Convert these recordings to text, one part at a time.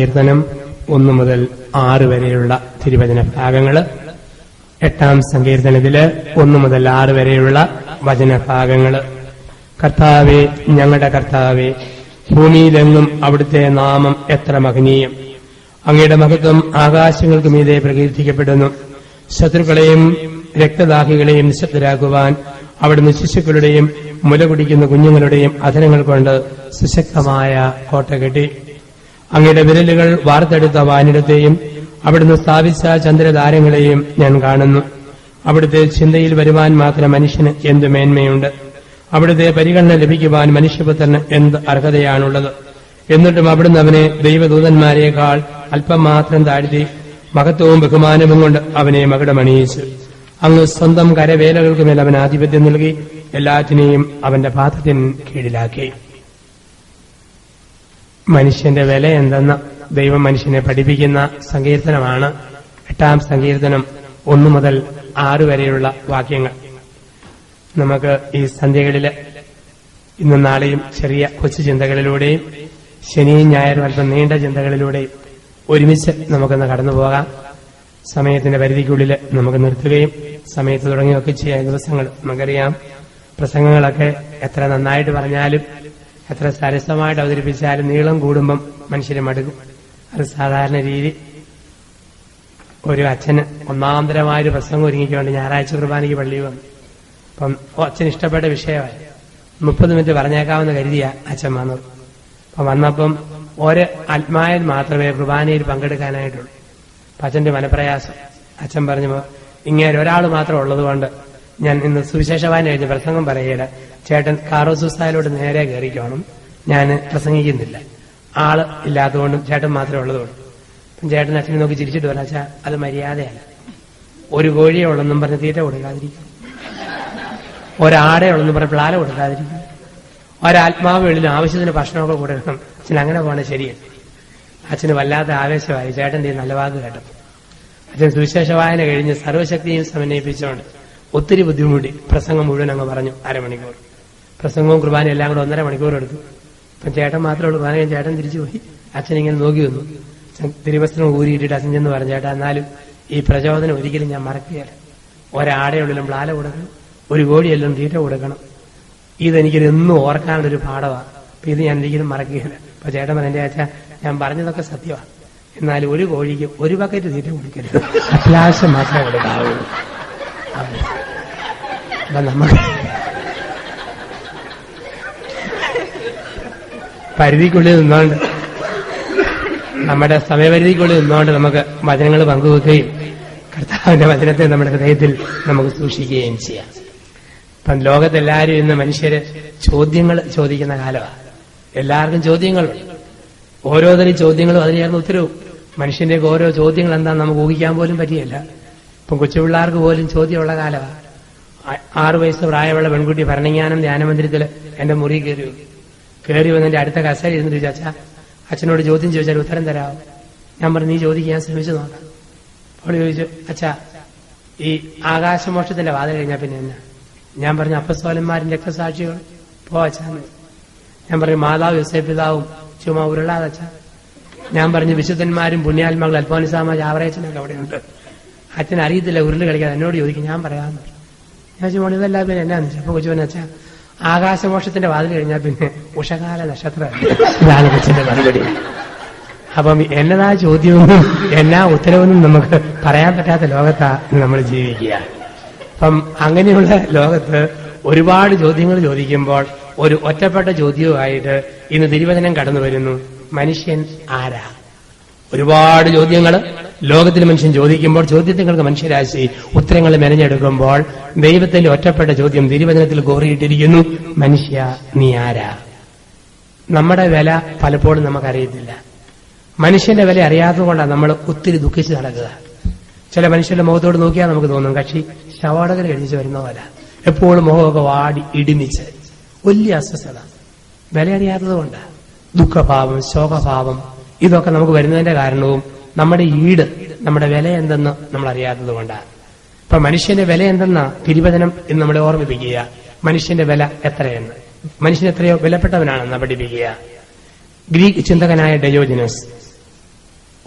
കീർത്തനം 1 മുതൽ 6 വരെയുള്ള തിരുവചന ഭാഗങ്ങൾ. 8-ാം സങ്കീർത്തനത്തില് 1 മുതൽ 6 വരെയുള്ള വചനഭാഗങ്ങൾ. കർത്താവേ, ഞങ്ങളുടെ കർത്താവേ, ഭൂമിയിലെങ്ങും അവിടുത്തെ നാമം എത്ര മഹനീയം! അങ്ങയുടെ മഹത്വം ആകാശങ്ങൾക്ക് മീതെ പ്രകീർത്തിക്കപ്പെടുന്നു. ശത്രുക്കളെയും രക്തദാഹികളെയും നിശബ്ദരാക്കുവാൻ അവിടുന്ന് ശിശുക്കളുടെയും മുല കുടിക്കുന്ന കുഞ്ഞുങ്ങളുടെയും അധരങ്ങൾ കൊണ്ട് സുശക്തമായ കോട്ട കെട്ടി. അങ്ങയുടെ വിരലുകൾ വാർത്തെടുത്ത വാനിടത്തെയും അവിടുന്ന് സ്ഥാപിച്ച ചന്ദ്രതാരങ്ങളെയും ഞാൻ കാണുന്നു. അവിടുത്തെ ചിന്തയിൽ വരുവാൻ മാത്രം മനുഷ്യന് എന്ത് മേന്മയുണ്ട്! അവിടുത്തെ പരിഗണന ലഭിക്കുവാൻ മനുഷ്യപുത്രന് എന്ത് അർഹതയാണുള്ളത്! എന്നിട്ടും അവിടുന്ന് അവനെ ദൈവദൂതന്മാരെക്കാൾ അല്പം മാത്രം താഴ്ത്തി മഹത്വവും ബഹുമാനവും കൊണ്ട് അവനെ മകുടമണിയിച്ചു. അങ്ങ് സ്വന്തം കരവേലകൾക്കുമേൽ അവൻ ആധിപത്യം നൽകി എല്ലാറ്റിനെയും അവന്റെ പാദത്തിന് കീഴിലാക്കി. മനുഷ്യന്റെ വില എന്തെന്ന് ദൈവം മനുഷ്യനെ പഠിപ്പിക്കുന്ന സങ്കീർത്തനമാണ് 8-ാം സങ്കീർത്തനം 1 മുതൽ 6 വരെയുള്ള വാക്യങ്ങൾ. നമുക്ക് ഈ സന്ധ്യകളില് ഇന്നും നാളെയും ചെറിയ കൊച്ചു ചിന്തകളിലൂടെയും ശനിയും ഞായറും അല്പം നീണ്ട ചിന്തകളിലൂടെയും ഒരുമിച്ച് നമുക്കൊന്ന് കടന്നുപോകാം. സമയത്തിന്റെ പരിധിക്കുള്ളിൽ നമുക്ക് നിർത്തുകയും സമയത്ത് തുടങ്ങിയൊക്കെ ചെയ്യാൻ ദിവസങ്ങൾ നമുക്കറിയാം. പ്രസംഗങ്ങളൊക്കെ എത്ര നന്നായിട്ട് പറഞ്ഞാലും എത്ര സരസമായിട്ട് അവതരിപ്പിച്ചാലും നീളം കൂടുമ്പം മനുഷ്യരെ മടുക്കും. അത് സാധാരണ രീതി. ഒരു അച്ഛന് ഒന്നാന്തരമായൊരു പ്രസംഗം ഒരുങ്ങിക്കൊണ്ട് ഞായറാഴ്ച കുർബാനയ്ക്ക് പള്ളിയിൽ വന്നു. അപ്പം അച്ഛന് ഇഷ്ടപ്പെട്ട വിഷയമായി 30 മിനിറ്റ് പറഞ്ഞേക്കാമെന്ന് കരുതിയ അച്ഛൻ വന്നത്. അപ്പം വന്നപ്പം ഒരു ആത്മാവിൽ മാത്രമേ കുർബാനയിൽ പങ്കെടുക്കാനായിട്ടുള്ളൂ. അപ്പം അച്ഛന്റെ മനപ്രയാസം. അച്ഛൻ പറഞ്ഞു, ഇങ്ങനെ ഒരാൾ മാത്രം ഉള്ളതുകൊണ്ട് ഞാൻ ഇന്ന് സുവിശേഷവാൻ കഴിഞ്ഞ് പ്രസംഗം പറയുകയില്ല. ചേട്ടൻ കാറോസുസായിലോട്ട് നേരെ കയറിക്കോണം, ഞാൻ പ്രസംഗിക്കുന്നില്ല. ആള് ഇല്ലാത്തതുകൊണ്ടും ചേട്ടൻ മാത്രമേ ഉള്ളതുകൊണ്ടും. അപ്പം ചേട്ടൻ അച്ഛനെ നോക്കി ചിരിച്ചിട്ട് പറഞ്ഞു, അച്ഛാ, അത് മര്യാദയല്ല. ഒരു കോഴിയെ ഉള്ളെന്നും പറഞ്ഞ് തീറ്റ കൊടുക്കാതിരിക്കും, ഒരാടെ ഉള്ളെന്നും പറഞ്ഞ് പ്ലാല കൊടുക്കാതിരിക്കും, ഒരാത്മാവ് വെളിയിൽ ആവശ്യത്തിന് ഭക്ഷണമൊക്കെ കൊടുക്കണം. അച്ഛൻ അങ്ങനെ പോകണ ശരിയല്ല. അച്ഛന് വല്ലാത്ത ആവേശമായി ചേട്ടന്റെ നല്ല വാക്ക് കേട്ടപ്പോൾ. അച്ഛൻ സുവിശേഷ വായന കഴിഞ്ഞ് സർവ്വശക്തിയും സമന്വയിപ്പിച്ചുകൊണ്ട് ഒത്തിരി ബുദ്ധിമുട്ടി പ്രസംഗം മുഴുവൻ അങ്ങ് പറഞ്ഞു. അരമണിക്കൂർ പ്രസംഗവും കുർബാനയും എല്ലാം കൂടെ 1.5 മണിക്കൂർ എടുത്തു. അപ്പം ചേട്ടൻ മാത്രമേ ഉള്ളൂ. കുർബാന ചേട്ടൻ തിരിച്ചുപോയി. അച്ഛൻ ഇങ്ങനെ നോക്കി വന്നു. തിരുവസ്ത്രം ഊരിയിട്ടിട്ട് അച്ഛൻ ചെന്ന് പറഞ്ഞു, ചേട്ടാ, എന്നാലും ഈ പ്രചോദനം ഒരിക്കലും ഞാൻ മറക്കുകയില്ല. ഒരാടെയുള്ളിലും പ്ലാല കൊടുക്കണം, ഒരു കോഴിയെല്ലാം തീറ്റ കൊടുക്കണം. ഇതെനിക്കിതെന്നും ഓർക്കാനുള്ളൊരു പാഠമാണ്. അപ്പൊ ഇത് ഞാൻ ഒരിക്കലും മറക്കുകയില്ല. അപ്പൊ ചേട്ടൻ പറഞ്ഞു, അച്ഛാ, ഞാൻ പറഞ്ഞതൊക്കെ സത്യമാണ്, എന്നാലും ഒരു കോഴിക്ക് 1 ബക്കറ്റ് തീറ്റ കൊടുക്കരുത്, അത്യാവശ്യം മാത്രമേ കൊടുക്കാവുള്ളൂ. അപ്പൊ നമുക്ക് പരിധിക്കുള്ളിൽ നിന്നോണ്ട്, നമ്മുടെ സമയപരിധിക്കുള്ളിൽ നിന്നോണ്ട് നമുക്ക് വചനങ്ങൾ പങ്കുവെക്കുകയും കർത്താവിന്റെ വചനത്തെ നമ്മുടെ ഹൃദയത്തിൽ നമുക്ക് സൂക്ഷിക്കുകയും ചെയ്യാം. ഇപ്പം ലോകത്തെല്ലാവരും ഇന്ന് മനുഷ്യര് ചോദ്യങ്ങൾ ചോദിക്കുന്ന കാലമാണ്. എല്ലാവർക്കും ചോദ്യങ്ങളുണ്ട്. ഓരോതരം ചോദ്യങ്ങളും അതിന് ചേർന്ന് ഉത്തരവും. മനുഷ്യന്റെ ഓരോ ചോദ്യങ്ങൾ എന്താണെന്ന് നമുക്ക് ഊഹിക്കാൻ പോലും പറ്റിയല്ല. ഇപ്പം കൊച്ചുപിള്ളേർക്ക് പോലും ചോദ്യമുള്ള കാലമാണ്. 6 വയസ്സ് പ്രായമുള്ള പെൺകുട്ടി ഭരണജ്ഞാനം ധ്യാനമന്ദിരത്തിൽ എന്റെ മുറി കയറി വന്നെന്റെ അടുത്ത കസേര ഇരുന്നിട്ട് ചോദിച്ചു, അച്ഛാ, അച്ഛനോട് ചോദ്യം ചോദിച്ചാൽ ഉത്തരം തരാമോ? ഞാൻ പറഞ്ഞു, നീ ചോദിക്കാൻ ശ്രമിച്ചു നോക്കാം. അവൾ ചോദിച്ചു, അച്ഛാ, ഈ ആകാശമോക്ഷത്തിന്റെ വാതിൽ കഴിഞ്ഞാൽ പിന്നെ എന്നാ? ഞാൻ പറഞ്ഞു, അപ്പസ്തോലന്മാരും രക്തസാക്ഷികൾ പോ അച്ഛാന്ന്. ഞാൻ പറഞ്ഞു, മാതാവ് യോസേപ്പിതാവും ചുമ്മാ ഉരുളാതെ അച്ഛാ. ഞാൻ പറഞ്ഞു, വിശുദ്ധന്മാരും പുണ്യാത്മാക്കൾ അൽഫോൻസാമ ചാവറേച്ചനൊക്കെ അവിടെയുണ്ട്. അച്ഛൻ അറിയത്തില്ല ഉരുള് കളിക്കാതെ. എന്നോട് ചോദിക്കും, ഞാൻ പറയാമെന്ന് പറഞ്ഞു. ഞാൻ ചോദിച്ചു, ഇതെല്ലാം പിന്നെ എന്നാന്ന് വെച്ചാൽ കൊച്ചു പറഞ്ഞു, അച്ഛാ, ആകാശമോക്ഷത്തിന്റെ വാതിൽ കഴിഞ്ഞാൽ പിന്നെ ഉഷകാല നക്ഷത്രം. ഇതാണ് കൊച്ചിന്റെ മറുപടി. അപ്പം എന്നതാ ചോദ്യമൊന്നും എന്നാ ഉത്തരവൊന്നും നമുക്ക് പറയാൻ പറ്റാത്ത ലോകത്താ നമ്മൾ ജീവിക്കുക. അപ്പം അങ്ങനെയുള്ള ലോകത്ത് ഒരുപാട് ചോദ്യങ്ങൾ ചോദിക്കുമ്പോൾ ഒരു ഒറ്റപ്പെട്ട ചോദ്യവുമായിട്ട് ഇന്ന് തിരുവചനം കടന്നു വരുന്നു. മനുഷ്യൻ ആരാ? ഒരുപാട് ചോദ്യങ്ങൾ ലോകത്തിൽ മനുഷ്യൻ ചോദിക്കുമ്പോൾ ചോദ്യങ്ങൾക്ക് മനുഷ്യരാശി ഉത്തരങ്ങൾ മെനഞ്ഞെടുക്കുമ്പോൾ ദൈവത്തിന്റെ ഒറ്റപ്പെട്ട ചോദ്യം തിരുവചനത്തിൽ കോറിയിട്ടിരിക്കുന്നു, മനുഷ്യ നീ ആരാ? നമ്മുടെ വില പലപ്പോഴും നമുക്കറിയത്തില്ല. മനുഷ്യന്റെ വില അറിയാത്തതുകൊണ്ടാണ് നമ്മൾ ഒത്തിരി ദുഃഖിച്ച് നടക്കുക. ചില മനുഷ്യരുടെ മുഖത്തോട് നോക്കിയാൽ നമുക്ക് തോന്നും കക്ഷി ശവാടകർ കഴിച്ച് വരുന്ന പോലെ, എപ്പോഴും മുഖമൊക്കെ വാടി ഇടിമിച്ച്, വലിയ അസ്വസ്ഥത. വില അറിയാത്തതുകൊണ്ടാണ്. ദുഃഖഭാവം, ശോകഭാവം, ഇതൊക്കെ നമുക്ക് വരുന്നതിന്റെ കാരണവും നമ്മുടെ ഈട്, നമ്മുടെ വില എന്തെന്ന് നമ്മൾ അറിയാത്തത് കൊണ്ടാണ്. ഇപ്പൊ മനുഷ്യന്റെ വില എന്തെന്നാ തിരുവചനം എന്ന് നമ്മളെ ഓർമ്മിപ്പിക്കുക. മനുഷ്യന്റെ വില എത്രയെന്ന്, മനുഷ്യൻ എത്രയോ വിലപ്പെട്ടവനാണെന്ന് പഠിപ്പിക്കുക. ഗ്രീക്ക് ചിന്തകനായ ഡയോജനസ്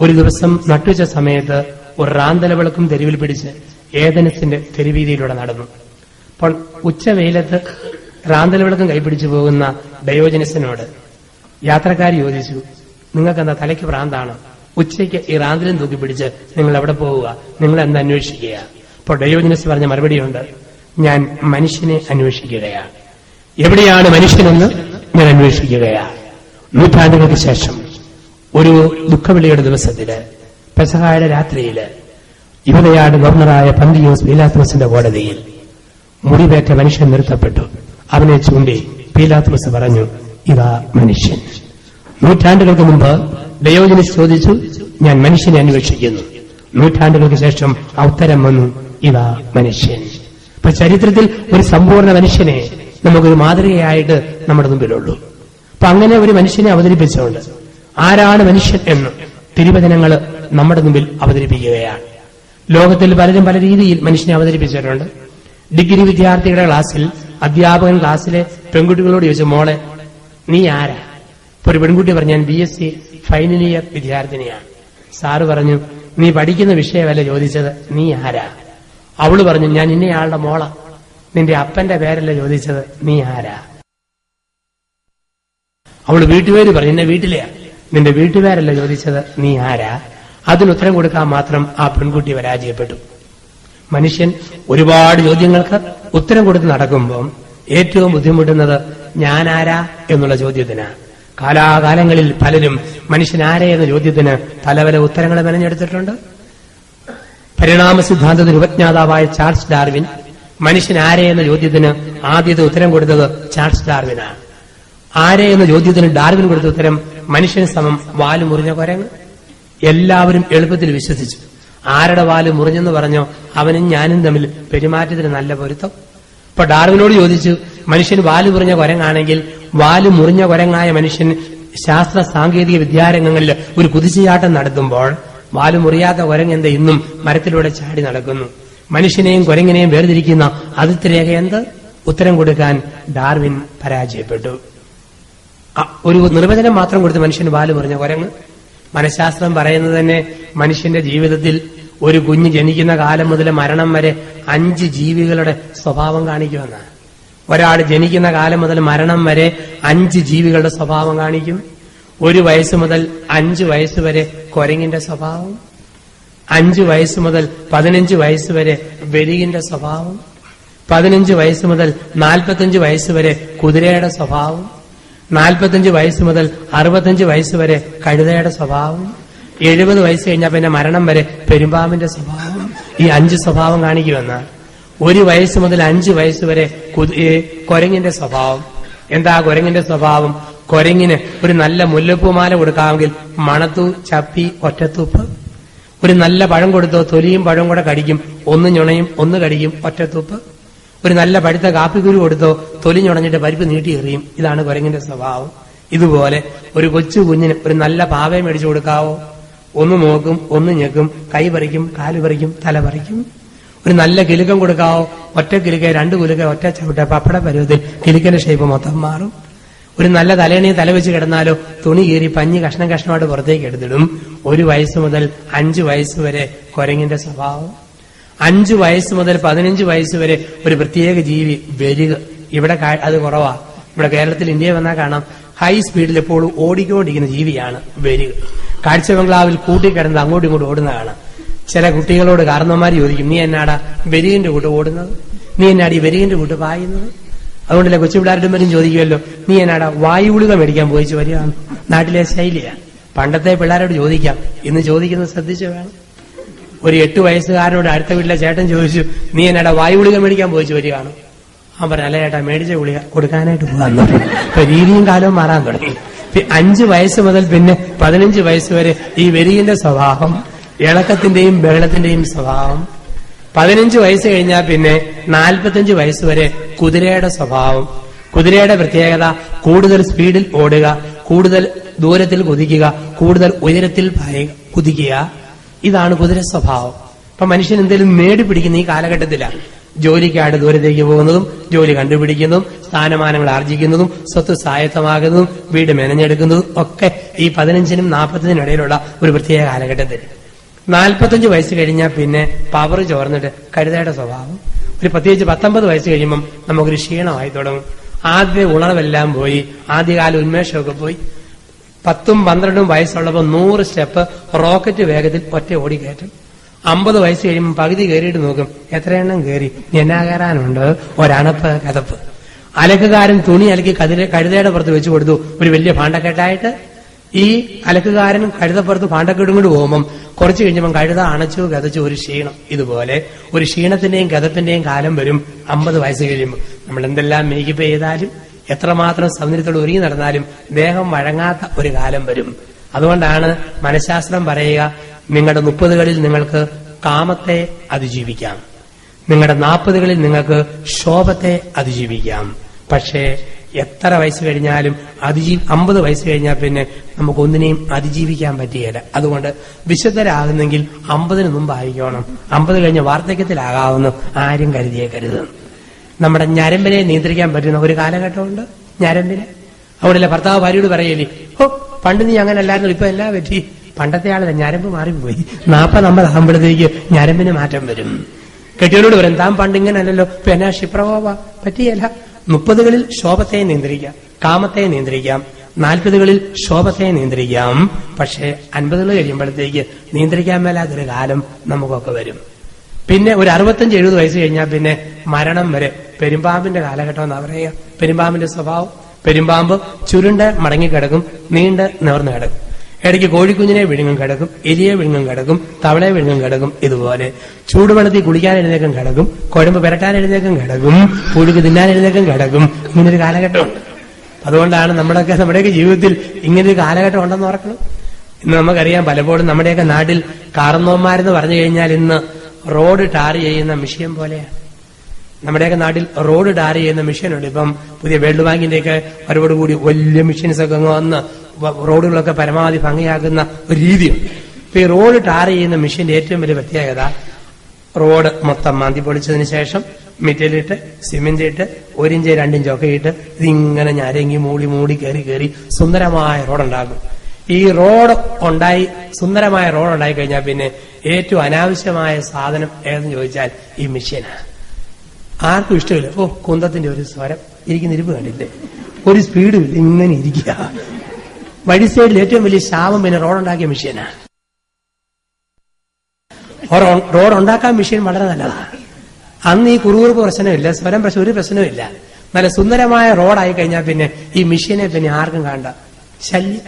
ഒരു ദിവസം നട്ടുവച്ച സമയത്ത് ഒരു റാന്തല വിളക്കും തെരുവിൽ പിടിച്ച് ഏദനസിന്റെ തെരുവീതിയിലൂടെ നടന്നു. അപ്പോൾ ഉച്ചവെയിലത്ത് റാന്തല വിളക്കും കൈപിടിച്ചു പോകുന്ന ഡയോജനസിനോട് യാത്രക്കാർ ചോദിച്ചു, നിങ്ങൾക്കെന്താ തലയ്ക്ക് ഭ്രാന്താണ്? ഉച്ചയ്ക്ക് ഈ റാന്തലും തൂക്കി പിടിച്ച് നിങ്ങൾ എവിടെ പോവുക? നിങ്ങൾ എന്താ അന്വേഷിക്കുക? അപ്പോൾ ഡയോജനസ് പറഞ്ഞ മറുപടിയുണ്ട്, ഞാൻ മനുഷ്യനെ അന്വേഷിക്കുകയാണ്. എവിടെയാണ് മനുഷ്യനെന്ന് ഞാൻ അന്വേഷിക്കുകയാണ്. നൂറ്റാണ്ടുകൾക്ക് ശേഷം ഒരു ദുഃഖവിളിയുടെ ദിവസത്തില് പെസഹായുടെ രാത്രിയില് യൂദയായുടെ ഗവർണറായ പന്തിയോസ് പീലാത്തോസിന്റെ കോടതിയിൽ മുടിവേറ്റ മനുഷ്യൻ നിർത്തപ്പെട്ടു. അവനെ ചൂണ്ടി പീലാത്തോസ് പറഞ്ഞു, ഇതാ മനുഷ്യൻ. നൂറ്റാണ്ടുകൾക്ക് മുമ്പ് ഡയോജനസ് ചോദിച്ചു, ഞാൻ മനുഷ്യനെ അന്വേഷിക്കുന്നു. നൂറ്റാണ്ടുകൾക്ക് ശേഷം ആ ഉത്തരം വന്നു, ഇതാ മനുഷ്യൻ. ഇപ്പൊ ചരിത്രത്തിൽ ഒരു സമ്പൂർണ്ണ മനുഷ്യനെ നമുക്കൊരു മാതൃകയായിട്ട് നമ്മുടെ മുമ്പിലുള്ളൂ. അപ്പൊ അങ്ങനെ ഒരു മനുഷ്യനെ അവതരിപ്പിച്ചുകൊണ്ട് ആരാണ് മനുഷ്യൻ എന്ന് തിരുവചനങ്ങൾ നമ്മുടെ മുമ്പിൽ അവതരിപ്പിക്കുകയാണ്. ലോകത്തിൽ പലരും പല രീതിയിൽ മനുഷ്യനെ അവതരിപ്പിച്ചിട്ടുണ്ട്. ഡിഗ്രി വിദ്യാർത്ഥികളുടെ ക്ലാസ്സിൽ അധ്യാപകൻ ക്ലാസ്സിലെ പെൺകുട്ടികളോട് ചോദിച്ചു, മോളെ നീ ആരാ? ഇപ്പൊ ഒരു പെൺകുട്ടി പറഞ്ഞു, ഞാൻ BSc ഫൈനൽ ഇയർ വിദ്യാർത്ഥിനിയാണ്. സാറ് പറഞ്ഞു, നീ പഠിക്കുന്ന വിഷയമല്ല ചോദിച്ചത്, നീ ആരാ? അവള് പറഞ്ഞു, ഞാൻ ഇന്നയാളുടെ മോള. നിന്റെ അപ്പന്റെ പേരല്ല ചോദിച്ചത്, നീ ആരാ? അവള് വീട്ടുപേര് പറഞ്ഞു, എന്നെ വീട്ടിലെയാ. നിന്റെ വീട്ടുപേരല്ല ചോദിച്ചത്, നീ ആരാ? അതിനുത്തരം കൊടുക്കാൻ മാത്രം ആ പെൺകുട്ടി പരാജയപ്പെട്ടു. മനുഷ്യൻ ഒരുപാട് ചോദ്യങ്ങൾക്ക് ഉത്തരം കൊടുത്ത് നടക്കുമ്പോൾ ഏറ്റവും ബുദ്ധിമുട്ടുന്നത് ഞാനാരാ എന്നുള്ള ചോദ്യത്തിനാണ്. കാലാകാലങ്ങളിൽ പലരും മനുഷ്യനാരെ എന്ന ചോദ്യത്തിന് പല പല ഉത്തരങ്ങൾ മെനഞ്ഞെടുത്തിട്ടുണ്ട്. പരിണാമ സിദ്ധാന്തത്തിന് ഉപജ്ഞാതാവായ ചാൾസ് ഡാർവിൻ മനുഷ്യനാരെ എന്ന ചോദ്യത്തിന് ആദ്യത്തെ ഉത്തരം കൊടുത്തത് ചാൾസ് ഡാർവിനാണ്. ആരെ എന്ന ചോദ്യത്തിന് ഡാർവിൻ കൊടുത്ത ഉത്തരം മനുഷ്യൻ സമം വാല് മുറിഞ്ഞ കുരങ്ങ്. എല്ലാവരും എളുപ്പത്തിൽ വിശ്വസിച്ചു. ആരുടെ വാല് മുറിഞ്ഞെന്ന് പറഞ്ഞോ അവനും ഞാനും തമ്മിൽ പെരുമാറ്റത്തിന് നല്ല പൊരുത്തം. ഇപ്പൊ ഡാർവിനോട് ചോദിച്ചു, മനുഷ്യൻ വാല് മുറിഞ്ഞ കുരങ്ങാണെങ്കിൽ വാല് മുറിഞ്ഞ കുരങ്ങായ മനുഷ്യൻ ശാസ്ത്ര സാങ്കേതിക വിദ്യാരംഗങ്ങളിൽ ഒരു കുതിച്ചുചാട്ടം നടത്തുമ്പോൾ വാല് മുറിയാത്ത കുരങ്ങ് എന്താ ഇന്നും മരത്തിലൂടെ ചാടി നടക്കുന്നു? മനുഷ്യനെയും കുരങ്ങിനെയും വേർതിരിക്കുന്ന അതിർത്തി രേഖ എന്ത്? ഉത്തരം കൊടുക്കാൻ ഡാർവിൻ പരാജയപ്പെട്ടു. ഒരു നിർവചനം മാത്രം കൊടുത്ത് മനുഷ്യന് വാല് മുറിഞ്ഞ കുരങ്ങ്. മനഃശാസ്ത്രം പറയുന്നത് തന്നെ മനുഷ്യന്റെ ജീവിതത്തിൽ ഒരു കുഞ്ഞ് ജനിക്കുന്ന കാലം മുതൽ മരണം വരെ 5 ജീവികളുടെ സ്വഭാവം കാണിക്കുമെന്നാണ്. ഒരാൾ ജനിക്കുന്ന കാലം മുതൽ മരണം വരെ 5 ജീവികളുടെ സ്വഭാവം കാണിക്കും. 1 വയസ്സ് മുതൽ 5 വയസ്സ് വരെ കുരങ്ങിന്റെ സ്വഭാവം, 5 വയസ്സ് മുതൽ 15 വയസ്സ് വരെ വെരികിന്റെ സ്വഭാവം, 15 വയസ്സ് മുതൽ 45 വയസ്സ് വരെ കുതിരയുടെ സ്വഭാവം, 45 വയസ്സ് മുതൽ 65 വയസ്സ് വരെ കഴുതയുടെ സ്വഭാവം, 70 വയസ്സ് കഴിഞ്ഞാൽ പിന്നെ മരണം വരെ പെരുമ്പാമ്പിന്റെ സ്വഭാവം. ഈ 5 സ്വഭാവം കാണിക്കുമെന്നാണ്. 1 വയസ്സ് മുതൽ 5 വയസ്സ് വരെ കുരങ്ങിന്റെ സ്വഭാവം. എന്താ കുരങ്ങിന്റെ സ്വഭാവം? കുരങ്ങിന് ഒരു നല്ല മുല്ലപ്പൂമാല കൊടുക്കാമെങ്കിൽ മണത്തു ചപ്പി ഒറ്റത്തൂപ്പ്. ഒരു നല്ല പഴം കൊടുത്തോ തൊലിയും പഴവും കൂടെ കടിക്കും, ഒന്ന് ഞുണയും ഒന്ന് കടിക്കും ഒറ്റത്തൂപ്പ്. ഒരു നല്ല പഴുത്ത കാപ്പിക്കുരു കൊടുത്തോ തൊലി ഞുണഞ്ഞിട്ട് പരിപ്പ് നീട്ടി എറിയും. ഇതാണ് കുരങ്ങിന്റെ സ്വഭാവം. ഇതുപോലെ ഒരു കൊച്ചു കുഞ്ഞിന് ഒരു നല്ല പാവയെ മേടിച്ചു കൊടുക്കാവോ? ഒന്ന് നോക്കും, ഒന്ന് ഞെക്കും, കൈ പറിക്കും, കാല് പറിക്കും, തല പറിക്കും. ഒരു നല്ല കിലുക്കം കൊടുക്കാവോ? ഒറ്റ കിലുക്ക, 2 കുലുക്ക, ഒറ്റ ചവിട്ട, പപ്പട പരുവത്തിൽ കിലുക്കന്റെ ഷേപ്പ് മൊത്തം മാറും. ഒരു നല്ല തലേണയെ തലവെച്ച് കിടന്നാലോ തുണി കീറി പഞ്ഞി കഷ്ണം കഷ്ണമായിട്ട് പുറത്തേക്ക് എടുത്തിടും. 1 വയസ്സ് മുതൽ 5 വയസ്സ് വരെ കുരങ്ങിന്റെ സ്വഭാവം. 5 വയസ്സ് മുതൽ 15 വയസ്സ് വരെ ഒരു പ്രത്യേക ജീവി വെരുക. ഇവിടെ അത് കുറവാ. ഇവിടെ കേരളത്തിൽ ഇന്ത്യയിൽ വന്നാൽ കാണാം, ഹൈ സ്പീഡിൽ എപ്പോഴും ഓടിക്കൊണ്ടിരിക്കുന്ന ജീവിയാണ് വെരുക. കാഴ്ച ബംഗ്ലാവിൽ കൂട്ടിക്കിടന്ന് അങ്ങോട്ടും ഇങ്ങോട്ടും ഓടുന്ന കാണാം. ചില കുട്ടികളോട് കാരണവന്മാർ ചോദിക്കും, നീ എന്നാടാ വെരുകിന്റെ കൂട്ട് ഓടുന്നത്? നീ എന്നാടി വെരുകിന്റെ കൂട്ട് പായുന്നത്? അതുകൊണ്ടല്ലേ കൊച്ചു പിള്ളേരുടെ വരും ചോദിക്കുമല്ലോ, നീ എന്നാടാ വായു ഗുളിക മേടിക്കാൻ പോയിച്ചു വരികയാണ്? നാട്ടിലെ ശൈലിയാണ്. പണ്ടത്തെ പിള്ളേരോട് ചോദിക്കാം, ഇന്ന് ചോദിക്കുന്നത് ശ്രദ്ധിച്ചു വേണം. ഒരു 8 വയസ്സുകാരനോട് അടുത്ത വീട്ടിലെ ചേട്ടൻ ചോദിച്ചു, നീ എന്നാടാ വായു ഗുളിക മേടിക്കാൻ പോയിച്ചു വരികയാണ്? അവൻ പറഞ്ഞു, അല്ല ചേട്ടാ മേടിച്ച ഗുളിക കൊടുക്കാനായിട്ട് പോകാൻ തുടങ്ങി. ഇപ്പൊ രീതിയും കാലവും മാറാൻ തുടങ്ങി. 5 വയസ്സ് മുതൽ പിന്നെ 15 വയസ്സ് വരെ ഈ വെരികിന്റെ സ്വഭാവം, ഇളക്കത്തിന്റെയും ബഹളത്തിന്റെയും സ്വഭാവം. 15 വയസ്സ് കഴിഞ്ഞാൽ പിന്നെ 45 വയസ്സ് വരെ കുതിരയുടെ സ്വഭാവം. കുതിരയുടെ പ്രത്യേകത കൂടുതൽ സ്പീഡിൽ ഓടുക, കൂടുതൽ ദൂരത്തിൽ കുതിക്കുക, കൂടുതൽ ഉയരത്തിൽ കുതിക്കുക. ഇതാണ് കുതിര സ്വഭാവം. അപ്പൊ മനുഷ്യൻ എന്തെങ്കിലും നേടിപ്പിടിക്കുന്ന ഈ കാലഘട്ടത്തിലാണ്. ജോലിക്കായിട്ട് ദൂരത്തേക്ക് പോകുന്നതും ജോലി കണ്ടുപിടിക്കുന്നതും സ്ഥാനമാനങ്ങൾ ആർജിക്കുന്നതും സ്വത്ത് സ്വായത്തമാകുന്നതും വീട് മെനഞ്ഞെടുക്കുന്നതും ഒക്കെ ഈ 15നും 40നും ഇടയിലുള്ള ഒരു പ്രത്യേക കാലഘട്ടത്തിൽ. 45 വയസ്സ് കഴിഞ്ഞാൽ പിന്നെ പവർ ചോർന്നിട്ട് കഴുതയുടെ സ്വഭാവം. ഒരു പ്രത്യേകിച്ച് 19 വയസ്സ് കഴിയുമ്പം നമുക്കൊരു ക്ഷീണമായി തുടങ്ങും. ആദ്യ ഉണർവെല്ലാം പോയി, ആദ്യകാല ഉന്മേഷമൊക്കെ പോയി. 10ഉം 12ഉം വയസ്സുള്ളപ്പോൾ 100 സ്റ്റെപ്പ് റോക്കറ്റ് വേഗത്തിൽ ഒറ്റ ഓടി കയറ്റും. 50 വയസ്സ് കഴിയുമ്പോൾ പകുതി കയറിയിട്ട് നോക്കും, എത്ര എണ്ണം കയറി, എന്നാ കയറാനുണ്ട്, ഒരണപ്പ് കഥപ്പ്. അലക്കുകാരൻ തുണി അലക്കി കഴുതയുടെ പുറത്ത് വെച്ചു കൊടുത്തു ഒരു വലിയ ഭാണ്ഡക്കെട്ടായിട്ട്. ഈ അലക്കുകാരൻ കഴുതപ്പുറത്ത് ഭാണ്ഡക്കെട്ടും കൊണ്ട് പോകുമ്പം കുറച്ച് കഴിഞ്ഞപ്പം കഴുത അണച്ചു കഥച്ചു ഒരു ക്ഷീണം. ഇതുപോലെ ഒരു ക്ഷീണത്തിന്റെയും കഥപ്പിന്റെയും കാലം വരും 50 വയസ്സ് കഴിയുമ്പോൾ. നമ്മൾ എന്തെല്ലാം മേക്കപ്പ് ചെയ്താലും എത്രമാത്രം സൗന്ദര്യത്തോട് ഒരുങ്ങി നടന്നാലും ദേഹം വഴങ്ങാത്ത ഒരു കാലം വരും. അതുകൊണ്ടാണ് മനഃശാസ്ത്രം പറയുക, നിങ്ങളുടെ 30കളിൽ നിങ്ങൾക്ക് കാമത്തെ അതിജീവിക്കാം, നിങ്ങളുടെ 40കളിൽ നിങ്ങൾക്ക് ശോഭത്തെ അതിജീവിക്കാം. പക്ഷേ എത്ര വയസ്സ് കഴിഞ്ഞാലും 50 വയസ്സ് കഴിഞ്ഞാൽ പിന്നെ നമുക്കൊന്നിനെയും അതിജീവിക്കാൻ പറ്റുകയില്ല. അതുകൊണ്ട് വിശുദ്ധരാകുന്നെങ്കിൽ 50ന് മുമ്പായിക്കോണം. 50 കഴിഞ്ഞ വാർദ്ധക്യത്തിലാകാവുന്ന ആരും കരുതിയേക്കരുത്. നമ്മുടെ ഞരമ്പിനെ നിയന്ത്രിക്കാൻ പറ്റുന്ന ഒരു കാലഘട്ടമുണ്ട്. ഞരമ്പിനെ അവിടെയല്ല ഭർത്താവ് ഭാര്യയോട് പറയല്ലേ, ഓ പണ്ട് നീ അങ്ങനെ അല്ലായിരുന്നു, ഇപ്പൊ എല്ലാം പറ്റി. പണ്ടത്തെ ആളല്ല, ഞരമ്പ് മാറിപ്പോയി. 40-50 ആകുമ്പോഴത്തേക്ക് ഞരമ്പിന് മാറ്റം വരും. കെട്ടിയോട് പറയും, താൻ പണ്ട് ഇങ്ങനെ അല്ലല്ലോ, ഇപ്പൊ എന്നാ ക്ഷിപ്രകോപ. പറ്റിയല്ല. 30കളിൽ ശോഭത്തെ നിയന്ത്രിക്കാം, കാമത്തെ നിയന്ത്രിക്കാം. 40കളിൽ ശോഭത്തെ നിയന്ത്രിക്കാം. പക്ഷേ 50കൾ കഴിയുമ്പോഴത്തേക്ക് നിയന്ത്രിക്കാൻ മേലാത്തൊരു കാലം നമുക്കൊക്കെ വരും. പിന്നെ ഒരു 65-70 വയസ്സ് കഴിഞ്ഞാൽ പിന്നെ മരണം വരെ പെരുമ്പാമ്പിന്റെ കാലഘട്ടം എന്നാ പറയുക. പെരുമ്പാമ്പിന്റെ സ്വഭാവം, പെരുമ്പാമ്പ് ചുരുണ്ട് മടങ്ങിക്കിടക്കും, നീണ്ട് നിവർന്നു കിടക്കും. ഇടയ്ക്ക് കോഴിക്കുഞ്ഞിനെ വിഴുങ്ങും കിടക്കും, എലിയെ വിഴുങ്ങും കിടക്കും, തവളയെ വിഴുങ്ങും കിടക്കും. ഇതുപോലെ ചൂടുവെള്ളത്തിൽ കുളിക്കാൻ എഴുന്നേക്കും കിടക്കും, കുഴമ്പ് പുരട്ടാൻ എഴുന്നേക്കും കിടക്കും, പുഴുക്ക് തിന്നാൻ എഴുന്നേക്കും കിടക്കും. ഇങ്ങനൊരു കാലഘട്ടമുണ്ട്. അതുകൊണ്ടാണ് നമ്മുടെയൊക്കെ ജീവിതത്തിൽ ഇങ്ങനൊരു കാലഘട്ടം ഉണ്ടെന്ന് ഓർക്കണം. ഇന്ന് നമുക്കറിയാം, പലപ്പോഴും നമ്മുടെയൊക്കെ നാട്ടിൽ കാർന്നോന്മാരെന്ന് പറഞ്ഞു കഴിഞ്ഞാൽ ഇന്ന് റോഡ് ടാർ ചെയ്യുന്ന മിഷ്യൻ പോലെയാണ്. നമ്മുടെയൊക്കെ നാട്ടിൽ റോഡ് ടാർ ചെയ്യുന്ന മിഷ്യനുണ്ട്. ഇപ്പം പുതിയ വേൾഡ് ബാങ്കിന്റെയൊക്കെ വരവോടുകൂടി വലിയ മിഷ്യൻസ് ഒക്കെ വന്ന് റോഡുകളൊക്കെ പരമാവധി ഭംഗിയാക്കുന്ന ഒരു രീതിയുണ്ട്. ഇപ്പൊ ഈ റോഡ് ടാർ ചെയ്യുന്ന മിഷ്യന്റെ ഏറ്റവും വലിയ പ്രത്യേകത, റോഡ് മൊത്തം മാന്തി പൊളിച്ചതിന് ശേഷം മെറ്റലിട്ട് സിമെന്റ് ഇട്ട് 1 ഇഞ്ച് 2 ഇഞ്ച് ഒക്കെ ഇട്ട് ഇതിങ്ങനെ ഞരങ്ങി മൂടി കയറി സുന്ദരമായ റോഡുണ്ടാക്കും. ഈ റോഡ് ഉണ്ടായി, സുന്ദരമായ റോഡ് ഉണ്ടായി കഴിഞ്ഞാൽ പിന്നെ ഏറ്റവും അനാവശ്യമായ സാധനം ഏതെന്ന് ചോദിച്ചാൽ ഈ മിഷ്യനാണ്. ആർക്കും ഇഷ്ടമില്ല. ഓ കുന്തത്തിന്റെ ഒരു സ്വരം, ഇരിക്കുന്ന ഇരിപ്പ് കണ്ടില്ലേ, ഒരു സ്പീഡും ഇല്ല, ഇങ്ങനെ ഇരിക്കുക. വഴി സൈഡിൽ ഏറ്റവും വലിയ ശാപം പിന്നെ റോഡുണ്ടാക്കിയ മിഷ്യനാണ്. റോഡ് ഉണ്ടാക്കാൻ മിഷ്യൻ വളരെ നല്ലതാണ്. അന്ന് ഈ കുറുകുറുപ്പ് പ്രശ്നമില്ല, സ്വരം ഒരു പ്രശ്നമില്ല. നല്ല സുന്ദരമായ റോഡായി കഴിഞ്ഞാൽ പിന്നെ ഈ മിഷ്യനെ പിന്നെ ആർക്കും കാണണ്ട. ശല്യം,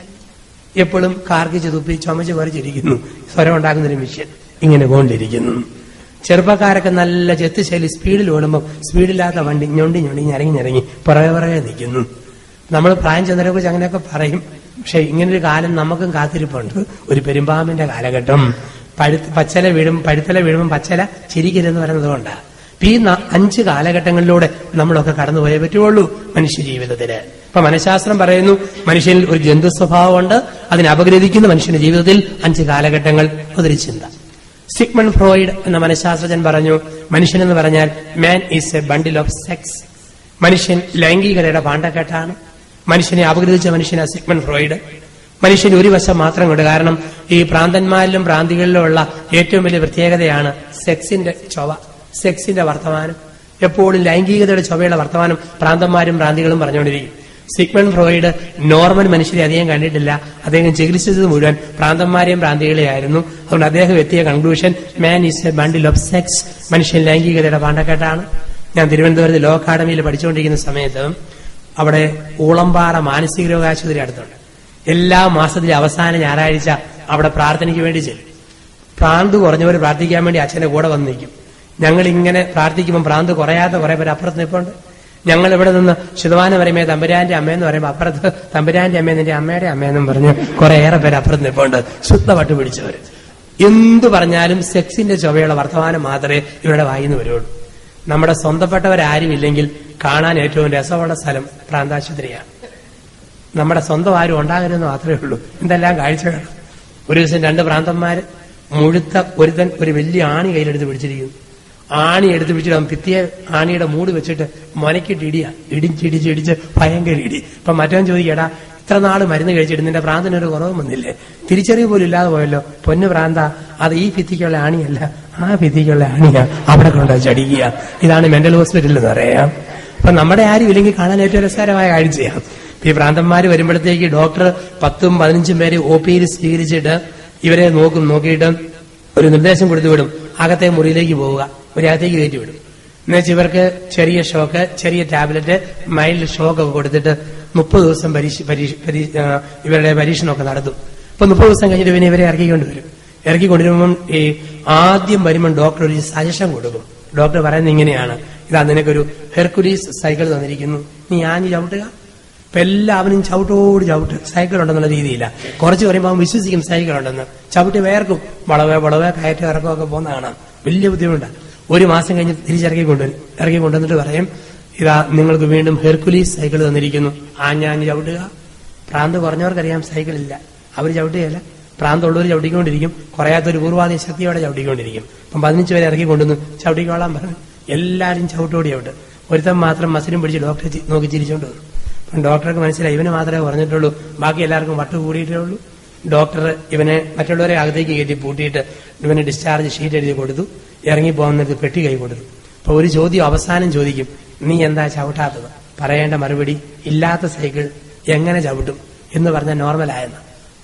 എപ്പോഴും കാർക്കിച്ച് തുപ്പി ചുമച്ച് പറിച്ചിരിക്കുന്നു. സ്വരം ഉണ്ടാക്കുന്നൊരു മിഷ്യൻ ഇങ്ങനെ കൊണ്ടിരിക്കുന്നു. ചെറുപ്പക്കാരൊക്കെ നല്ല ചെത്തുശൈലി സ്പീഡിൽ ഓടുമ്പോൾ സ്പീഡില്ലാത്ത വണ്ടി ഞൊണ്ടി ഞരങ്ങി പുറകെ നിൽക്കുന്നു. നമ്മൾ പ്രായം ചെന്നതിനെ കുറിച്ച് അങ്ങനെയൊക്കെ പറയും. പക്ഷെ ഇങ്ങനൊരു കാലം നമുക്കും കാത്തിരിപ്പുണ്ട്. ഒരു പെരുമ്പാമ്പിന്റെ കാലഘട്ടം. പച്ചല വീഴുമ്പം പച്ചല ചിരിക്കരുതെന്ന് പറയുന്നത് കൊണ്ടാണ്. ഈ 5 കാലഘട്ടങ്ങളിലൂടെ നമ്മളൊക്കെ കടന്നുപോയേ പറ്റുള്ളൂ മനുഷ്യ ജീവിതത്തില്. ഇപ്പൊ മനഃശാസ്ത്രം പറയുന്നു, മനുഷ്യനിൽ ഒരു ജന്തു സ്വഭാവമുണ്ട്. അതിനെ അപഗ്രഥിക്കുന്ന മനുഷ്യന്റെ ജീവിതത്തിൽ 5 കാലഘട്ടങ്ങൾ. അതൊരു ചിന്ത. സിഗ്മണ്ട് ഫ്രോയിഡ് എന്ന മനഃശാസ്ത്രജ്ഞൻ പറഞ്ഞു, മനുഷ്യൻ എന്ന് പറഞ്ഞാൽ man is a bundle of sex. മനുഷ്യൻ ലൈംഗികതയുടെ പാണ്ടക്കെട്ടാണ്. മനുഷ്യനെ അപഗ്രഥിച്ച മനുഷ്യനാണ് സിഗ്മണ്ട് ഫ്രോയിഡ്. മനുഷ്യന് ഒരു വശം മാത്രം കൊണ്ട്. കാരണം ഈ പ്രാന്തന്മാരിലും പ്രാന്തികളിലും ഉള്ള ഏറ്റവും വലിയ പ്രത്യേകതയാണ് സെക്സിന്റെ ചൊവ, സെക്സിന്റെ വർത്തമാനം. എപ്പോഴും ലൈംഗികതയുടെ ചൊവയുള്ള വർത്തമാനം പ്രാന്തന്മാരും പ്രാന്തികളും പറഞ്ഞുകൊണ്ടിരിക്കും. സിഗ്മണ്ട് ഫ്രോയിഡ് നോർമൽ മനുഷ്യരെ അധികം കണ്ടിട്ടില്ല. അദ്ദേഹം ചികിത്സിച്ചത് മുഴുവൻ പ്രാന്തന്മാരെയും പ്രാന്തികളെയായിരുന്നു. അതുകൊണ്ട് അദ്ദേഹം എത്തിയ conclusion, man is a bundle of sex. മനുഷ്യൻ ലൈംഗികതയുടെ പാണ്ടക്കെട്ടാണ്. ഞാൻ തിരുവനന്തപുരത്ത് ലോ അക്കാഡമിയിൽ പഠിച്ചുകൊണ്ടിരിക്കുന്ന സമയത്ത് അവിടെ ഊളമ്പാറ മാനസിക രോഗാശുപത്രി അടുത്തുണ്ട്. എല്ലാ മാസത്തിലെ അവസാന ഞായറാഴ്ച അവിടെ പ്രാർത്ഥനയ്ക്ക് വേണ്ടി ചെല്ലും. പ്രാന്ത് കുറഞ്ഞവർ പ്രാർത്ഥിക്കാൻ വേണ്ടി അച്ഛന്റെ കൂടെ വന്ന് നിൽക്കും. ഞങ്ങൾ ഇങ്ങനെ പ്രാർത്ഥിക്കുമ്പോൾ പ്രാന്ത് കുറയാത്ത കുറെ പേര് അപ്പുറത്ത് നിൽപ്പുണ്ട്. ഞങ്ങൾ ഇവിടെ നിന്ന് ശുദ്ധവാനം പറയുമ്പോൾ തമ്പുരാന്റെ അമ്മയെന്ന് പറയുമ്പോൾ അപ്പുറത്ത് തമ്പുരാന്റെ അമ്മ നിന്റെ അമ്മയുടെ അമ്മയെന്നും പറഞ്ഞ് കുറേയേറെ പേര് അപ്പുറത്ത് നിൽപ്പുണ്ട്. ശുദ്ധപട്ട് പിടിച്ചവര്. എന്തു പറഞ്ഞാലും സെക്സിന്റെ ചൊവ്വയുള്ള വർത്തമാനം മാത്രമേ ഇവരുടെ വായിന്ന് വരുള്ളൂ. നമ്മുടെ സ്വന്തപ്പെട്ടവരാരുമില്ലെങ്കിൽ കാണാൻ ഏറ്റവും രസമുള്ള സ്ഥലം പ്രാന്താശുപത്രിയാണ്. നമ്മുടെ സ്വന്തം ആരും ഉണ്ടാകരുതെന്ന് മാത്രമേ ഉള്ളൂ. എന്തെല്ലാം കാഴ്ചകൾ. ഒരു ദിവസം 2 പ്രാന്തന്മാര് മുഴുത്ത ഒരുത്തൻ ഒരു വലിയ ആണി കയ്യിലെടുത്ത് പിടിച്ചിരിക്കുന്നു. ആണി എടുത്ത് വെച്ചിട്ട് അവൻ ഭിത്തിയെ ആണിയുടെ മൂട് വെച്ചിട്ട് മുനക്കിട്ട് ഇടിച്ച് ഭയങ്കര ഇടി. ഇപ്പൊ മറ്റവൻ ചോദിക്കടാ, ഇത്ര നാള് മരുന്ന് കഴിച്ചിട്ട് നിന്റെ പ്രാന്തനൊരു കുറവും വന്നില്ലേ? തിരിച്ചറിവ് പോലും ഇല്ലാതെ പോയല്ലോ. പൊന്നു പ്രാന്ത, അത് ഈ ഭിത്തിക്കുള്ള ആണിയല്ല, ആ ഭിത്തിക്കുള്ള ആണിയാ, അവിടെ കൊണ്ട് ചടിക്കുക. ഇതാണ് മെന്റൽ ഹോസ്പിറ്റൽ എന്ന് പറയാം. അപ്പൊ നമ്മുടെ ആരും ഇല്ലെങ്കിൽ കാണാൻ ഏറ്റവും രസകരമായ കാഴ്ചയാണ്. ഈ പ്രാന്തന്മാര് വരുമ്പോഴത്തേക്ക് ഡോക്ടർ 10-15 പേര് OPയിൽ സ്വീകരിച്ചിട്ട് ഇവരെ നോക്കിയിട്ട് ഒരു നിർദ്ദേശം കൊടുത്തു വിടും. അകത്തെ മുറിയിലേക്ക് പോവുക, ഒരകത്തേക്ക് കയറ്റി വിടും. എന്നുവെച്ചാൽ ഇവർക്ക് ചെറിയ ഷോക്ക്, ചെറിയ ടാബ്ലറ്റ്, മൈൽഡ് ഷോക്ക് ഒക്കെ കൊടുത്തിട്ട് 30 ദിവസം ഇവരുടെ പരീക്ഷണമൊക്കെ നടത്തും. അപ്പൊ 30 ദിവസം കഴിഞ്ഞിട്ട് പിന്നെ ഇവരെ ഇറക്കിക്കൊണ്ടിരുമ്പം ഈ ആദ്യം വരുമ്പം ഡോക്ടർ ഒരു സജഷൻ കൊടുക്കും. ഡോക്ടർ പറയുന്നത് ഇങ്ങനെയാണ്: ഇതാ നിനക്കൊരു ഹെർക്കുലീസ് സൈക്കിൾ തന്നിരിക്കുന്നു, നീ ആഞ്ഞ് ചവിട്ടുക. ഇപ്പൊ എല്ലാവരും ചവിട്ട് സൈക്കിൾ ഉണ്ടെന്നുള്ള രീതിയില്ല. കുറച്ച് പറയുമ്പോൾ അവൻ വിശ്വസിക്കും സൈക്കിൾ ഉണ്ടെന്ന്. ചവിട്ടി വേർക്കും, വളവേ കയറ്റം ഇറക്കമൊക്കെ പോകുന്ന കാണാം. വലിയ ബുദ്ധിമുട്ടാണ്. 1 മാസം കഴിഞ്ഞ് തിരിച്ചിറക്കി കൊണ്ടുവന്നിട്ട് പറയും, ഇതാ നിങ്ങൾക്ക് വീണ്ടും ഹെർക്കുലീസ് സൈക്കിൾ തന്നിരിക്കുന്നു, ആഞ്ഞാഞ്ഞ് ചവിട്ടുക. പ്രാന്ത് കുറഞ്ഞവർക്കറിയാം സൈക്കിൾ ഇല്ല, അവർ ചവിട്ടുകയല്ല. പ്രാന്തമുള്ളവർ ചവിട്ടിക്കൊണ്ടിരിക്കും, കുറയാത്തൊരു പൂർവാധി ശക്തിയോടെ ചവിട്ടിക്കൊണ്ടിരിക്കും. അപ്പം 15 പേരെ ഇറക്കി കൊണ്ടുവന്ന് ചവിട്ടിക്കോളാൻ പറഞ്ഞു. എല്ലാവരും ചവിട്ടോടി ചവിട്ട്. ഒരുത്തം മാത്രം മസിലും പിടിച്ച് ഡോക്ടറെ നോക്കി ചിരിച്ചോണ്ട് വന്നു. അപ്പം ഡോക്ടർക്ക് മനസ്സിലായി ഇവന് മാത്രമേ പറഞ്ഞിട്ടുള്ളൂ, ബാക്കി എല്ലാവർക്കും വട്ട് കൂടിയിട്ടേ ഉള്ളൂ. ഡോക്ടർ ഇവനെ മറ്റുള്ളവരെ അകത്തേക്ക് കയറ്റി പൂട്ടിയിട്ട് ഇവന് ഡിസ്ചാർജ് ഷീറ്റ് എഴുതി കൊടുത്തു. ഇറങ്ങിപ്പോകുന്നത് പെട്ടി കൈ കൊടുത്തു. അപ്പൊ ഒരു ചോദ്യം അവസാനം ചോദിക്കും, നീ എന്താ ചവിട്ടാത്തത്? പറയേണ്ട മറുപടി, ഇല്ലാത്ത സൈക്കിൾ എങ്ങനെ ചവിട്ടും എന്ന് പറഞ്ഞാൽ നോർമലായെന്ന്.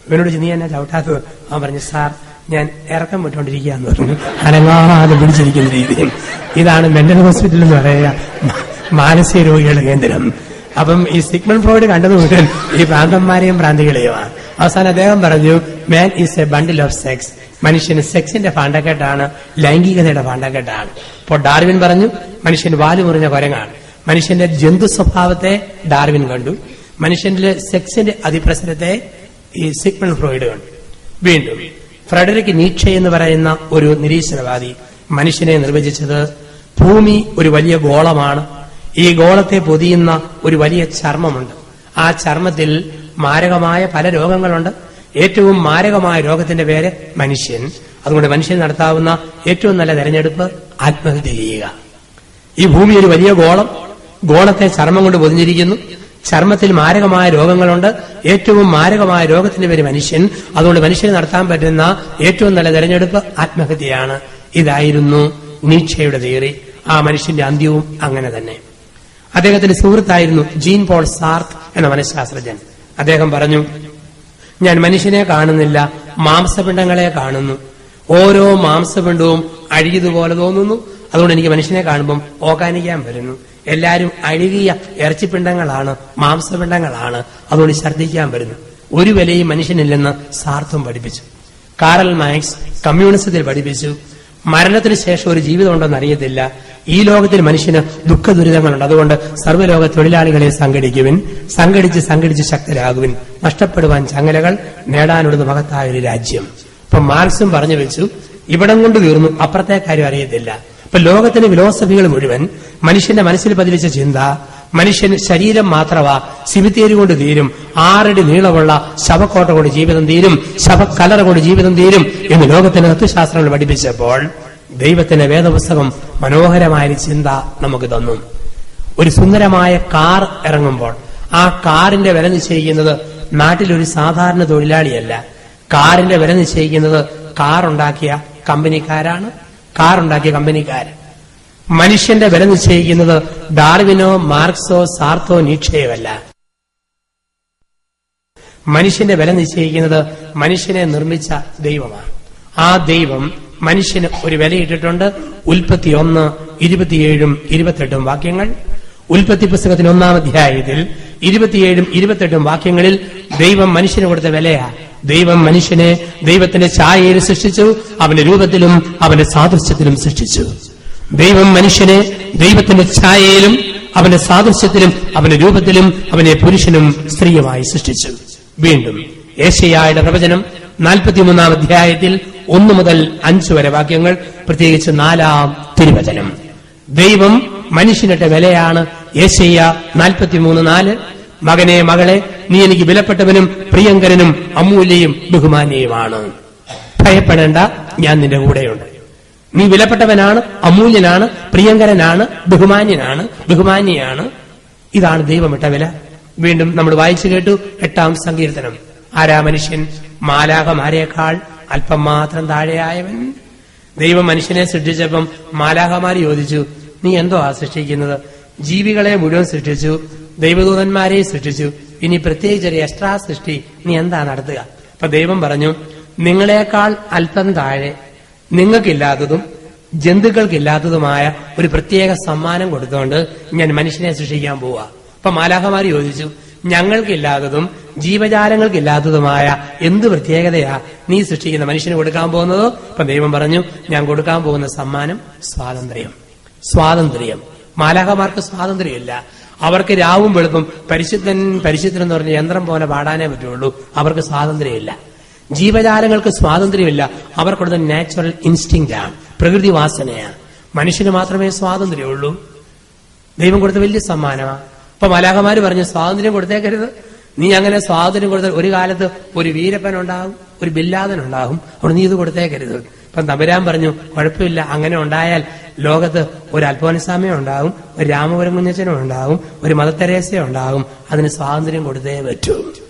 ഇവനോട് നീ എന്നെ ചവിട്ടാത്തത്? അവൻ പറഞ്ഞു, സാർ ഞാൻ ഇറക്കം വിട്ടുകൊണ്ടിരിക്കുകയെന്ന് പറഞ്ഞു. അനങ്ങാതെ പിടിച്ചിരിക്കുന്ന രീതിയിൽ. ഇതാണ് മെന്റൽ ഹോസ്പിറ്റൽ എന്ന് പറയുക, മാനസിക രോഗികളുടെ കേന്ദ്രം. അപ്പം ഈ സിഗ്മണ്ട് ഫ്രോയിഡ് കണ്ടത് മുഴുവൻ ഈ പ്രാന്തന്മാരെയും പ്രാന്തികളെയുമാണ്. അവസാനം അദ്ദേഹം പറഞ്ഞു, man is a bundle of sex. മനുഷ്യന് സെക്സിന്റെ ഭാണ്ഡക്കെട്ടാണ്, ലൈംഗികതയുടെ ഭാണ്ഡക്കെട്ടാണ്. ഇപ്പോൾ ഡാർവിൻ പറഞ്ഞു മനുഷ്യൻ വാല് മുറിഞ്ഞ കുരങ്ങാണ്. മനുഷ്യന്റെ ജന്തു സ്വഭാവത്തെ ഡാർവിൻ കണ്ടു, മനുഷ്യന്റെ സെക്സിന്റെ അതിപ്രസരത്തെ ഈ സിഗ്മണ്ട് ഫ്രോയിഡ് കണ്ടു. വീണ്ടും ഫ്രെഡറിക് നീറ്റ്ഷെ എന്ന് പറയുന്ന ഒരു നിരീശ്വരവാദി മനുഷ്യനെ നിർവചിച്ചത്, ഭൂമി ഒരു വലിയ ഗോളമാണ്, ഈ ഗോളത്തെ പൊതിയുന്ന ഒരു വലിയ ചർമ്മമുണ്ട്, ആ ചർമ്മത്തിൽ മാരകമായ പല രോഗങ്ങളുണ്ട്, ഏറ്റവും മാരകമായ രോഗത്തിന്റെ പേര് മനുഷ്യൻ. അതുകൊണ്ട് മനുഷ്യൻ നടത്താവുന്ന ഏറ്റവും നല്ല തെരഞ്ഞെടുപ്പ് ആത്മഹത്യ ചെയ്യുക. ഈ ഭൂമി ഒരു വലിയ ഗോളത്തെ ചർമ്മം കൊണ്ട് പൊതിഞ്ഞിരിക്കുന്നു, ചർമ്മത്തിൽ മാരകമായ രോഗങ്ങളുണ്ട്, ഏറ്റവും മാരകമായ രോഗത്തിന്റെ പേര് മനുഷ്യൻ. അതുകൊണ്ട് മനുഷ്യന് നടത്താൻ പറ്റുന്ന ഏറ്റവും നല്ല തെരഞ്ഞെടുപ്പ് ആത്മഹത്യയാണ്. ഇതായിരുന്നു നീറ്റ്ഷെയുടെ തിയറി. ആ മനുഷ്യന്റെ അന്ത്യവും അങ്ങനെ തന്നെ. അദ്ദേഹത്തിന്റെ സുഹൃത്തായിരുന്നു ജീൻ പോൾ സാർത്ത് എന്ന മനഃശാസ്ത്രജ്ഞൻ. അദ്ദേഹം പറഞ്ഞു, ഞാൻ മനുഷ്യനെ കാണുന്നില്ല, മാംസപിണ്ഡങ്ങളെ കാണുന്നു. ഓരോ മാംസപിണ്ഡവും അഴുകിയതുപോലെ തോന്നുന്നു. അതുകൊണ്ട് എനിക്ക് മനുഷ്യനെ കാണുമ്പം ഓക്കാനിക്കാൻ വരുന്നു. എല്ലാവരും അഴുകിയ ഇറച്ചിപ്പിണ്ഡങ്ങളാണ്, മാംസപിണ്ഡങ്ങളാണ്. അതുകൊണ്ട് ഛർദ്ദിക്കാൻ വരുന്നു. ഒരു വിലയും മനുഷ്യനില്ലെന്ന് സാർത്തും പഠിപ്പിച്ചു. കാറൽ മാർക്സ് കമ്മ്യൂണിസത്തിൽ പഠിപ്പിച്ചു, മരണത്തിന് ശേഷം ഒരു ജീവിതം ഉണ്ടെന്ന് അറിയത്തില്ല. ഈ ലോകത്തിൽ മനുഷ്യന് ദുഃഖ ദുരിതങ്ങളുണ്ട്. അതുകൊണ്ട് സർവ്വലോക തൊഴിലാളികളെ സംഘടിക്കുവിൻ, സംഘടിച്ച് ശക്തരാകുവിൻ. നഷ്ടപ്പെടുവാൻ ചങ്ങലകൾ, നേടാനുള്ളത് മഹത്തായൊരു രാജ്യം. ഇപ്പൊ മാർക്സും പറഞ്ഞു വെച്ചു, ഇവിടം കൊണ്ട് തീർന്നു, അപ്പുറത്തെ കാര്യം അറിയത്തില്ല. ഇപ്പൊ ലോകത്തിന്റെ ഫിലോസഫികൾ മുഴുവൻ മനുഷ്യന്റെ മനസ്സിൽ പതിവിച്ച ചിന്ത, മനുഷ്യൻ ശരീരം മാത്രമാ, സിമിത്തേരി കൊണ്ട് തീരും, 6 അടി നീളമുള്ള ശവക്കോട്ട കൊണ്ട് ജീവിതം തീരും, ശവക്കലറ കൊണ്ട് ജീവിതം തീരും എന്ന് ലോകത്തിന്റെ തത്വശാസ്ത്രങ്ങൾ പഠിപ്പിച്ചപ്പോൾ ദൈവത്തിന്റെ വേദപുസ്തകം മനോഹരമായ ചിന്ത നമുക്ക് തന്നു. ഒരു സുന്ദരമായ കാർ ഇറങ്ങുമ്പോൾ ആ കാറിന്റെ വില നിശ്ചയിക്കുന്നത് നാട്ടിലൊരു സാധാരണ തൊഴിലാളിയല്ല. കാറിന്റെ വില നിശ്ചയിക്കുന്നത് കാറുണ്ടാക്കിയ കമ്പനിക്കാരാണ്. മനുഷ്യന്റെ വില നിശ്ചയിക്കുന്നത് ഡാർവിനോ മാർക്സോ സാർത്തോ നീറ്റ്ഷെയോ അല്ല. മനുഷ്യന്റെ വില നിശ്ചയിക്കുന്നത് മനുഷ്യനെ നിർമ്മിച്ച ദൈവമാണ്. ആ ദൈവം മനുഷ്യന് ഒരു വിലയിട്ടിട്ടുണ്ട്. ഉൽപ്പത്തി 1:27-28 വാക്യങ്ങൾ. ഉൽപ്പത്തി പുസ്തകത്തിന് 1-ാം അധ്യായത്തിൽ 27-28 വാക്യങ്ങളിൽ ദൈവം മനുഷ്യന് കൊടുത്ത വിലയാ. ദൈവം മനുഷ്യനെ ദൈവത്തിന്റെ ഛായയിൽ സൃഷ്ടിച്ചു, അവന്റെ രൂപത്തിലും അവന്റെ സാദൃശ്യത്തിലും സൃഷ്ടിച്ചു. ദൈവം മനുഷ്യനെ ദൈവത്തിന്റെ ഛായയിലും അവന്റെ സാദൃശ്യത്തിലും അവന്റെ രൂപത്തിലും അവനെ പുരുഷനും സ്ത്രീയുമായി സൃഷ്ടിച്ചു. വീണ്ടും യെശയ്യായുടെ പ്രവചനം 43-ാം അധ്യായത്തിൽ 1 മുതൽ 5 വരെ വാക്യങ്ങൾ, പ്രത്യേകിച്ച് 4-ാം തിരുവചനം. ദൈവം മനുഷ്യനിട്ട വിലയാണ്. യെശയ്യാ 43:4, മകനെ മകളെ, നീ എനിക്ക് വിലപ്പെട്ടവനും പ്രിയങ്കരനും അമൂല്യയും ബഹുമാന്യയുമാണ്. ഭയപ്പെടേണ്ട, ഞാൻ നിന്റെ കൂടെയുണ്ട്. നീ വിലപ്പെട്ടവനാണ്, അമൂല്യനാണ്, പ്രിയങ്കരനാണ്, ബഹുമാന്യയാണ്. ഇതാണ് ദൈവമിട്ട വില. വീണ്ടും നമ്മൾ വായിച്ചു കേട്ടു 8-ാം സങ്കീർത്തനം. ആരാ മനുഷ്യൻ? മാലാഖമാരേക്കാൾ അല്പം മാത്രം താഴെയായവൻ. ദൈവം മനുഷ്യനെ സൃഷ്ടിച്ചപ്പം മാലാഖമാര് ചോദിച്ചു, നീ എന്തോ സൃഷ്ടിക്കുന്നത്? ജീവികളെ മുഴുവൻ സൃഷ്ടിച്ചു, ദൈവദൂതന്മാരെ സൃഷ്ടിച്ചു, ഇനി പ്രത്യേകിച്ചൊരു എക്സ്ട്രാ സൃഷ്ടി നീ എന്താ നടത്തുക? അപ്പൊ ദൈവം പറഞ്ഞു, നിങ്ങളെക്കാൾ അല്പം താഴെ നിങ്ങൾക്കില്ലാത്തതും ജന്തുക്കൾക്കില്ലാത്തതുമായ ഒരു പ്രത്യേക സമ്മാനം കൊടുത്തുകൊണ്ട് ഞാൻ മനുഷ്യനെ സൃഷ്ടിക്കാൻ പോവാ. അപ്പൊ മാലാഖമാര് ചോദിച്ചു, ഞങ്ങൾക്കില്ലാത്തതും ജീവജാലങ്ങൾക്കില്ലാത്തതുമായ എന്ത് പ്രത്യേകതയാ നീ സൃഷ്ടിക്കുന്ന മനുഷ്യന് കൊടുക്കാൻ പോകുന്നതോ? അപ്പൊ ദൈവം പറഞ്ഞു, ഞാൻ കൊടുക്കാൻ പോകുന്ന സമ്മാനം സ്വാതന്ത്ര്യം. മാലാഖമാർക്ക് സ്വാതന്ത്ര്യമില്ല. അവർക്ക് രാവും വെളുപ്പും പരിശുദ്ധൻ പരിശുദ്ധൻ എന്ന് പറഞ്ഞ യന്ത്രം പോലെ പാടാനേ പറ്റുള്ളൂ. അവർക്ക് സ്വാതന്ത്ര്യമില്ല. ജീവജാലങ്ങൾക്ക് സ്വാതന്ത്ര്യമില്ല. അവർക്കുള്ളത് നാച്ചുറൽ ഇൻസ്റ്റിങ്ക്റ്റ് ആണ്, പ്രകൃതി വാസനയാണ്. മനുഷ്യന് മാത്രമേ സ്വാതന്ത്ര്യമുള്ളൂ. ദൈവം കൊടുത്ത വലിയ സമ്മാനമാണ്. അപ്പൊ മാലാഖമാര് പറഞ്ഞു, സ്വാതന്ത്ര്യം കൊടുത്തേക്കരുത്. നീ അങ്ങനെ സ്വാതന്ത്ര്യം കൊടുത്താൽ ഒരു കാലത്ത് ഒരു വീരപ്പൻ ഉണ്ടാകും, ഒരു ബില്ലാദൻ ഉണ്ടാകും. അവിടെ നീ ഇത് കൊടുത്തേക്കരുത്. ഇപ്പം തമ്പുരാൻ പറഞ്ഞു, കുഴപ്പമില്ല, അങ്ങനെ ഉണ്ടായാൽ ലോകത്ത് ഒരു അൽഫോൻസാമയും ഉണ്ടാകും, ഒരു രാമപുരം കുഞ്ഞച്ചനും ഉണ്ടാകും, ഒരു മദർ തെരേസയും ഉണ്ടാകും. അതിന് സ്വാതന്ത്ര്യം കൊടുത്തേ പറ്റൂ.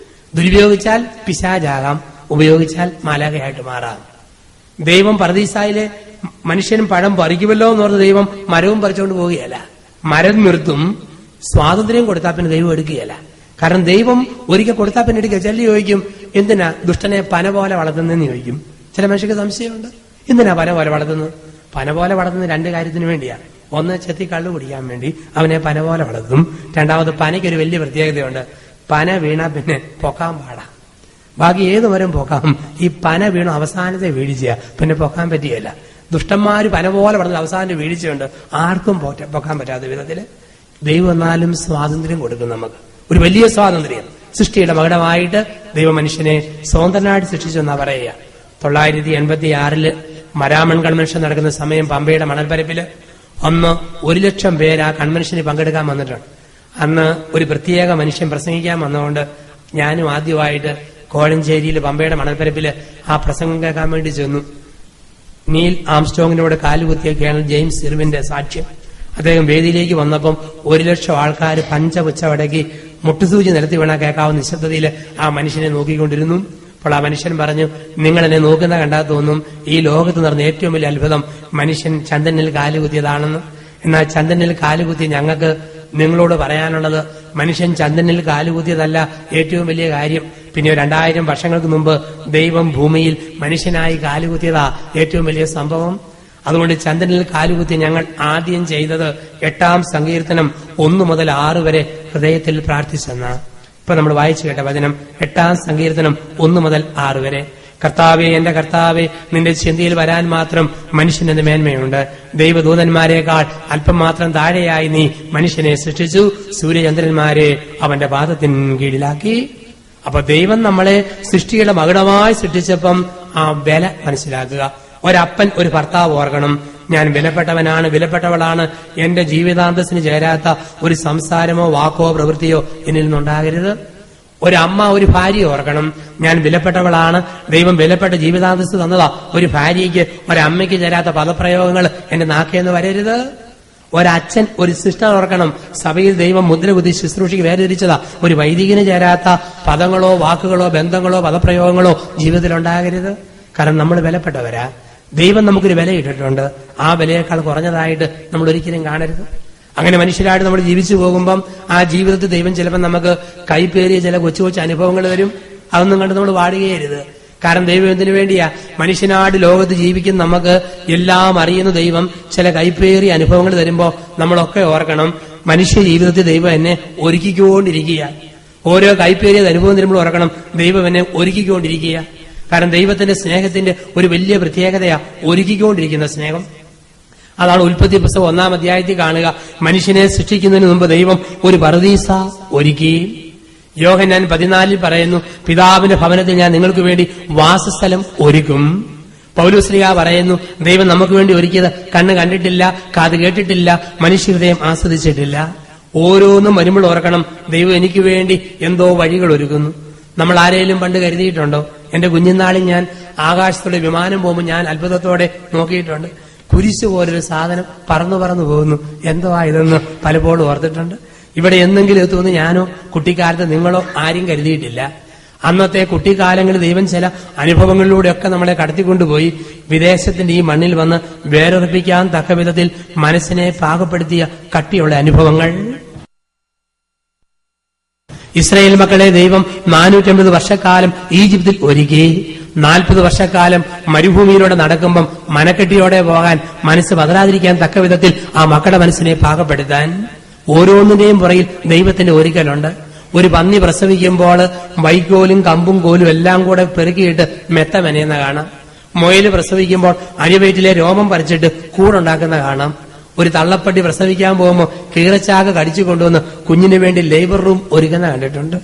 ദുരുപയോഗിച്ചാൽ പിശാചാകാം, ഉപയോഗിച്ചാൽ മാലാഖയായിട്ട് മാറാം. ദൈവം പർദീസായിലെ മനുഷ്യനും പഴം പറിക്കുമല്ലോ എന്ന് പറഞ്ഞ ദൈവം മരവും പറിച്ചുകൊണ്ട് പോവുകയല്ല. മരം നിർത്തും. സ്വാതന്ത്ര്യം കൊടുത്താൽ പിന്നെ ദൈവം എടുക്കുകയല്ല. കാരണം ദൈവം ഒരിക്കൽ കൊടുത്താൽ പിന്നെ എടുക്കുക. ചെല്ലി ചോദിക്കും, എന്തിനാ ദുഷ്ടനെ പന പോലെ വളർത്തുന്നതെന്ന് ചോദിക്കും. ചില മനുഷ്യർക്ക് സംശയമുണ്ട്, എന്തിനാ പന പോലെ വളർത്തുന്നത്? പന പോലെ വളർത്തുന്നത് 2 കാര്യത്തിന് വേണ്ടിയാണ്. ഒന്ന്, ചെത്തി കള്ളു കുടിക്കാൻ വേണ്ടി അവനെ പന പോലെ വളർത്തും. രണ്ടാമത്, പനയ്ക്കൊരു വലിയ പ്രത്യേകതയുണ്ട്. പന വീണാ പിന്നെ പൊക്കാൻ പാടാം. ബാക്കി ഏത് മരം പൊക്കാം. ഈ പന വീണു അവസാനത്തെ വീഴ്ച, പിന്നെ പൊക്കാൻ പറ്റിയല്ല. ദുഷ്ടന്മാര് പന പോലെ വളർന്ന അവസാനത്തെ വീഴ്ചയുണ്ട്. ആർക്കും പൊക്കാൻ പറ്റാത്ത വിധത്തില് ദൈവം എന്നാലും സ്വാതന്ത്ര്യം കൊടുക്കും നമുക്ക്. ഒരു വലിയ സ്വാതന്ത്ര്യം. സൃഷ്ടിയുടെ മകുടമായിട്ട് ദൈവ മനുഷ്യനെ സ്വതന്ത്രനായിട്ട് സൃഷ്ടിച്ചെന്നാ പറയുക. 986 മരാമൺ കൺവെൻഷൻ നടക്കുന്ന സമയം പമ്പയുടെ മണൽപ്പരപ്പില് അന്ന് 1 ലക്ഷം പേര് ആ കൺവെൻഷനിൽ പങ്കെടുക്കാൻ വന്നിട്ടുണ്ട്. അന്ന് ഒരു പ്രത്യേക മനുഷ്യൻ പ്രസംഗിക്കാൻ വന്നതുകൊണ്ട് ഞാനും ആദ്യമായിട്ട് കോഴഞ്ചേരിയിൽ പമ്പയുടെ മണൽപ്പരപ്പില് ആ പ്രസംഗം കേൾക്കാൻ വേണ്ടി ചെന്നു. നീൽ ആംസ്ട്രോങ്ങിനോട് കാലുകുത്തിയ കേണൽ ജെയിംസ് ഇർവിന്റെ സാക്ഷ്യം. അദ്ദേഹം വേദിയിലേക്ക് വന്നപ്പം 1 ലക്ഷം ആൾക്കാർ പഞ്ചപുച്ചവടക്കി മുട്ടുസൂചി നിരത്തി വീണ കേൾക്കാവുന്ന നിശബ്ദതയിൽ ആ മനുഷ്യനെ നോക്കിക്കൊണ്ടിരുന്നു. അപ്പോൾ ആ മനുഷ്യൻ പറഞ്ഞു, നിങ്ങൾ എന്നെ നോക്കുന്ന കണ്ടാൽ തോന്നും ഈ ലോകത്ത് നടന്ന ഏറ്റവും വലിയ അത്ഭുതം മനുഷ്യൻ ചന്ദ്രനിൽ കാലുകുത്തിയതാണെന്ന്. എന്നാൽ ചന്ദ്രനിൽ കാലുകുത്തിയ ഞങ്ങൾക്ക് നിങ്ങളോട് പറയാനുള്ളത്, മനുഷ്യൻ ചന്ദ്രനിൽ കാലുകുത്തിയതല്ല ഏറ്റവും വലിയ കാര്യം. പിന്നെ 2000 വർഷങ്ങൾക്ക് മുമ്പ് ദൈവം ഭൂമിയിൽ മനുഷ്യനായി കാലുകുത്തിയതാ ഏറ്റവും വലിയ സംഭവം. അതുകൊണ്ട് ചന്ദ്രനിൽ കാലുകുത്തി ഞങ്ങൾ ആദ്യം ചെയ്തത് 8-ാം സങ്കീർത്തനം 1 മുതൽ 6 വരെ ഹൃദയത്തിൽ പ്രാർത്ഥിച്ചെന്ന. ഇപ്പൊ നമ്മൾ വായിച്ചു കേട്ട വചനം 8-ാം സങ്കീർത്തനം 1 മുതൽ 6 വരെ. കർത്താവേ, എന്റെ കർത്താവേ, നിന്റെ ചിന്തയിൽ വരാൻ മാത്രം മനുഷ്യനെന്ന് മേന്മയുണ്ട്. ദൈവദൂതന്മാരെക്കാൾ അല്പം മാത്രം താഴെയായി നീ മനുഷ്യനെ സൃഷ്ടിച്ചു. സൂര്യചന്ദ്രന്മാരെ അവന്റെ പാദത്തിന് കീഴിലാക്കി. അപ്പൊ ദൈവം നമ്മളെ സൃഷ്ടിയുടെ മകുടമായി സൃഷ്ടിച്ചപ്പം ആ വില മനസ്സിലാക്കുക. ഒരപ്പൻ ഒരു ഭർത്താവ് ഓർക്കണം, ഞാൻ വിലപ്പെട്ടവനാണ്, വിലപ്പെട്ടവളാണ്. എന്റെ ജീവിതാന്തസ്സിന് ചേരാത്ത ഒരു സംസാരമോ വാക്കോ പ്രവൃത്തിയോ എന്നിൽ നിന്നുണ്ടാകരുത്. ഒരമ്മ ഒരു ഭാര്യ ഓർക്കണം, ഞാൻ വിലപ്പെട്ടവളാണ്, ദൈവം വിലപ്പെട്ട ജീവിതാന്തസ് തന്നതാ. ഒരു ഭാര്യയ്ക്ക് ഒരമ്മയ്ക്ക് ചേരാത്ത പദപ്രയോഗങ്ങൾ എന്റെ നാക്കേന്ന് വരരുത്. ഒരച്ഛൻ ഒരു സിസ്റ്റർ ഓർക്കണം, സഭയിൽ ദൈവം മുദ്രകുത്തി ശുശ്രൂഷയ്ക്ക് വേർതിരിച്ചതാ. ഒരു വൈദികന് ചേരാത്ത പദങ്ങളോ വാക്കുകളോ ബന്ധങ്ങളോ പദപ്രയോഗങ്ങളോ ജീവിതത്തിലുണ്ടാകരുത്. കാരണം നമ്മൾ വിലപ്പെട്ടവരാ. ദൈവം നമുക്കൊരു വിലയിട്ടിട്ടുണ്ട്. ആ വിലയേക്കാൾ കുറഞ്ഞതായിട്ട് നമ്മൾ ഒരിക്കലും കാണരുത്. അങ്ങനെ മനുഷ്യരായിട്ട് നമ്മൾ ജീവിച്ചു പോകുമ്പം ആ ജീവിതത്തിൽ ദൈവം ചിലപ്പോൾ നമുക്ക് കൈപ്പേറിയ ചില കൊച്ചു കൊച്ചു അനുഭവങ്ങൾ വരും. അതൊന്നും കണ്ട് നമ്മൾ വാടുകയരുത്. കാരണം ദൈവം എന്തിനു വേണ്ടിയാ? മനുഷ്യനാട് ലോകത്ത് ജീവിക്കുന്ന നമുക്ക് എല്ലാം അറിയുന്ന ദൈവം ചില കൈപ്പേറിയ അനുഭവങ്ങൾ തരുമ്പോ നമ്മളൊക്കെ ഓർക്കണം, മനുഷ്യ ജീവിതത്തിൽ ദൈവം എന്നെ ഒരുക്കിക്കൊണ്ടിരിക്കുക. ഓരോ കൈപ്പേറിയ അനുഭവം തരുമ്പോൾ ഓർക്കണം, ദൈവം എന്നെ ഒരുക്കിക്കൊണ്ടിരിക്കുക. കാരണം ദൈവത്തിന്റെ സ്നേഹത്തിന്റെ ഒരു വലിയ പ്രത്യേകതയാ ഒരുക്കിക്കൊണ്ടിരിക്കുന്ന സ്നേഹം. അതാണ് ഉൽപ്പത്തി പുസ്തകം 1-ാം അധ്യായത്തിൽ കാണുക. മനുഷ്യനെ സൃഷ്ടിക്കുന്നതിന് മുമ്പ് ദൈവം ഒരു പറുദീസ ഒരുക്കി. യോഹന്നാൻ 14 പറയുന്നു, പിതാവിന്റെ ഭവനത്തിൽ ഞാൻ നിങ്ങൾക്ക് വേണ്ടി വാസസ്ഥലം ഒരുക്കും. പൗലോസ്ലീഹ പറയുന്നു, ദൈവം നമുക്ക് വേണ്ടി ഒരുക്കിയത് കണ്ണ് കണ്ടിട്ടില്ല, കാത് കേട്ടിട്ടില്ല, മനുഷ്യഹൃദയം ആസ്വദിച്ചിട്ടില്ല. ഓരോന്നും വരുമ്പോൾ ഓർക്കണം, ദൈവം എനിക്ക് വേണ്ടി എന്തോ വഴികൾ ഒരുക്കുന്നു. നമ്മൾ ആരെയും പണ്ട് കരുതിയിട്ടുണ്ടോ? എന്റെ കുഞ്ഞുനാളിൽ ഞാൻ ആകാശത്തോടെ വിമാനം പോകുമ്പോൾ ഞാൻ അത്ഭുതത്തോടെ നോക്കിയിട്ടുണ്ട്. കുരിശ് പോലൊരു സാധനം പറന്നു പറന്നു പോകുന്നു. എന്തോ ഇതെന്ന് പലപ്പോഴും ഓർത്തിട്ടുണ്ട്. ഇവിടെ എന്തെങ്കിലും എത്തുമെന്ന് ഞാനോ കുട്ടിക്കാലത്ത് നിങ്ങളോ ആരും കരുതിയിട്ടില്ല. അന്നത്തെ കുട്ടിക്കാലങ്ങളിൽ ദൈവം ചില അനുഭവങ്ങളിലൂടെയൊക്കെ നമ്മളെ കടത്തിക്കൊണ്ടുപോയി വിദേശത്തിന്റെ ഈ മണ്ണിൽ വന്ന് വേരുറപ്പിക്കാൻ തക്ക വിധത്തിൽ മനസ്സിനെ പാകപ്പെടുത്തിയ കട്ടിയുള്ള അനുഭവങ്ങൾ. ഇസ്രായേൽ മക്കളെ ദൈവം 450 വർഷക്കാലം ഈജിപ്തിൽ ഒരുക്കി. 40 വർഷക്കാലം മരുഭൂമിയിലൂടെ നടക്കുമ്പം മനക്കെട്ടിയോടെ പോകാൻ, മനസ്സ് പതരാതിരിക്കാൻ തക്ക വിധത്തിൽ ആ മക്കളുടെ മനസ്സിനെ പാകപ്പെടുത്താൻ. ഓരോന്നിന്റെയും പുറകിൽ ദൈവത്തിന്റെ ഒരുക്കലുണ്ട്. ഒരു പന്നി പ്രസവിക്കുമ്പോൾ വൈക്കോലും കമ്പും കോലും എല്ലാം കൂടെ പെറുക്കിയിട്ട് മെത്ത മെനയുന്ന കാണാം. മുയല് പ്രസവിക്കുമ്പോൾ അരിവയറ്റിലെ രോമം പറിച്ചിട്ട് കൂടുണ്ടാക്കുന്ന കാണാം. ഒരു തള്ളപ്പട്ടി പ്രസവിക്കാൻ പോകുമ്പോൾ കീറച്ചാക കടിച്ചു കൊണ്ടുവന്ന് കുഞ്ഞിന് വേണ്ടി ലേബർ റൂം ഒരുക്കുന്ന കണ്ടിട്ടുണ്ട്.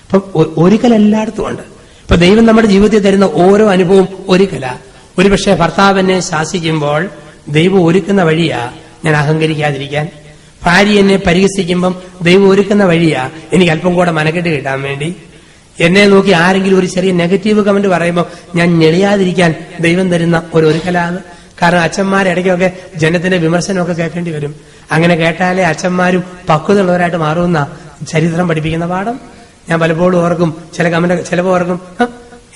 അപ്പം ഒരിക്കൽ എല്ലായിടത്തും ഉണ്ട്. ഇപ്പൊ ദൈവം നമ്മുടെ ജീവിതത്തിൽ തരുന്ന ഓരോ അനുഭവവും ഒരിക്കല. ഒരുപക്ഷെ ഭർത്താവ് എന്നെ ശാസിക്കുമ്പോൾ ദൈവം ഒരുക്കുന്ന വഴിയാ ഞാൻ അഹങ്കരിക്കാതിരിക്കാൻ. ഭാര്യ എന്നെ പരിഹസിക്കുമ്പം ദൈവം ഒരുക്കുന്ന വഴിയാ എനിക്ക് അല്പം കൂടെ മനക്കെട്ട് കിട്ടാൻ വേണ്ടി. എന്നെ നോക്കി ആരെങ്കിലും ഒരു ചെറിയ നെഗറ്റീവ് കമന്റ് പറയുമ്പോൾ ഞാൻ ഞെളിയാതിരിക്കാൻ ദൈവം തരുന്ന ഒരു ഒരുക്കലാണ്. കാരണം അച്ഛന്മാർ ഇടയ്ക്കൊക്കെ ജനത്തിന്റെ വിമർശനമൊക്കെ കേൾക്കേണ്ടി വരും. അങ്ങനെ കേട്ടാലേ അച്ഛന്മാരും പക്വതയുള്ളവരായിട്ട് മാറുന്ന ചരിത്രം പഠിപ്പിക്കുന്ന പാഠം. ഞാൻ പലപ്പോഴും ഓർക്കും, ചില കമന്റ് ചിലപ്പോൾ ഓർക്കും,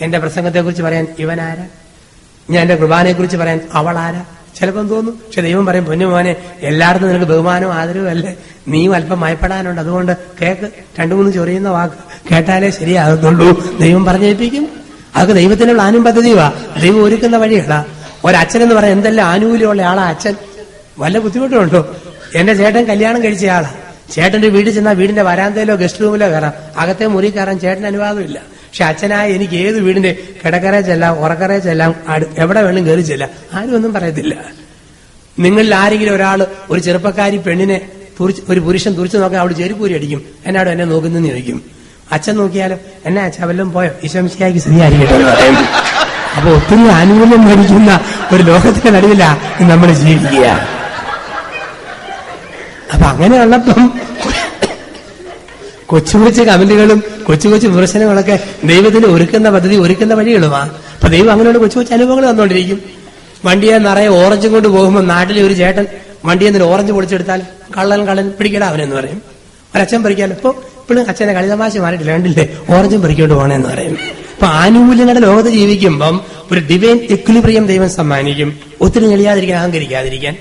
എന്റെ പ്രസംഗത്തെക്കുറിച്ച് പറയാൻ ഇവനാരാ, ഞാൻ എന്റെ കുർബാനയെക്കുറിച്ച് പറയാൻ അവളാരാ, ചിലപ്പം തോന്നും. പക്ഷെ ദൈവം പറയും, പൊന്നുമോനെ, എല്ലായിടത്തും നിനക്ക് ബഹുമാനവും ആദരവും അല്ലേ, നീയും അല്പം മയപ്പെടാനുണ്ട്, അതുകൊണ്ട് കേക്ക്. 2-3 ചൊറിയുന്ന വാക്ക് കേട്ടാലേ ശരിയാകത്തുള്ളൂ. ദൈവം പറഞ്ഞേൽപ്പിക്കും. അതൊക്കെ ദൈവത്തിന്റെ പ്ലാനും പദ്ധതിയുവാ, ദൈവം ഒരുക്കുന്ന വഴികളാ. ഒരച്ഛനെന്ന് പറയാൻ എന്തെല്ലാം ആനുകൂല്യമുള്ള ആളാ അച്ഛൻ. വല്ല ബുദ്ധിമുട്ടുണ്ടോ? എന്റെ ചേട്ടൻ കല്യാണം കഴിച്ചയാളാ. ചേട്ടന്റെ വീട്ടിൽ ചെന്നാൽ വീടിന്റെ വരാന്തയിലോ ഗസ്റ്റ് റൂമിലോ കയറാം, അകത്തെ മുറി കയറാൻ ചേട്ടന് അനുവാദമില്ല. പക്ഷെ അച്ഛനായ എനിക്ക് ഏത് വീടിന്റെ കിടക്കറേ ചെല്ലാം, ഉറക്കറേ ചെല്ലാം, എവിടെ വേണം കയറി ചെല്ലാം, ആരും ഒന്നും പറയത്തില്ല. നിങ്ങളിൽ ആരെങ്കിലും ഒരാൾ ഒരു ചെറുപ്പക്കാരി പെണ്ണിനെ ഒരു പുരുഷൻ തുറിച്ചു നോക്കാൻ അവൾ ചെരുപ്പൂരി അടിക്കും, എന്നാടും എന്നെ നോക്കുന്നതെന്ന് ചോദിക്കും. അച്ഛൻ നോക്കിയാലോ, എന്നെ അച്ഛൻ വല്ലതും പോയോ, ഈശോമിശിഹായ്ക്ക് സ്തുതിയായിരിക്കട്ടെ എന്ന് പറയും. അപ്പൊ ഒത്തിരി ആനുകൂല്യം മേടിക്കുന്ന ഒരു ലോകത്തിന്റെ നടുവിലാ നമ്മൾ ജീവിക്കുക. അപ്പൊ അങ്ങനെയുള്ളപ്പം കൊച്ചു കൊച്ചു കമന്റുകളും കൊച്ചു കൊച്ചു വിമർശനങ്ങളൊക്കെ ദൈവത്തിന് ഒരുക്കുന്ന പദ്ധതി, ഒരുക്കുന്ന വഴികളുമാണ്. അപ്പൊ ദൈവം അങ്ങനെയുള്ള കൊച്ചു കൊച്ചു അനുഭവങ്ങൾ തന്നുകൊണ്ടിരിക്കും. വണ്ടിയെ നിറയെ ഓറഞ്ചും കൊണ്ട് പോകുമ്പോൾ നാട്ടിലെ ഒരു ചേട്ടൻ വണ്ടിയിൽ നിന്ന് ഓറഞ്ച് പൊളിച്ചെടുത്താൽ കള്ളൻ പിടിക്കടാ അവനെന്ന് പറയും. ഒരച്ഛൻ പറിക്കാലോ. ഇപ്പൊ ഇപ്പോഴും അച്ഛനെ കളിതമാശ മാറിയിട്ടില്ല, കണ്ടില്ലേ, ഓറഞ്ചും പറിക്കൊണ്ട് പോകണമെന്ന് പറയും. അപ്പൊ ആനുകൂല്യങ്ങളുടെ ലോകത്ത് ജീവിക്കുമ്പം ഒരു ഡിവൈൻ എക്വിലിബ്രിയം ദൈവം സമ്മാനിക്കും. ഒത്തിരി ഞെളിയാതിരിക്കാൻ, അഹങ്കരിക്കാതിരിക്കാൻ.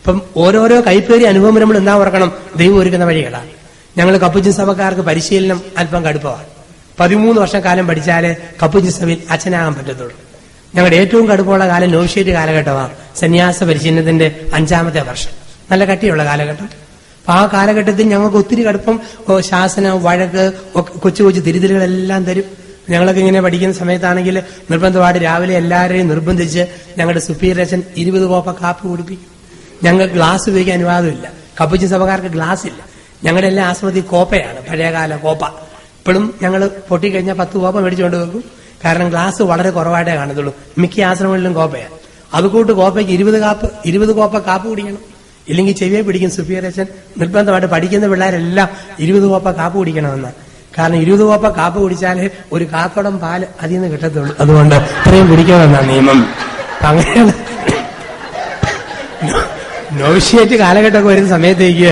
അപ്പം ഓരോരോ കൈപ്പേറിയ അനുഭവം നമ്മൾ എന്താ ഓർക്കണം, ദൈവം ഒരുക്കുന്ന വഴികളാണ്. ഞങ്ങൾ കപ്പുച്ചിൻ സഭക്കാർക്ക് പരിശീലനം അല്പം കടുപ്പമാണ്. 13 വർഷക്കാലം പഠിച്ചാലേ കപ്പുച്ചിൻ സഭയിൽ അച്ഛനാകാൻ പറ്റത്തുള്ളൂ. ഞങ്ങളുടെ ഏറ്റവും കടുപ്പമുള്ള കാലം നോവിഷ്യേറ്റ് കാലഘട്ടമാണ്. സന്യാസ പരിശീലനത്തിന്റെ 5ാമത്തെ വർഷം, നല്ല കട്ടിയുള്ള കാലഘട്ടം. അപ്പൊ ആ കാലഘട്ടത്തിൽ ഞങ്ങൾക്ക് ഒത്തിരി കടുപ്പം, ശാസനം, വഴക്ക്, കൊച്ചു കൊച്ചു തിരുത്തലുകളെല്ലാം തരും. ഞങ്ങളൊക്കെ ഇങ്ങനെ പഠിക്കുന്ന സമയത്താണെങ്കിൽ നിർബന്ധമായിട്ട് രാവിലെ എല്ലാവരെയും നിർബന്ധിച്ച് ഞങ്ങളുടെ സുപ്പീരിയർ അച്ഛൻ 20 കോപ്പ കാപ്പി കുടിപ്പിക്കും. ഞങ്ങൾക്ക് ഗ്ലാസ് ഉപയോഗിക്കാൻ അനുവാദമില്ല. കപ്പുച്ചിൻ സഭക്കാർക്ക് ഗ്ലാസ് ഇല്ല. ഞങ്ങളുടെ എല്ലാ ആശ്രമത്തിൽ കോപ്പയാണ്, പഴയകാല കോപ്പ. ഇപ്പോഴും ഞങ്ങൾ പൊട്ടിക്കഴിഞ്ഞാൽ 10 കോപ്പ മേടിച്ചുകൊണ്ട് വെക്കും. കാരണം ഗ്ലാസ് വളരെ കുറവായിട്ടേ കാണത്തുള്ളൂ. മിക്ക ആശ്രമങ്ങളിലും കോപ്പയാണ്. അതുകൂട്ട് കോപ്പയ്ക്ക് 20 കോപ്പ കാപ്പ് കുടിക്കണം, ഇല്ലെങ്കിൽ ചെവിയെ പിടിക്കും സുപ്പീരിയർ അച്ഛൻ. നിർബന്ധമായിട്ട് പഠിക്കുന്ന പിള്ളേരെല്ലാം 20 കോപ്പ കാപ്പ് കുടിക്കണമെന്ന്. കാരണം 20 കോപ്പ കാപ്പ് കുടിച്ചാലേ ഒരു കാക്കടം പാല് അതിൽ നിന്ന് കിട്ടത്തുള്ളൂ. അതുകൊണ്ട് ഇത്രയും കുടിക്കണമെന്നാണ് നിയമം. അങ്ങനെയാണ് നോവിഷ്യേറ്റ് കാലഘട്ടമൊക്കെ വരുന്ന സമയത്തേക്ക്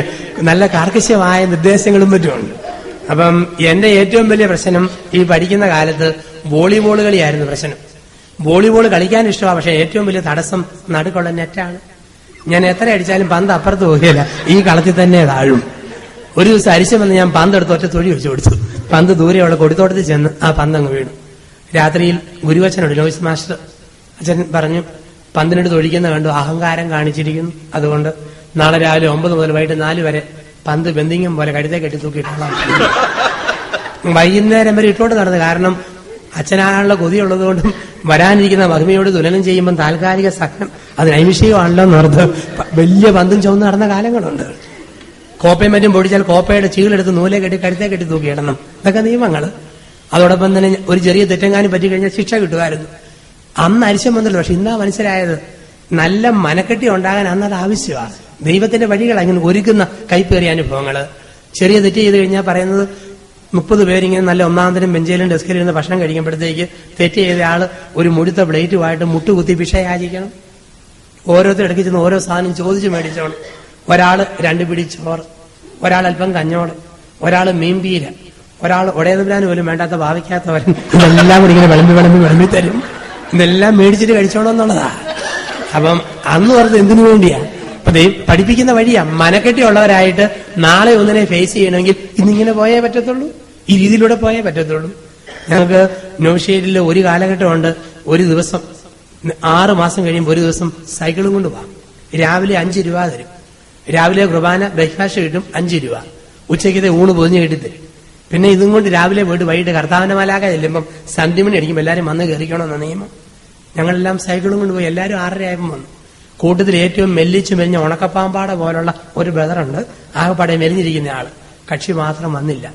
നല്ല കാർക്കശ്യമായ നിർദ്ദേശങ്ങളും മറ്റുമുണ്ട്. അപ്പം എന്റെ ഏറ്റവും വലിയ പ്രശ്നം ഈ പഠിക്കുന്ന കാലത്ത് വോളിബോൾ കളിയായിരുന്നു പ്രശ്നം. വോളിബോൾ കളിക്കാൻ ഇഷ്ടമാണ്, പക്ഷെ ഏറ്റവും വലിയ തടസ്സം നടുക്കുള്ള നെറ്റാണ്. ഞാൻ എത്ര അടിച്ചാലും പന്ത് അപ്പുറത്ത് പോവുകയില്ല, ഈ കളത്തിൽ തന്നെ താഴും. ഒരു ദിവസം അരിശം വന്ന് ഞാൻ പന്തെടുത്ത് ഒറ്റ തൊഴി വെച്ചു കൊടുത്തു. പന്ത് ദൂരെയുള്ള കൊടിത്തോട്ടത്തിൽ ചെന്ന് ആ പന്തങ്ങ് വീണു. രാത്രിയിൽ ഗുരുവച്ചനോട്, നോയിസ് മാസ്റ്റർ അച്ഛൻ പറഞ്ഞു, പന്തിനെടുത്ത് ഒഴിക്കുന്ന കണ്ടു, അഹങ്കാരം കാണിച്ചിരിക്കുന്നു, അതുകൊണ്ട് നാളെ രാവിലെ 9 മുതൽ വൈകിട്ട് 4 വരെ പന്ത് ബന്ധിങ്ങും പോലെ കഴുത്തെ കെട്ടി തൂക്കിയിട്ടാണ്. വൈകുന്നേരം വരെ ഇട്ടോട്ട് നടന്നു. കാരണം അച്ഛനാകാനുള്ള കൊതിയുള്ളതുകൊണ്ടും വരാനിരിക്കുന്ന മഹിമയോട് തുലനം ചെയ്യുമ്പോൾ താൽക്കാലിക സഹനം അത് നൈമിഷികമാണല്ലോ എന്നോർത്ത് വലിയ പന്തും ചുവന്ന് നടന്ന കാലങ്ങളുണ്ട്. കോപ്പയും മറ്റും പൊടിച്ചാൽ കോപ്പയുടെ ചീളെടുത്ത് നൂലെ കെട്ടി കഴുത്തെ കെട്ടി തൂക്കിയിടണം. ഇതൊക്കെ നിയമങ്ങൾ. അതോടൊപ്പം തന്നെ ഒരു ചെറിയ തെറ്റെങ്ങാനും പറ്റിക്കഴിഞ്ഞാൽ ശിക്ഷ കിട്ടുമായിരുന്നു. അന്ന് അരിശം വന്നല്ലോ. പക്ഷെ ഇന്നാ മനസ്സിലായത്, നല്ല മനക്കെട്ടി ഉണ്ടാകാൻ അന്നത് ആവശ്യമാണ്. ദൈവത്തിന്റെ വഴികൾ അങ്ങനെ ഒരുക്കുന്ന കൈപ്പേറിയ അനുഭവങ്ങള്. ചെറിയ തെറ്റ് ചെയ്ത് കഴിഞ്ഞാൽ പറയുന്നത് 30 പേരിങ്ങനെ നല്ല ഒന്നാന്തരം ബെഞ്ചിലും ഡെസ്കിലും ഇരുന്ന് ഭക്ഷണം കഴിക്കുമ്പോഴത്തേക്ക് തെറ്റ് ചെയ്ത ആള് ഒരു മുഴുത്ത പ്ലേറ്റുമായിട്ട് മുട്ടുകുത്തി ഭിക്ഷ യാചിക്കണം. ഓരോരുത്തർ ഇടയ്ക്ക് ചെന്ന് ഓരോ സാധനം ചോദിച്ചു മേടിച്ചോണം. ഒരാള് 2 പിടി ചോറ്, ഒരാൾ അല്പം കഞ്ഞോളം, ഒരാൾ മീൻപീര, ഒരാൾ ഉടയതുലാനും പോലും വേണ്ടാത്ത ഭാവിക്കാത്തവരൻ. ഇതെല്ലാം കൂടി ഇങ്ങനെ വിളമ്പി തരും. ഇതെല്ലാം മേടിച്ചിട്ട് കഴിച്ചോണം എന്നുള്ളതാ. അപ്പം അന്ന് ഓർത്ത് എന്തിനു വേണ്ടിയാ? അപ്പൊ പഠിപ്പിക്കുന്ന വഴിയാ. മനക്കെട്ടിയുള്ളവരായിട്ട് നാളെ ഒന്നിനെ ഫേസ് ചെയ്യണമെങ്കിൽ ഇന്നിങ്ങനെ പോയേ പറ്റത്തുള്ളൂ, ഈ രീതിയിലൂടെ പോയേ പറ്റത്തുള്ളൂ. ഞങ്ങൾക്ക് നൗഷേരിൽ ഒരു കാലഘട്ടമുണ്ട്, ഒരു ദിവസം 6 മാസം കഴിയുമ്പോൾ ഒരു ദിവസം സൈക്കിളും കൊണ്ട് പോകാം. രാവിലെ 5 രൂപ തരും. രാവിലെ കുർബാന ബ്രേക്ക്ഫാസ്റ്റ് കിട്ടും 5 രൂപ. ഉച്ചയ്ക്കത്തെ ഊണ് പൊതിഞ്ഞ് കിട്ടിത്തരും. പിന്നെ ഇതും കൊണ്ട് രാവിലെ പോയിട്ട് വൈകിട്ട് കർത്താവിന്റെ മലാക ചെല്ലുമ്പം സന്ധ്യമണി അടിക്കുമ്പോൾ എല്ലാവരും വന്ന് കയറിക്കണമെന്ന നിയമം. ഞങ്ങളെല്ലാം സൈക്കിളും കൊണ്ടുപോയി. എല്ലാവരും 6:30 ആയപ്പം വന്നു. കൂട്ടത്തിൽ ഏറ്റവും മെല്ലിച്ചു മെലിഞ്ഞ ഉണക്കപ്പാമ്പാട പോലുള്ള ഒരു ബ്രദറുണ്ട്, ആകെപ്പാടെ മെലിഞ്ഞിരിക്കുന്ന ആള്. കക്ഷി മാത്രം വന്നില്ല.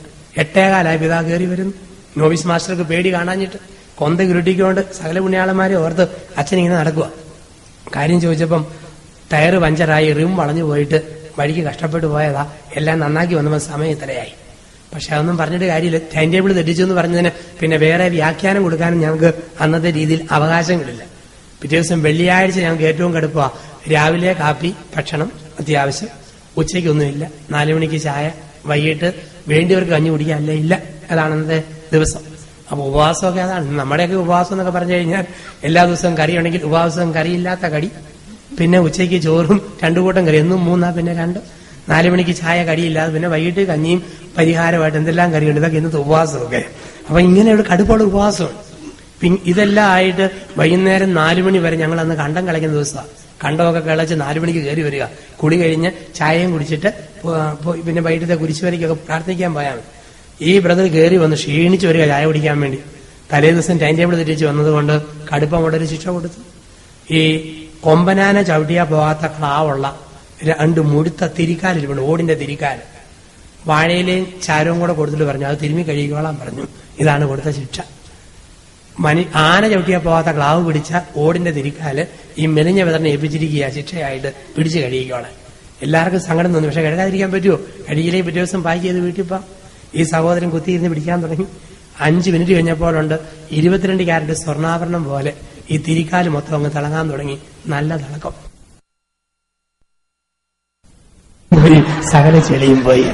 8:15 പിതാ കയറി വരുന്നു. നോവിസ് മാസ്റ്റർക്ക് പേടി കാണാഞ്ഞിട്ട് കൊന്ത ഉരുട്ടിക്കൊണ്ട് സകല പുണ്യാളന്മാരെ ഓർത്ത് അച്ഛൻ ഇങ്ങനെ നടക്കുക. കാര്യം ചോദിച്ചപ്പം ടയറ് പഞ്ചറായി, റിം വളഞ്ഞു പോയിട്ട് വഴിക്ക് കഷ്ടപ്പെട്ടു പോയതാ, എല്ലാം നന്നാക്കി വന്നപ്പോൾ സമയം ഇത്രയായി. പക്ഷെ അതൊന്നും പറഞ്ഞിട്ട് കാര്യമില്ല. ടൈം ടേബിൾ തെറ്റിച്ചു എന്ന് പറഞ്ഞതിന് പിന്നെ വേറെ വ്യാഖ്യാനം കൊടുക്കാനും ഞങ്ങൾക്ക് അന്നത്തെ രീതിയിൽ അവകാശങ്ങളില്ല. പിറ്റേ ദിവസം വെള്ളിയാഴ്ച ഞങ്ങൾക്ക് ഏറ്റവും കടുപ്പ രാവിലെ കാപ്പി ഭക്ഷണം അത്യാവശ്യം, ഉച്ചയ്ക്കൊന്നുമില്ല, 4 മണിക്ക് ചായ, വൈകിട്ട് വേണ്ടിയവർക്ക് കഞ്ഞി കുടിക്കാൻ അല്ല ഇല്ല. അതാണ് അന്നത്തെ ദിവസം. അപ്പൊ ഉപവാസമൊക്കെ അതാണ്. നമ്മുടെയൊക്കെ ഉപവാസം എന്നൊക്കെ പറഞ്ഞു കഴിഞ്ഞാൽ എല്ലാ ദിവസവും കറി ഉണ്ടെങ്കിൽ ഉപവാസം കറിയില്ലാത്ത കടി, പിന്നെ ഉച്ചയ്ക്ക് ചോറും 2 കൂട്ടം കറി, എന്നും 3, പിന്നെ 2, 4 മണിക്ക് ചായ കടിയില്ലാതെ, പിന്നെ വൈകിട്ട് കഞ്ഞിയും പരിഹാരമായിട്ട് എന്തെല്ലാം കറിയുണ്ട്. ഇതൊക്കെ ഇന്നത്തെ ഉപവാസമൊക്കെ. അപ്പൊ ഇങ്ങനെ ഒരു കടുപ്പമുള്ള ഉപവാസമാണ്. ഇതെല്ലാം ആയിട്ട് വൈകുന്നേരം 4 മണി വരെ ഞങ്ങൾ അന്ന് കണ്ടം കളയ്ക്കുന്ന ദിവസമാണ്. കണ്ടമൊക്കെ കിളച്ച് 4 മണിക്ക് കയറി വരിക, കുളി കഴിഞ്ഞ് ചായയും കുടിച്ചിട്ട് പിന്നെ വൈകിട്ടത്തെ കുരിശുവരയ്ക്കൊക്കെ പ്രാർത്ഥിക്കാൻ പോയാൽ മതി. ഈ ബ്രദർ കയറി വന്ന് ക്ഷീണിച്ച് വരിക ചായ കുടിക്കാൻ വേണ്ടി. തലേ ദിവസം ടൈം ടേബിൾ തെറ്റിച്ച് വന്നതുകൊണ്ട് കടുപ്പമുള്ളൊരു ശിക്ഷ കൊടുത്തു. ഈ കൊമ്പനാന ചവിട്ടിയാ പോകാത്ത ക്ലാവുള്ള 2 മുഴുത്ത തിരിക്കാലിരിപ്പുണ്ട്, ഓടിന്റെ തിരിക്കാല്. വാഴയിലെയും ചാരവും കൂടെ കൊടുത്തിട്ട് പറഞ്ഞു അത് തിരുമ്മി കഴുകിക്കോളാൻ പറഞ്ഞു. ഇതാണ് കൊടുത്ത ശിക്ഷ. ആന ചവിട്ടിയാ പോകാത്ത ക്ലാവ് പിടിച്ച ഓടിന്റെ തിരിക്കാല് ഈ മെലിഞ്ഞ വിതറിനെ ഏൽപ്പിച്ചിരിക്കുക ശിക്ഷയായിട്ട് പിടിച്ച് കഴുകിക്കോളാൻ. എല്ലാവർക്കും സങ്കടം തോന്നി. പക്ഷെ കഴുകാതിരിക്കാൻ പറ്റുമോ? കഴുകിയിലേക്ക് പിറ്റേ ദിവസം പാക്ക് ചെയ്ത് വീട്ടിൽ പോവാം. ഈ സഹോദരൻ കുത്തിയിരുന്ന് പിടിക്കാൻ തുടങ്ങി. 5 മിനിറ്റ് കഴിഞ്ഞപ്പോഴുണ്ട് 22 കാരറ്റ് സ്വർണ്ണാഭരണം പോലെ ഈ തിരിക്കാല് മൊത്തം അങ്ങ് തിളങ്ങാൻ തുടങ്ങി. നല്ല തിളക്കം, സകല ചെളിയും പോയി.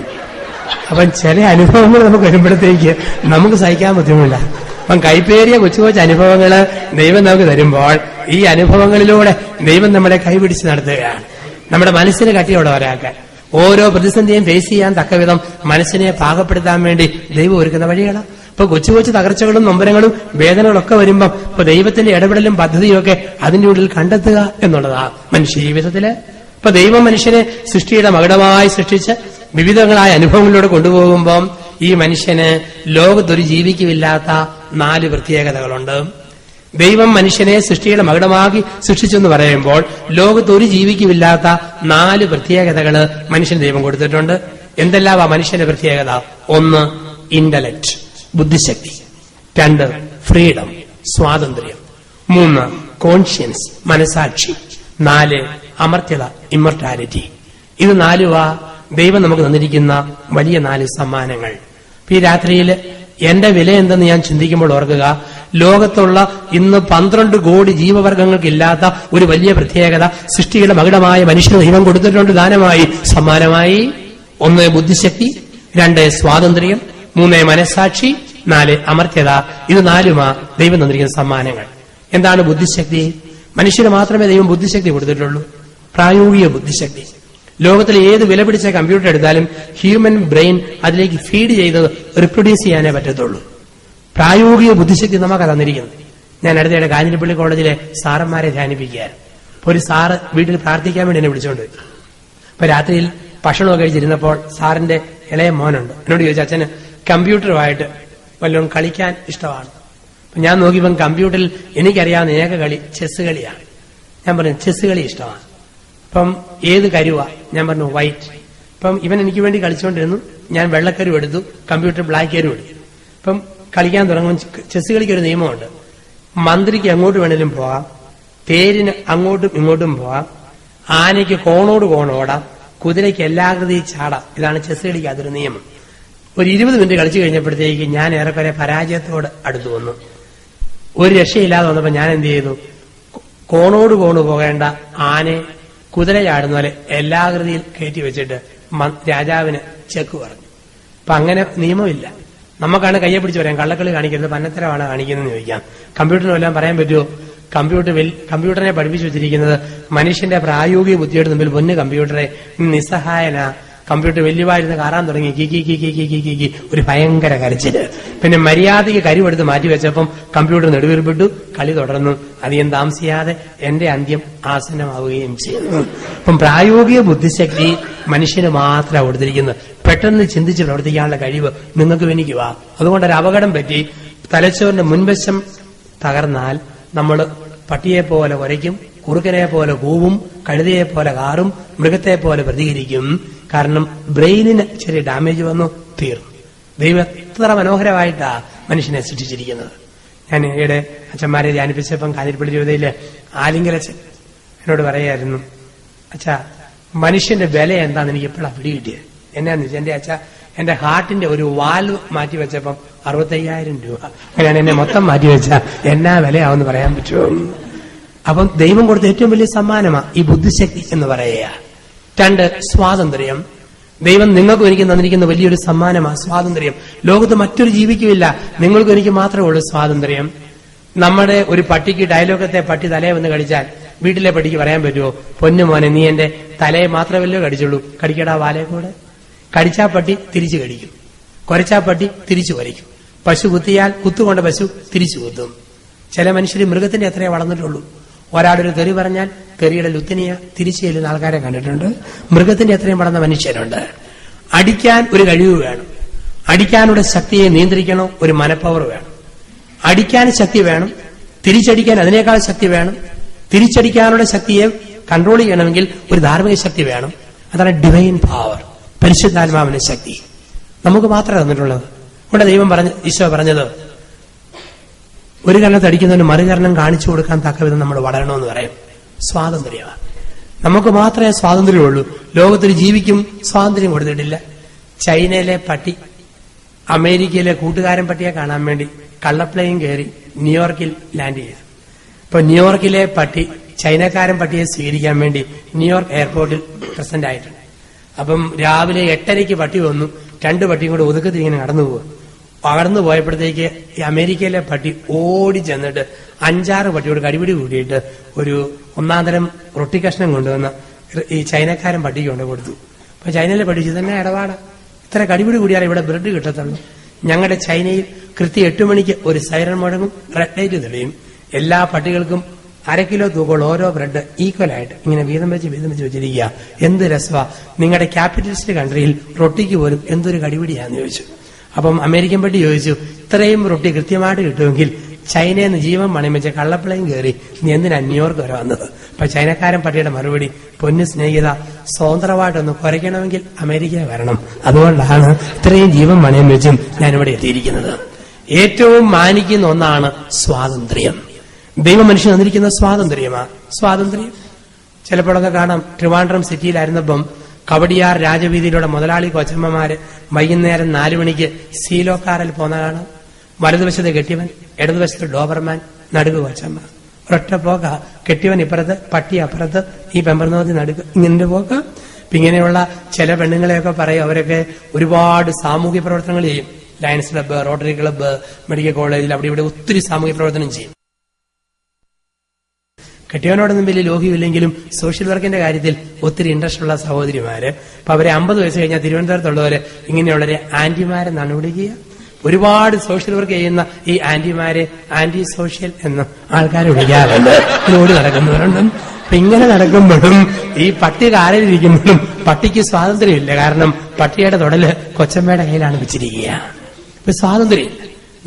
അപ്പം ചില അനുഭവങ്ങൾ നമുക്ക് വരുമ്പോഴത്തേക്ക് നമുക്ക് സഹിക്കാൻ ബുദ്ധിമുട്ടില്ല. അപ്പം കൈപ്പേറിയ കൊച്ചു കൊച്ചു അനുഭവങ്ങള് ദൈവം നമുക്ക് തരുമ്പോൾ ഈ അനുഭവങ്ങളിലൂടെ ദൈവം നമ്മളെ കൈപിടിച്ച് നടത്തുകയാണ്. നമ്മുടെ മനസ്സിന് കട്ടിയോടെ ഒരാക്കാൻ ഓരോ പ്രതിസന്ധിയും ഫേസ് ചെയ്യാൻ തക്കവിധം മനസ്സിനെ പാകപ്പെടുത്താൻ വേണ്ടി ദൈവം ഒരുക്കുന്ന വഴികളാണ്. ഇപ്പൊ കൊച്ചു കൊച്ചു തകർച്ചകളും നൊമ്പരങ്ങളും വേദനകളൊക്കെ വരുമ്പം ഇപ്പൊ ദൈവത്തിന്റെ ഇടപെടലും പദ്ധതിയും ഒക്കെ അതിന്റെ ഉള്ളിൽ കണ്ടെത്തുക എന്നുള്ളതാ മനുഷ്യ ജീവിതത്തില്. ഇപ്പൊ ദൈവം മനുഷ്യനെ സൃഷ്ടിയുടെ മകുടമായി സൃഷ്ടിച്ച് വിവിധങ്ങളായ അനുഭവങ്ങളിലൂടെ കൊണ്ടുപോകുമ്പം ഈ മനുഷ്യന് ലോകത്തൊരു ജീവിക്കുമില്ലാത്ത 4 പ്രത്യേകതകളുണ്ട്. ദൈവം മനുഷ്യനെ സൃഷ്ടിയുടെ മകുടമാക്കി സൃഷ്ടിച്ചെന്ന് പറയുമ്പോൾ ലോകത്തൊരു ജീവിക്കുമില്ലാത്ത 4 പ്രത്യേകതകള് മനുഷ്യന് ദൈവം കൊടുത്തിട്ടുണ്ട്. എന്തെല്ലാം ആ മനുഷ്യന്റെ പ്രത്യേകത? 1 ഇന്റലക്ട്, ബുദ്ധിശക്തി. 2 ഫ്രീഡം, സ്വാതന്ത്ര്യം. 3 കോൺഷ്യൻസ്, മനസാക്ഷി. 4 അമർത്യത, ഇമ്മോർട്ടാലിറ്റി. ഇത് 4 ദൈവം നമുക്ക് തന്നിരിക്കുന്ന വലിയ 4 സമ്മാനങ്ങൾ. ഈ രാത്രിയിൽ എന്റെ വില എന്തെന്ന് ഞാൻ ചിന്തിക്കുമ്പോൾ ഓർക്കുക, ലോകത്തുള്ള ഇന്ന് 12 കോടി ജീവവർഗങ്ങൾക്കില്ലാത്ത ഒരു വലിയ പ്രത്യേകത സൃഷ്ടിയുടെ മകുടമായ മനുഷ്യന് ദൈവം കൊടുത്തിട്ടുണ്ട് ദാനമായി, സമ്മാനമായി. 1 ബുദ്ധിശക്തി, 2 സ്വാതന്ത്ര്യം, 3 മനസാക്ഷി, 4 അമർത്യത. ഇത് 4 ദൈവം തന്നിരിക്കുന്ന സമ്മാനങ്ങൾ. എന്താണ് ബുദ്ധിശക്തി? മനുഷ്യന് മാത്രമേ ദൈവം ബുദ്ധിശക്തി കൊടുത്തിട്ടുള്ളൂ, പ്രായോഗിക ബുദ്ധിശക്തി. ലോകത്തിലെ ഏത് വിലപിടിച്ച കമ്പ്യൂട്ടർ എടുത്താലും ഹ്യൂമൻ ബ്രെയിൻ അതിലേക്ക് ഫീഡ് ചെയ്ത് റിപ്രൊഡ്യൂസ് ചെയ്യാനേ പറ്റത്തുള്ളൂ. പ്രായോഗിക ബുദ്ധിശക്തി നമുക്ക് തന്നിരിക്കുന്നത്. ഞാൻ അടുത്തിടെ കാഞ്ഞിരപ്പള്ളി കോളേജിലെ സാറന്മാരെ ധ്യാനിപ്പിക്കുകയായിരുന്നു. അപ്പൊ ഒരു സാറ് വീട്ടിൽ പ്രാർത്ഥിക്കാൻ വേണ്ടി എന്നെ വിളിച്ചുകൊണ്ട് വരും. അപ്പൊ രാത്രിയിൽ ഭക്ഷണമൊക്കെ കഴിച്ചിരുന്നപ്പോൾ സാറിന്റെ ഇളയ മോനുണ്ട്. എന്നോട് ചോദിച്ചു, അച്ഛന് കമ്പ്യൂട്ടറുമായിട്ട് വല്ലതും കളിക്കാൻ ഇഷ്ടമാണ്. അപ്പൊ ഞാൻ നോക്കിയപ്പം കമ്പ്യൂട്ടറിൽ എനിക്കറിയാവുന്ന ഏക കളി ചെസ് കളിയാണ്. ഞാൻ പറഞ്ഞു ചെസ് കളി ഇഷ്ടമാണ്. അപ്പം ഏത് കരുവാ? ഞാൻ പറഞ്ഞു വൈറ്റ്. അപ്പം ഇവൻ എനിക്ക് വേണ്ടി കളിച്ചുകൊണ്ടിരുന്നു. ഞാൻ വെള്ളക്കരു എടുത്തു, കമ്പ്യൂട്ടർ ബ്ലാക്ക് കരു എടുത്തു. അപ്പം കളിക്കാൻ തുടങ്ങുമ്പോൾ ചെസ് കളിക്ക് ഒരു നിയമമുണ്ട്. മന്ത്രിക്ക് എങ്ങോട്ട് വേണേലും പോകാം, തേരിന് അങ്ങോട്ടും ഇങ്ങോട്ടും പോകാം, ആനയ്ക്ക് കോണോട് കോണോടാം, കുതിരയ്ക്ക് എല്ലാകൃതി ചാടാം. ഇതാണ് ചെസ് കളിക്ക് അതൊരു നിയമം. ഒരു 20 മിനിറ്റ് കളിച്ചു കഴിഞ്ഞപ്പോഴത്തേക്ക് ഞാൻ ഏറെക്കുറെ പരാജയത്തോട് അടുത്തു വന്നു. ഒരു രക്ഷയില്ലാതെ വന്നപ്പോൾ ഞാൻ എന്ത് ചെയ്തു? കോണോട് കോണ് പോകേണ്ട ആനയെ കുതിര ചാടുന്ന പോലെ എല്ലാകൃതിയിൽ കയറ്റി വെച്ചിട്ട് രാജാവിന് ചെക്ക് പറഞ്ഞു. അപ്പൊ അങ്ങനെ നിയമമില്ല. നമുക്കാണ് കയ്യെ പിടിച്ച് പറയാം, കള്ളക്കളി കാണിക്കരുത്, പന്നത്തരമാണ് കാണിക്കുന്നതെന്ന് ചോദിക്കാം. കമ്പ്യൂട്ടറിനും എല്ലാം പറയാൻ പറ്റുമോ? കമ്പ്യൂട്ടറിനെ പഠിപ്പിച്ചു വെച്ചിരിക്കുന്നത് മനുഷ്യന്റെ പ്രായോഗിക ബുദ്ധിയുടെ മുമ്പിൽ പൊന്ന് കമ്പ്യൂട്ടറെ നിസ്സഹായന. കമ്പ്യൂട്ടർ വലിയവായിരുന്ന് കാറാൻ തുടങ്ങി, കീ കീ കീ കീ കീ കീ കീ കീ ഒരു ഭയങ്കര കരച്ചില്. പിന്നെ മര്യാദയ്ക്ക് കരിവെടുത്ത് മാറ്റിവെച്ചപ്പം കമ്പ്യൂട്ടർ നെടുവീർപ്പെട്ടു, കളി തുടർന്നു. അധികം താമസിയാതെ എന്റെ അന്ത്യം ആസന്നമാവുകയും ചെയ്യുന്നു. അപ്പം പ്രായോഗിക ബുദ്ധിശക്തി മനുഷ്യന് മാത്രമാണ് കൊടുത്തിരിക്കുന്നത്. പെട്ടെന്ന് ചിന്തിച്ച് പ്രവർത്തിക്കാനുള്ള കഴിവ് നിങ്ങൾക്ക് എനിക്കുക. അതുകൊണ്ടൊരു അപകടം പറ്റി തലച്ചോറിന്റെ മുൻവശം തകർന്നാൽ നമ്മൾ പട്ടിയെ പോലെ കുരയ്ക്കും, കുറുക്കനെ പോലെ കൂവും, കഴുതയെ പോലെ കാറും, മൃഗത്തെ പോലെ പ്രതികരിക്കും. കാരണം ബ്രെയിനിന് ചെറിയ ഡാമേജ് വന്നു, തീർന്നു. ദൈവം എത്ര മനോഹരമായിട്ടാ മനുഷ്യനെ സൃഷ്ടിച്ചിരിക്കുന്നത്. ഞാൻ ഈയിടെ അച്ഛന്മാരെ ധ്യാനിപ്പിച്ചപ്പം കാഞ്ഞിരപ്പള്ളി രൂപതയില് ആലിംഗലച്ഛൻ എന്നോട് പറയായിരുന്നു, അച്ഛാ മനുഷ്യന്റെ വില എന്താന്ന് എനിക്ക് എപ്പോഴാണ് പിടികിട്ടിയത്. എന്നാന്ന് വെച്ചാൽ എന്റെ അച്ഛാ എന്റെ ഹാർട്ടിന്റെ ഒരു വാൽവ് മാറ്റിവെച്ചപ്പം 65,000 രൂപ. അങ്ങനെയാണ് എന്നെ മൊത്തം മാറ്റിവെച്ച എന്നാ വിലയാവെന്ന് പറയാൻ പറ്റുമോ? അപ്പം ദൈവം കൊടുത്ത ഏറ്റവും വലിയ സമ്മാനമാ ഈ ബുദ്ധിശക്തി എന്ന് പറയുക. 2, സ്വാതന്ത്ര്യം. ദൈവം നിങ്ങൾക്കും എനിക്ക് തന്നിരിക്കുന്ന വലിയൊരു സമ്മാനമാണ് സ്വാതന്ത്ര്യം. ലോകത്ത് മറ്റൊരു ജീവിക്കുമില്ല, നിങ്ങൾക്കും എനിക്ക് മാത്രമേ ഉള്ളൂ സ്വാതന്ത്ര്യം. നമ്മുടെ ഒരു പട്ടിക്ക് ഡയലോഗത്തെ പട്ടി തലയെ വന്ന് കടിച്ചാൽ വീട്ടിലെ പട്ടിക്ക് പറയാൻ പറ്റുമോ, പൊന്നു മോനെ നീ എന്റെ തലയെ മാത്രമല്ലോ കടിച്ചുള്ളൂ, കടിക്കടാ വാലയെ കൂടെ. കടിച്ചാ പട്ടി തിരിച്ചു കടിക്കും, കുരച്ചാ പട്ടി തിരിച്ചു കുരയ്ക്കും. പശു കുത്തിയാൽ കുത്തുകൊണ്ട പശു തിരിച്ചു കുത്തും. ചില മനുഷ്യർ മൃഗത്തിന്റെ എത്രയേ വളർന്നിട്ടുള്ളൂ. ഒരാളൊരു തെറി പറഞ്ഞാൽ തെറിയുടെ ലുത്തിനിയ തിരിച്ചു ചെല്ലുന്ന ആൾക്കാരെ കണ്ടിട്ടുണ്ട്. മൃഗത്തിന്റെ എത്രയും വളർന്ന മനുഷ്യരുണ്ട്. അടിക്കാൻ ഒരു കഴിവ് വേണം. അടിക്കാനുള്ള ശക്തിയെ നിയന്ത്രിക്കണോ ഒരു മനപ്പവർ വേണം. അടിക്കാൻ ശക്തി വേണം, തിരിച്ചടിക്കാൻ അതിനേക്കാൾ ശക്തി വേണം. തിരിച്ചടിക്കാനുള്ള ശക്തിയെ കൺട്രോൾ ചെയ്യണമെങ്കിൽ ഒരു ധാർമ്മിക ശക്തി വേണം. അതാണ് ഡിവൈൻ പവർ, പരിശുദ്ധാത്മാവിന്റെ ശക്തി നമുക്ക് മാത്രമേ തന്നിട്ടുള്ളത്. ഇവിടെ ദൈവം ഈശോ പറഞ്ഞത് ഒരു കരണത്ത് അടിക്കുന്നതിന് മറുകരണം കാണിച്ചു കൊടുക്കാൻ തക്കവിധം നമ്മൾ വളരണമെന്ന് പറയും. സ്വാതന്ത്ര്യമാണ്. നമുക്ക് മാത്രമേ സ്വാതന്ത്ര്യമുള്ളൂ. ലോകത്തിൽ ജീവിക്കും സ്വാതന്ത്ര്യം കൊടുത്തിട്ടില്ല. ചൈനയിലെ പട്ടി അമേരിക്കയിലെ കൂട്ടുകാരൻ പട്ടിയെ കാണാൻ വേണ്ടി കള്ളപ്ലെയിൻ കയറി ന്യൂയോർക്കിൽ ലാൻഡ് ചെയ്തു. ഇപ്പൊ ന്യൂയോർക്കിലെ പട്ടി ചൈനക്കാരൻ പട്ടിയെ സ്വീകരിക്കാൻ വേണ്ടി ന്യൂയോർക്ക് എയർപോർട്ടിൽ പ്രസന്റ് ആയിട്ടുണ്ട്. അപ്പം രാവിലെ 8:30 പട്ടി വന്നു. 2 പട്ടിയും കൂടെ ഒതുക്കത്തിൽ ഇങ്ങനെ കടന്നു പോകും. പകർന്നു പോയപ്പോഴത്തേക്ക് ഈ അമേരിക്കയിലെ പട്ടി ഓടി ചെന്നിട്ട് 5-6 പട്ടിയോട് കടിപിടി കൂടിയിട്ട് ഒരു 1-തരം റൊട്ടി കഷ്ണം കൊണ്ടുവന്ന് ഈ ചൈനക്കാരൻ പട്ടിക്ക് കൊണ്ട് കൊടുത്തു. അപ്പൊ ചൈനയിലെ പട്ടി തന്നെ ഇടപാടാ, ഇത്ര കടിപിടി കൂടിയാൽ ഇവിടെ ബ്രെഡ് കിട്ടത്തുള്ളൂ. ഞങ്ങളുടെ ചൈനയിൽ കൃത്യം 8 മണിക്ക് ഒരു സൈറൺ മുഴങ്ങും, റെഡ് ലൈറ്റ് തെളിയും. എല്ലാ പട്ടികൾക്കും 1/2 കിലോ തൂക്കമുള്ള ഓരോ ബ്രെഡ് ഈക്വലായിട്ട് ഇങ്ങനെ വീതം വെച്ച് വെച്ചിരിക്കുക. എന്ത് രസവാ! നിങ്ങളുടെ ക്യാപിറ്റലിസ്റ്റ് കൺട്രിയിൽ റൊട്ടിക്ക് പോലും എന്തൊരു കടിപിടിയാന്ന് ചോദിച്ചു. അപ്പം അമേരിക്കൻ പട്ടി ചോദിച്ചു, ഇത്രയും റൊട്ടി കൃത്യമായിട്ട് കിട്ടുമെങ്കിൽ ചൈനയിൽ നിന്ന് ജീവൻ പണയം വെച്ച കള്ളപ്ലെയിൻ കയറി നീ എന്തിനാ ന്യൂയോർക്ക് വരെ വന്നത്? അപ്പൊ ചൈനക്കാരൻ പട്ടിയുടെ മറുപടി, പൊന്നു സ്നേഹിത, സ്വതന്ത്രമായിട്ടൊന്ന് കുറയ്ക്കണമെങ്കിൽ അമേരിക്ക വരണം, അതുകൊണ്ടാണ് ഇത്രയും ജീവൻ പണയം വെച്ചും ഞാനിവിടെ എത്തിയിരിക്കുന്നത്. ഏറ്റവും മാനിക്കുന്ന ഒന്നാണ് സ്വാതന്ത്ര്യം. ദൈവം മനുഷ്യൻ തന്നിരിക്കുന്ന സ്വാതന്ത്ര്യമാണ്. സ്വാതന്ത്ര്യം ചിലപ്പോഴൊക്കെ കാണാം. ട്രിവാൻഡ്രം സിറ്റിയിലായിരുന്നപ്പം കവടിയാർ രാജവീതിയിലൂടെ മുതലാളി കൊച്ചമ്മമാര് വൈകുന്നേരം 4 മണിക്ക് സീലോ കാറിൽ പോന്ന കാണാം. വലതുവശത്ത് കെട്ടിയവൻ, ഇടതുവശത്ത് ഡോബർമാൻ, നടുക്ക് കൊച്ചമ്മ. ഒരൊറ്റ പോക്ക. കെട്ടിയവൻ ഇപ്പുറത്ത്, പട്ടി അപ്പുറത്ത്, ഈ പെമ്പർനോതി നടുക്ക്, ഇങ്ങനെ പോക്ക. ഇങ്ങനെയുള്ള ചില പെണ്ണുങ്ങളെയൊക്കെ പറയും, അവരൊക്കെ ഒരുപാട് സാമൂഹ്യ പ്രവർത്തനങ്ങൾ ചെയ്യും. Lions club, rotary club, medical കോളേജിൽ അവിടെ ഇവിടെ ഒത്തിരി സാമൂഹ്യ പ്രവർത്തനം ചെയ്യും. കെട്ടിയവനോടൊന്നും വലിയ ലോഹ്യമില്ലെങ്കിലും സോഷ്യൽ വർക്കിന്റെ കാര്യത്തിൽ ഒത്തിരി ഇൻട്രസ്റ്റ് ഉള്ള സഹോദരിമാര്. അപ്പൊ അവരെ 50 വയസ്സ് കഴിഞ്ഞാൽ തിരുവനന്തപുരത്തുള്ളവര് ഇങ്ങനെയുള്ളവരെ ആന്റിമാരെന്നാണ് വിളിക്കുക. ഒരുപാട് സോഷ്യൽ വർക്ക് ചെയ്യുന്ന ഈ ആന്റിമാരെ ആന്റി സോഷ്യൽ എന്ന് ആൾക്കാർ വിളിക്കാറുണ്ട്. ഓടി നടക്കുന്നവരുണ്ട്. അപ്പൊ ഇങ്ങനെ നടക്കുമ്പോഴും ഈ പട്ടി കാലിലിരിക്കുമ്പോഴും പട്ടിക്ക് സ്വാതന്ത്ര്യമില്ല. കാരണം പട്ടിയുടെ തൊടല് കൊച്ചമ്മയുടെ കയ്യിലാണ് വെച്ചിരിക്കുക. ഇപ്പൊ സ്വാതന്ത്ര്യം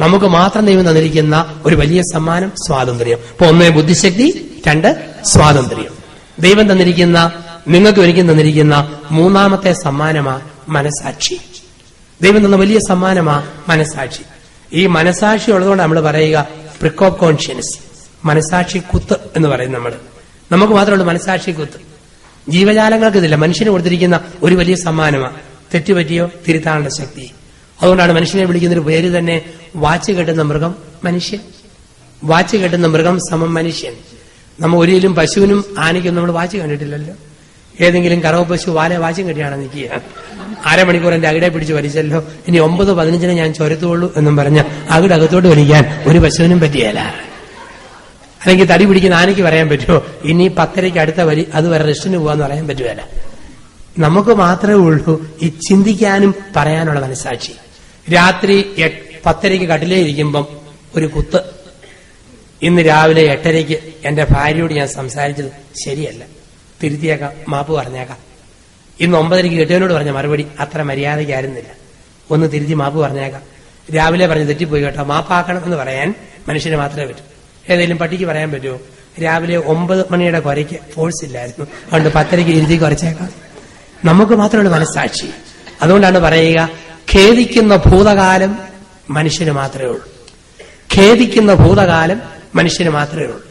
നമുക്ക് മാത്രം ദൈവം തന്നിരിക്കുന്ന ഒരു വലിയ സമ്മാനം സ്വാതന്ത്ര്യം. അപ്പൊ 1 ബുദ്ധിശക്തി, 2 സ്വാതന്ത്ര്യം. ദൈവം തന്നിരിക്കുന്ന, നിങ്ങൾക്ക് ഒരിക്കലും തന്നിരിക്കുന്ന 3ാമത്തെ സമ്മാനമാ മനസാക്ഷി. ദൈവം തന്ന വലിയ സമ്മാനമാ മനസാക്ഷി. ഈ മനസാക്ഷി ഉള്ളതുകൊണ്ട് നമ്മൾ പറയുക പ്രിക് ഓഫ് കോൺഷ്യൻസ്, മനസാക്ഷി കുത്ത് എന്ന് പറയും. നമുക്ക് മാത്രമുള്ള മനസാക്ഷി കുത്ത്. ജീവജാലങ്ങൾക്ക് ഇതില്ല. മനുഷ്യന് കൊടുത്തിരിക്കുന്ന ഒരു വലിയ സമ്മാനമാ തെറ്റുപറ്റിയോ തിരുത്താനുള്ള ശക്തി. അതുകൊണ്ടാണ് മനുഷ്യനെ വിളിക്കുന്നൊരു പേര് തന്നെ വാച്ച് കെട്ടുന്ന മൃഗം മനുഷ്യൻ. വാച്ച് കെട്ടുന്ന മൃഗം സമം മനുഷ്യൻ. നമ്മൾ ഒരിക്കലും പശുവിനും ആനയ്ക്കും നമ്മൾ വാച്ച് കണ്ടിട്ടില്ലല്ലോ. ഏതെങ്കിലും കറവ പശു വാലെ വാച്ചും കെട്ടിയാണ് നിൽക്കുക. അരമണിക്കൂർ എന്റെ അകിടെ പിടിച്ച് വലിച്ചല്ലോ, ഇനി 9:15 ഞാൻ ചൊരത്തുള്ളൂ എന്നും പറഞ്ഞ് അകിടകത്തോട്ട് വലിക്കാൻ ഒരു പശുവിനും പറ്റിയല്ല. അല്ലെങ്കിൽ തടി പിടിക്കുന്ന ആനയ്ക്ക് പറയാൻ പറ്റുമോ ഇനി 10:30 അടുത്ത വരി അതുവരെ റെസ്റ്റിന് പോവാന്ന് പറയാൻ പറ്റുമല്ല. നമുക്ക് മാത്രമേ ഉള്ളൂ ഈ ചിന്തിക്കാനും പറയാനുള്ള മനസ്സാക്ഷി. രാത്രി 10:30 കട്ടിലേ ഇരിക്കുമ്പം ഒരു കുത്ത്. ഇന്ന് രാവിലെ 8:30 എന്റെ ഭാര്യയോട് ഞാൻ സംസാരിച്ചത് ശരിയല്ല, തിരുത്തിയേക്കാം, മാപ്പ് പറഞ്ഞേക്കാം. ഇന്ന് 9:30 കെട്ടിയവനോട് പറഞ്ഞ മറുപടി അത്ര മര്യാദയ്ക്കായിരുന്നില്ല, ഒന്ന് തിരുത്തി മാപ്പ് പറഞ്ഞേക്കാം. രാവിലെ പറഞ്ഞ് തെറ്റിപ്പോയി കേട്ടോ, മാപ്പാക്കണം എന്ന് പറയാൻ മനുഷ്യന് മാത്രമേ പറ്റൂ. ഏതെങ്കിലും പട്ടിക്ക് പറയാൻ പറ്റുമോ രാവിലെ 9 മണിയുടെ കുരയ്ക്ക് ഫോഴ്സ് ഇല്ലായിരുന്നു, അതുകൊണ്ട് 10:30 ഇരുത്തി കുറച്ചേക്കാം? നമുക്ക് മാത്രമുള്ള മനസ്സാക്ഷി. അതുകൊണ്ടാണ് പറയുക, ഖേദിക്കുന്ന ഭൂതകാലം മനുഷ്യന് മാത്രമേ ഉള്ളൂ. ഖേദിക്കുന്ന ഭൂതകാലം മനുഷ്യന് മാത്രമേ ഉള്ളൂ.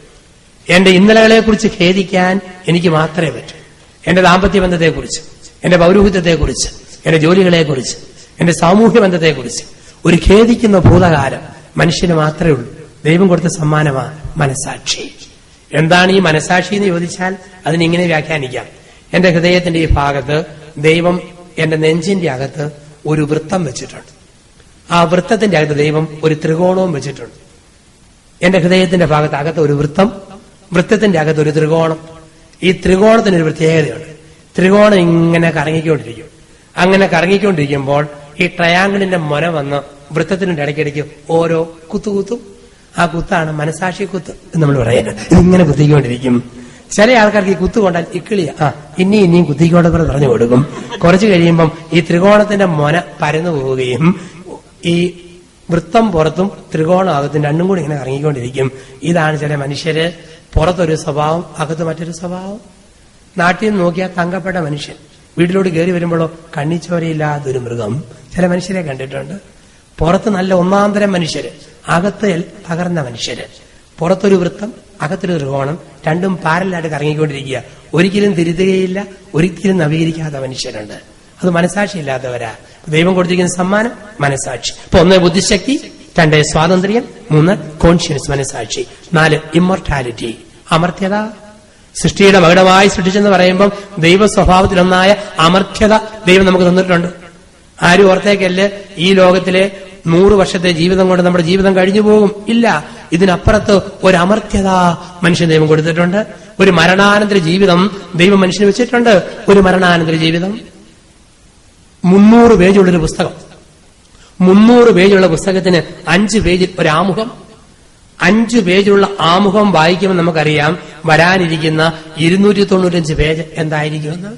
എന്റെ ഇന്നലകളെക്കുറിച്ച് ഖേദിക്കാൻ എനിക്ക് മാത്രമേ പറ്റൂ. എന്റെ ദാമ്പത്യ ബന്ധത്തെക്കുറിച്ച്, എന്റെ പൗരോഹിത്യത്തെക്കുറിച്ച്, എന്റെ ജോലികളെക്കുറിച്ച്, എന്റെ സാമൂഹ്യ ബന്ധത്തെക്കുറിച്ച് ഒരു ഖേദിക്കുന്ന ഭൂതകാലം മനുഷ്യന് മാത്രമേ ഉള്ളൂ. ദൈവം കൊടുത്ത സമ്മാനമാണ് മനസാക്ഷി. എന്താണ് ഈ മനസാക്ഷി എന്ന് ചോദിച്ചാൽ അതിനിങ്ങനെ വ്യാഖ്യാനിക്കാം. എന്റെ ഹൃദയത്തിന്റെ ഈ ഭാഗത്ത് ദൈവം എന്റെ നെഞ്ചിന്റെ അകത്ത് ഒരു വൃത്തം വെച്ചിട്ടുണ്ട്. ആ വൃത്തത്തിന്റെ അകത്ത് ദൈവം ഒരു ത്രികോണവും വെച്ചിട്ടുണ്ട്. എന്റെ ഹൃദയത്തിന്റെ ഭാഗത്ത് അകത്ത് ഒരു വൃത്തം, വൃത്തത്തിന്റെ അകത്ത് ഒരു ത്രികോണം. ഈ ത്രികോണത്തിനൊരു പ്രത്യേകതയുണ്ട്. ത്രികോണം ഇങ്ങനെ കറങ്ങിക്കൊണ്ടിരിക്കും. അങ്ങനെ കറങ്ങിക്കൊണ്ടിരിക്കുമ്പോൾ ഈ ട്രയാങ്കിളിന്റെ മുന വന്ന് വൃത്തത്തിന്റെ ഇടയ്ക്കിടയ്ക്ക് ഓരോ കുത്തുകുത്തും. ആ കുത്താണ് മനസാക്ഷി കുത്ത് എന്ന് നമ്മൾ പറയുന്നത്. ഇതിങ്ങനെ കുത്തിക്കൊണ്ടിരിക്കും. ചില ആൾക്കാർക്ക് ഈ കുത്തു കൊണ്ടാൽ ഇക്കിളിയ ഇനിയും കുത്തിക്കൊണ്ടെന്ന് പറഞ്ഞു കൊടുക്കും. കുറച്ചു കഴിയുമ്പം ഈ ത്രികോണത്തിന്റെ മുന പരന്നു പോവുകയും ഈ വൃത്തം പുറത്തും ത്രികോണം അകത്തും രണ്ടും കൂടി ഇങ്ങനെ ഇറങ്ങിക്കൊണ്ടിരിക്കും. ഇതാണ് ചില മനുഷ്യര്. പുറത്തൊരു സ്വഭാവം, അകത്ത് മറ്റൊരു സ്വഭാവം. നാട്ടിൽ നിന്ന് നോക്കിയാൽ തങ്കപ്പെട്ട മനുഷ്യൻ, വീട്ടിലോട്ട് കയറി വരുമ്പോഴോ കണ്ണിച്ചോരയില്ലാതൊരു മൃഗം. ചില മനുഷ്യരെ കണ്ടിട്ടുണ്ട്. പുറത്ത് നല്ല ഒന്നാന്തരം മനുഷ്യര്, അകത്ത് തകർന്ന മനുഷ്യര്. പുറത്തൊരു വൃത്തം, അകത്തൊരു ത്രികോണം, രണ്ടും പാരലായിട്ട് കറങ്ങിക്കൊണ്ടിരിക്കുക. ഒരിക്കലും തിരുത്തുകയില്ല, ഒരിക്കലും നവീകരിക്കാത്ത മനുഷ്യരുണ്ട്. അത് മനസാക്ഷി ഇല്ലാത്തവരാ. ദൈവം കൊടുത്തിരിക്കുന്ന സമ്മാനം മനസാക്ഷി. ഇപ്പൊ 1 ബുദ്ധിശക്തി, 2 സ്വാതന്ത്ര്യം, 3 കോൺഷ്യൻസ് മനസാക്ഷി, 4 ഇമ്മോർട്ടാലിറ്റി അമർത്യത. സൃഷ്ടിയുടെ മകുടമായി സൃഷ്ടിച്ചെന്ന് പറയുമ്പം ദൈവ സ്വഭാവത്തിലൊന്നായ അമർത്യത ദൈവം നമുക്ക് തന്നിട്ടുണ്ട്. ആരും ഓർത്തേക്കല്ല് ഈ ലോകത്തിലെ 100 വർഷത്തെ ജീവിതം കൊണ്ട് നമ്മുടെ ജീവിതം കഴിഞ്ഞു പോകും. ഇല്ല, ഇതിനപ്പുറത്ത് ഒരു അമർത്യത മനുഷ്യൻ ദൈവം കൊടുത്തിട്ടുണ്ട്. ഒരു മരണാനന്തര ജീവിതം ദൈവം മനുഷ്യന് വെച്ചിട്ടുണ്ട്. ഒരു മരണാനന്തര ജീവിതം 300 പേജുള്ളൊരു പുസ്തകം. 300 പേജുള്ള പുസ്തകത്തിന് 5 പേജിൽ ഒരു ആമുഖം. 5 പേജുള്ള ആമുഖം വായിക്കുമ്പോൾ നമുക്കറിയാം വരാനിരിക്കുന്ന 295 പേജ് എന്തായിരിക്കുമെന്ന്.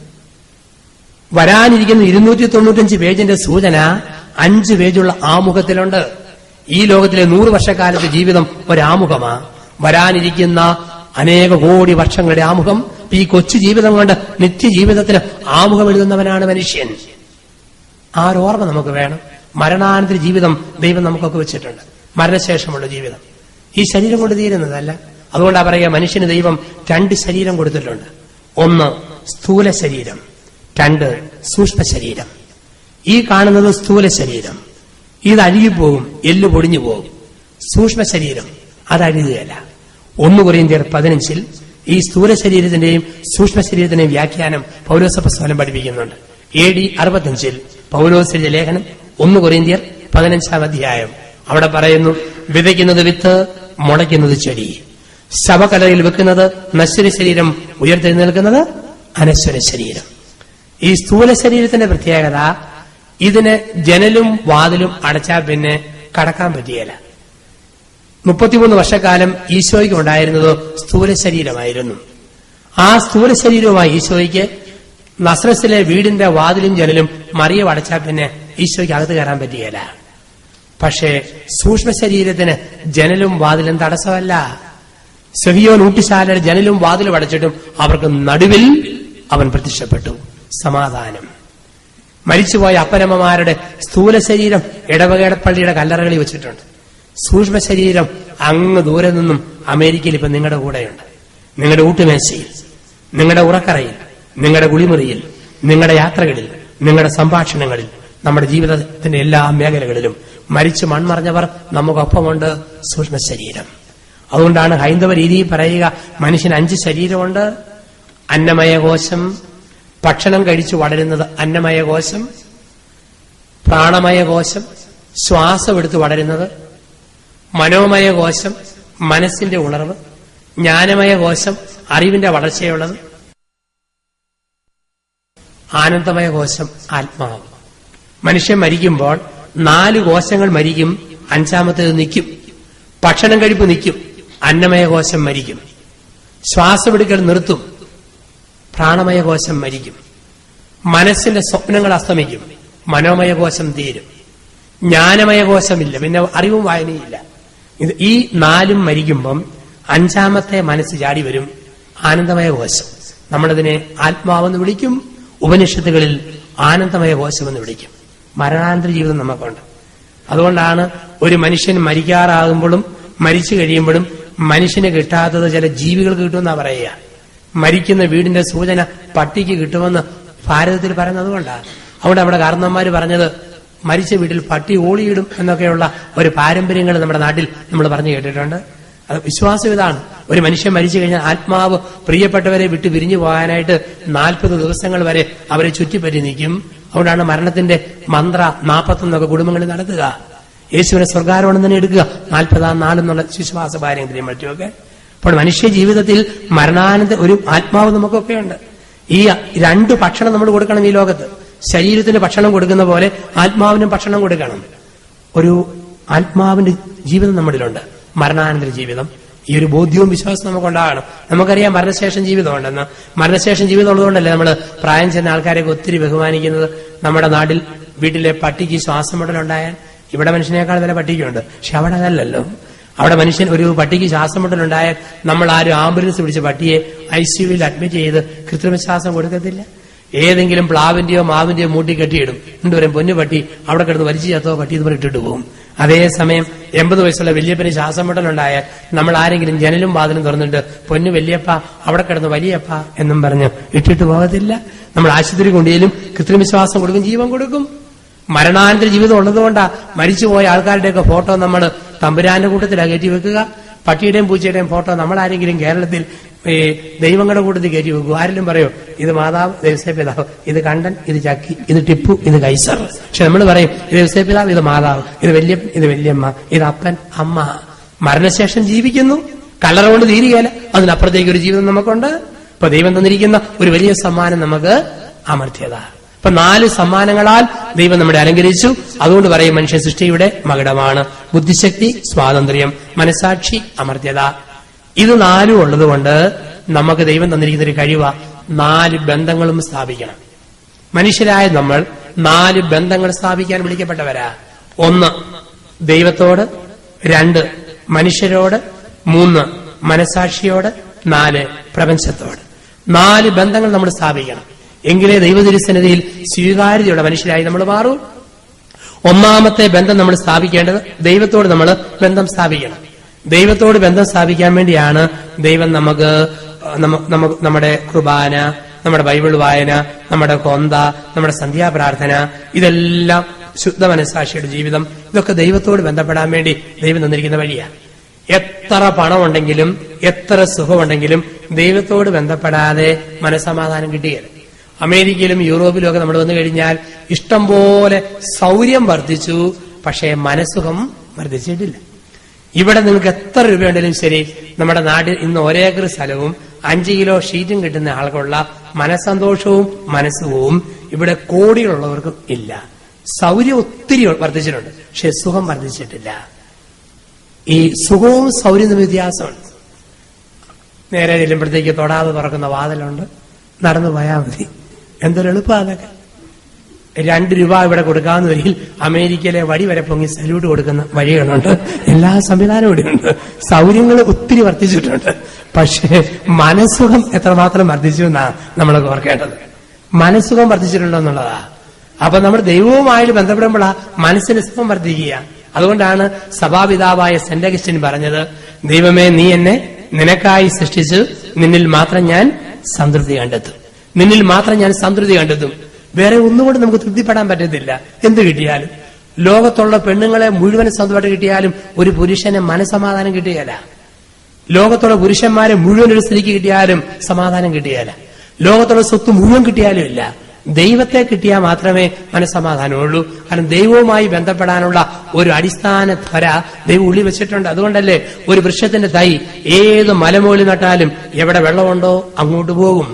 വരാനിരിക്കുന്ന 295 പേജിന്റെ സൂചന 5 പേജുള്ള ആമുഖത്തിലുണ്ട്. ഈ ലോകത്തിലെ 100 വർഷക്കാലത്തെ ജീവിതം ഒരാമുഖമാ. വരാനിരിക്കുന്ന അനേക കോടി വർഷങ്ങളുടെ ആമുഖം. ഈ കൊച്ചു ജീവിതം കൊണ്ട് നിത്യജീവിതത്തിന് ആമുഖം എഴുതുന്നവനാണ് മനുഷ്യൻ. ആരോർമ്മ നമുക്ക് വേണം. മരണാനന്തര ജീവിതം ദൈവം നമുക്കൊക്കെ വെച്ചിട്ടുണ്ട്. മരണശേഷമുള്ള ജീവിതം ഈ ശരീരം കൊണ്ട് തീരുന്നതല്ല. അതുകൊണ്ടാ പറയുക, മനുഷ്യന് ദൈവം 2 ശരീരം കൊടുത്തിട്ടുണ്ട്. 1 സ്ഥൂല ശരീരം, 2 സൂക്ഷ്മ ശരീരം. ഈ കാണുന്നത് സ്ഥൂല ശരീരം, ഇത് അഴുകിപ്പോകും, എല്ല് പൊടിഞ്ഞു പോകും. സൂക്ഷ്മ ശരീരം അത് അഴുകുകയല്ല. 1 കൊരിന്ത്യർ 15 ഈ സ്ഥൂല ശരീരത്തിന്റെയും സൂക്ഷ്മ ശരീരത്തിന്റെയും വ്യാഖ്യാനം പൗലോസപ്പോസ്തലൻ പഠിപ്പിക്കുന്നുണ്ട്. AD 65 പൗലോസിന്റെ ലേഖനം 1 കൊരിന്ത്യർ 15 അധ്യായം. അവിടെ പറയുന്നു, വിതയ്ക്കുന്നത് വിത്ത്, മുളയ്ക്കുന്നത് ചെടി. ശവക്കലയിൽ വെക്കുന്നത് നശ്വര ശരീരം, ഉയർത്തെഴുന്നേൽക്കുന്നത് അനശ്വര ശരീരം. ഈ സ്ഥൂല ശരീരത്തിന്റെ പ്രത്യേകത, ഇതിന് ജനലും വാതിലും അടച്ചാൽ പിന്നെ കടക്കാൻ പറ്റിയല്ല. 33 വർഷക്കാലം ഈശോയ്ക്ക് ഉണ്ടായിരുന്നത് സ്ഥൂല ശരീരമായിരുന്നു. ആ സ്ഥൂല ശരീരവുമായി ഈശോയ്ക്ക് നസ്രത്തിലെ വീടിന്റെ വാതിലും ജനലും മറിയം അടച്ചാൽ പിന്നെ ഈശോയ്ക്ക് അകത്ത് കയറാൻ പറ്റിയല്ല. പക്ഷേ സൂക്ഷ്മ ശരീരത്തിന് ജനലും വാതിലും തടസ്സമല്ല. സെഹിയോൻ ഊട്ടിശാലയുടെ ജനലും വാതിലും അടച്ചിട്ടും അവർക്ക് നടുവിൽ അവൻ പ്രത്യക്ഷപ്പെട്ടു. സമാധാനം. മരിച്ചുപോയ അപ്പനമ്മമാരുടെ സ്ഥൂല ശരീരം ഇടവകേടപ്പള്ളിയുടെ കല്ലറകളിൽ വെച്ചിട്ടുണ്ട്. സൂക്ഷ്മ ശരീരം അങ്ങ് ദൂരെ നിന്നും അമേരിക്കയിൽ ഇപ്പൊ നിങ്ങളുടെ കൂടെയുണ്ട്. നിങ്ങളുടെ ഊട്ടുമേശയിൽ, നിങ്ങളുടെ ഉറക്കറയിൽ, നിങ്ങളുടെ കുളിമുറിയിൽ, നിങ്ങളുടെ യാത്രകളിൽ, നിങ്ങളുടെ സംഭാഷണങ്ങളിൽ, നമ്മുടെ ജീവിതത്തിന്റെ എല്ലാ മേഖലകളിലും മരിച്ചു മൺമറഞ്ഞവർ നമുക്കൊപ്പമുണ്ട്. സൂക്ഷ്മ ശരീരം. അതുകൊണ്ടാണ് ഹൈന്ദവ രീതിയിൽ പറയുക, മനുഷ്യന് 5 ശരീരമുണ്ട്. അന്നമയ കോശം, ഭക്ഷണം കഴിച്ചു വളരുന്നത് അന്നമയ കോശം. പ്രാണമയ കോശം, ശ്വാസം എടുത്ത് വളരുന്നത്. മനോമയ കോശം, മനസ്സിന്റെ ഉണർവ്. ജ്ഞാനമയ കോശം, അറിവിന്റെ വളർച്ചയുള്ളത്. ആനന്ദമയ കോശം, ആത്മാവ്. മനുഷ്യൻ മരിക്കുമ്പോൾ 4 കോശങ്ങൾ മരിക്കും, 5ാമത്തേത് നിൽക്കും. ഭക്ഷണം കഴിപ്പ് നിൽക്കും, അന്നമയ കോശം മരിക്കും. ശ്വാസമെടുക്കൽ നിർത്തും, പ്രാണമയ കോശം മരിക്കും. മനസ്സിന്റെ സ്വപ്നങ്ങൾ അസ്തമിക്കും, മനോമയ കോശം തീരും. ജ്ഞാനമയ കോശമില്ല, പിന്നെ അറിവും വായനയില്ല. ഈ 4 മരിക്കുമ്പം 5ാമത്തെ മനസ്സ് ചാടി വരും, ആനന്ദമയ കോശം. നമ്മളതിനെ ആത്മാവെന്ന് വിളിക്കും, ഉപനിഷത്തുകളിൽ ആനന്ദമയ കോശമെന്ന് വിളിക്കും. മരണാനന്തര ജീവിതം നമുക്കുണ്ട്. അതുകൊണ്ടാണ് ഒരു മനുഷ്യൻ മരിക്കാറാകുമ്പോഴും മരിച്ചു കഴിയുമ്പോഴും മനുഷ്യന് കിട്ടാത്തത് ചില ജീവികൾക്ക് കിട്ടുമെന്നാ പറയുക. മരിക്കുന്ന വീടിന്റെ സൂചന പട്ടിക്ക് കിട്ടുമെന്ന് ഭാരതത്തിൽ പറയുന്നത് അതുകൊണ്ടാണ്. അവിടെ നമ്മുടെ കാരണവന്മാര് പറഞ്ഞത് മരിച്ച വീട്ടിൽ പട്ടി ഓളിയിടും എന്നൊക്കെയുള്ള ഒരു പാരമ്പര്യങ്ങൾ നമ്മുടെ നാട്ടിൽ നമ്മൾ പറഞ്ഞു കേട്ടിട്ടുണ്ട്. അത് വിശ്വാസം ഇതാണ്. ഒരു മനുഷ്യൻ മരിച്ചു കഴിഞ്ഞാൽ ആത്മാവ് പ്രിയപ്പെട്ടവരെ വിട്ട് പിരിഞ്ഞു പോകാനായിട്ട് 40 ദിവസങ്ങൾ വരെ അവരെ ചുറ്റിപ്പറ്റി നിൽക്കും. അതുകൊണ്ടാണ് മരണത്തിന്റെ മന്ത്ര 41 കുടുംബങ്ങളിൽ നടത്തുക. യേശുവിനെ സ്വർഗാരോഹണം തന്നെ എടുക്കുക 40-ാം നാളെന്നുള്ള വിശ്വാസ പാരമ്പര്യം മറ്റുമൊക്കെ. അപ്പോൾ മനുഷ്യ ജീവിതത്തിൽ മരണാനന്തര ഒരു ആത്മാവ് നമുക്കൊക്കെ ഉണ്ട്. ഈ 2 ഭക്ഷണം നമ്മൾ കൊടുക്കണം ഈ ലോകത്ത്. ശരീരത്തിന് ഭക്ഷണം കൊടുക്കുന്ന പോലെ ആത്മാവിനും ഭക്ഷണം കൊടുക്കണം. ഒരു ആത്മാവിന്റെ ജീവിതം നമ്മളിലുണ്ട്, മരണാനന്തര ജീവിതം. ഈ ഒരു ബോധ്യവും വിശ്വാസവും നമുക്കുണ്ടാകണം. നമുക്കറിയാം മരണശേഷം ജീവിതമുണ്ടെന്ന്. മരണശേഷം ജീവിതം ഉള്ളതുകൊണ്ടല്ലേ നമ്മൾ പ്രായം ചെന്ന ആൾക്കാരെയൊക്കെ ഒത്തിരി ബഹുമാനിക്കുന്നത്. നമ്മുടെ നാട്ടിൽ വീട്ടിലെ പട്ടിക്ക് ശ്വാസം മുട്ടലുണ്ടായാൽ ഇവിടെ മനുഷ്യനേക്കാൾ വില പട്ടിക്കുണ്ട്. പക്ഷെ അവിടെ അതല്ലല്ലോ. അവിടെ മനുഷ്യൻ ഒരു പട്ടിക്ക് ശ്വാസം മുട്ടലുണ്ടായാൽ നമ്മൾ ആരും ആംബുലൻസ് പിടിച്ച് പട്ടിയെ ICUവിൽ അഡ്മിറ്റ് ചെയ്ത് കൃത്രിമ ശ്വാസം കൊടുക്കത്തില്ല. ഏതെങ്കിലും പ്ലാവിന്റെയോ മാവിന്റെയോ മൂട്ടി കെട്ടിയിടും. രണ്ടുപേരും പൊന്നു പട്ടി അവിടെ കിടന്ന് വലിച്ചു ചേർത്തോ പട്ടി ഇതുപോലെ ഇട്ടിട്ട് പോകും. അതേസമയം 80 വയസ്സുള്ള വല്യപ്പന് ശ്വാസം മുട്ടലുണ്ടായാൽ നമ്മൾ ആരെങ്കിലും ജനലും വാതിലും തുറന്നിട്ട് പൊന്നു വല്യപ്പ അവിടെ കിടന്ന് വലിയപ്പ എന്നും പറഞ്ഞ് ഇട്ടിട്ട് പോകത്തില്ല. നമ്മൾ ആശുപത്രി കൊണ്ടുപോയാലും കൃത്രിമ ശ്വാസം കൊടുക്കും, ജീവൻ കൊടുക്കും. മരണാനന്തര ജീവിതം ഉള്ളതുകൊണ്ടാ മരിച്ചുപോയ ആൾക്കാരുടെയൊക്കെ ഫോട്ടോ നമ്മൾ തമ്പുരാന്റെ കൂട്ടത്തിലാണ് കയറ്റി വെക്കുക. പട്ടിയുടെയും പൂച്ചയുടെയും ഫോട്ടോ നമ്മളാരെങ്കിലും കേരളത്തിൽ ദൈവങ്ങളുടെ കൂട്ടത്തിൽ കയറ്റി വെക്കും. ആരെങ്കിലും പറയോ ഇത് മാതാവ്, ഇത് ഔസേപ്പിതാവ്, ഇത് കണ്ടൻ, ഇത് ചക്കി, ഇത് ടിപ്പു, ഇത് കൈസർ. പക്ഷെ നമ്മൾ പറയും ഇത് ഔസേപ്പിതാവ്, ഇത് മാതാവ്, ഇത് വല്യപ്പൻ, ഇത് വല്യമ്മ, ഇത് അപ്പൻ, അമ്മ. മരണശേഷം ജീവിക്കുന്നു, കല്ലറ കൊണ്ട് തീരുകയല്ല, അതിനപ്പുറത്തേക്ക് ഒരു ജീവിതം നമുക്കുണ്ട്. ഇപ്പൊ ദൈവം തന്നിരിക്കുന്ന ഒരു വലിയ സമ്മാനം നമുക്ക് അമർത്യത. ഇപ്പൊ 4 സമ്മാനങ്ങളാൽ ദൈവം നമ്മളെ അലങ്കരിച്ചു. അതുകൊണ്ട് പറയും മനുഷ്യ സൃഷ്ടിയുടെ മകുടമാണ്. ബുദ്ധിശക്തി, സ്വാതന്ത്ര്യം, മനസാക്ഷി, അമർത്യത. ഇത് 4 ഉള്ളതുകൊണ്ട് നമുക്ക് ദൈവം തന്നിരിക്കുന്ന ഒരു കഴിവ 4 ബന്ധങ്ങളും സ്ഥാപിക്കണം. മനുഷ്യരായ നമ്മൾ 4 ബന്ധങ്ങൾ സ്ഥാപിക്കാൻ വിളിക്കപ്പെട്ടവരാ. 1 ദൈവത്തോട്, 2 മനുഷ്യരോട്, 3 മനസാക്ഷിയോട്, 4 പ്രപഞ്ചത്തോട്. 4 ബന്ധങ്ങൾ നമ്മൾ സ്ഥാപിക്കണം. എങ്കിലേ ദൈവതിരുസന്നിധിയിൽ സ്വീകാര്യതയുള്ള മനുഷ്യരായി നമ്മൾ മാറും. 1ാമത്തെ ബന്ധം നമ്മൾ സ്ഥാപിക്കേണ്ടത് ദൈവത്തോട് നമ്മൾ ബന്ധം സ്ഥാപിക്കണം. ദൈവത്തോട് ബന്ധം സ്ഥാപിക്കാൻ വേണ്ടിയാണ് ദൈവം നമുക്ക് നമ്മുടെ കുർബാന, നമ്മുടെ ബൈബിൾ വായന, നമ്മുടെ കൊന്ത, നമ്മുടെ സന്ധ്യാപ്രാർത്ഥന, ഇതെല്ലാം ശുദ്ധ മനസാക്ഷിയുടെ ജീവിതം, ഇതൊക്കെ ദൈവത്തോട് ബന്ധപ്പെടാൻ വേണ്ടി ദൈവം തന്നിരിക്കുന്ന വഴിയാണ്. എത്ര പണമുണ്ടെങ്കിലും എത്ര സുഖമുണ്ടെങ്കിലും ദൈവത്തോട് ബന്ധപ്പെടാതെ മനസ്സമാധാനം കിട്ടുകയില്ല. അമേരിക്കയിലും യൂറോപ്പിലും ഒക്കെ നമ്മൾ വന്നു കഴിഞ്ഞാൽ ഇഷ്ടം പോലെ സൗകര്യം വർദ്ധിച്ചു, പക്ഷേ മനസ്സുഖം വർദ്ധിച്ചിട്ടില്ല. ഇവിടെ നിങ്ങൾക്ക് എത്ര രൂപയുണ്ടെങ്കിലും ശരി, നമ്മുടെ നാട്ടിൽ ഇന്ന് 1 ഏക്കർ സ്ഥലവും 5 കിലോ ഷീറ്റും കിട്ടുന്ന ആൾക്കുള്ള മനസ്സന്തോഷവും മനസ്സുഖവും ഇവിടെ കോടികളുള്ളവർക്കും ഇല്ല. സൗകര്യം ഒത്തിരി വർദ്ധിച്ചിട്ടുണ്ട്, പക്ഷെ സുഖം വർദ്ധിച്ചിട്ടില്ല. ഈ സുഖവും സൗകര്യം തമ്മിൽ വ്യത്യാസമുണ്ട്. നേരെ ചെല്ലുമ്പോഴത്തേക്ക് തൊടാതെ തുറക്കുന്ന വാതിലുണ്ട്, നടന്നു പോയാൽ മതി. എന്തൊരു എളുപ്പമാണ് അതൊക്കെ. 2 രൂപ ഇവിടെ കൊടുക്കാവുന്ന വരിയിൽ അമേരിക്കയിലെ വടി വരെ പൊങ്ങി സല്യൂട്ട് കൊടുക്കുന്ന വഴികളുണ്ട്. എല്ലാ സംവിധാനവും ഇവിടെയുണ്ട്. സൗകര്യങ്ങൾ ഒത്തിരി വർദ്ധിച്ചിട്ടുണ്ട്. പക്ഷേ മനസ്സുഖം എത്രമാത്രം വർദ്ധിച്ചു എന്നാണ് നമ്മൾ ഓർക്കേണ്ടത്. മനസ്സുഖം വർദ്ധിച്ചിട്ടുണ്ടോ എന്നുള്ളതാ. അപ്പൊ നമ്മൾ ദൈവവുമായിട്ട് ബന്ധപ്പെടുമ്പോഴാ മനസ്സിന് സുഖം വർദ്ധിക്കുക. അതുകൊണ്ടാണ് സഭാപിതാവായ സെന്റ് അഗസ്റ്റിൻ പറഞ്ഞത്, ദൈവമേ നീ എന്നെ നിനക്കായി സൃഷ്ടിച്ചു, നിന്നിൽ മാത്രം ഞാൻ സംതൃപ്തി കണ്ടെത്തും. നിന്നിൽ മാത്രം ഞാൻ സംതൃപ്തി കണ്ടെത്തും. വേറെ ഒന്നുകൊണ്ട് നമുക്ക് തൃപ്തിപ്പെടാൻ പറ്റത്തില്ല. എന്ത് കിട്ടിയാലും, ലോകത്തുള്ള പെണ്ണുങ്ങളെ മുഴുവൻ സ്വന്തമായിട്ട് കിട്ടിയാലും ഒരു പുരുഷന് മനസ്സമാധാനം കിട്ടുകയില്ല. ലോകത്തുള്ള പുരുഷന്മാരെ മുഴുവൻ ഒരു സ്ത്രീക്ക് കിട്ടിയാലും സമാധാനം കിട്ടിയാല. ലോകത്തുള്ള സ്വത്ത് മുഴുവൻ കിട്ടിയാലും ഇല്ല. ദൈവത്തെ കിട്ടിയാൽ മാത്രമേ മനസ്സമാധാനമുള്ളൂ. കാരണം ദൈവവുമായി ബന്ധപ്പെടാനുള്ള ഒരു അടിസ്ഥാന ത്വര ദൈവം ഉള്ളി വെച്ചിട്ടുണ്ട്. അതുകൊണ്ടല്ലേ ഒരു വൃക്ഷത്തിന്റെ തൈ ഏത് മലമുകളിൽ നട്ടാലും എവിടെ വെള്ളമുണ്ടോ അങ്ങോട്ട് പോകും.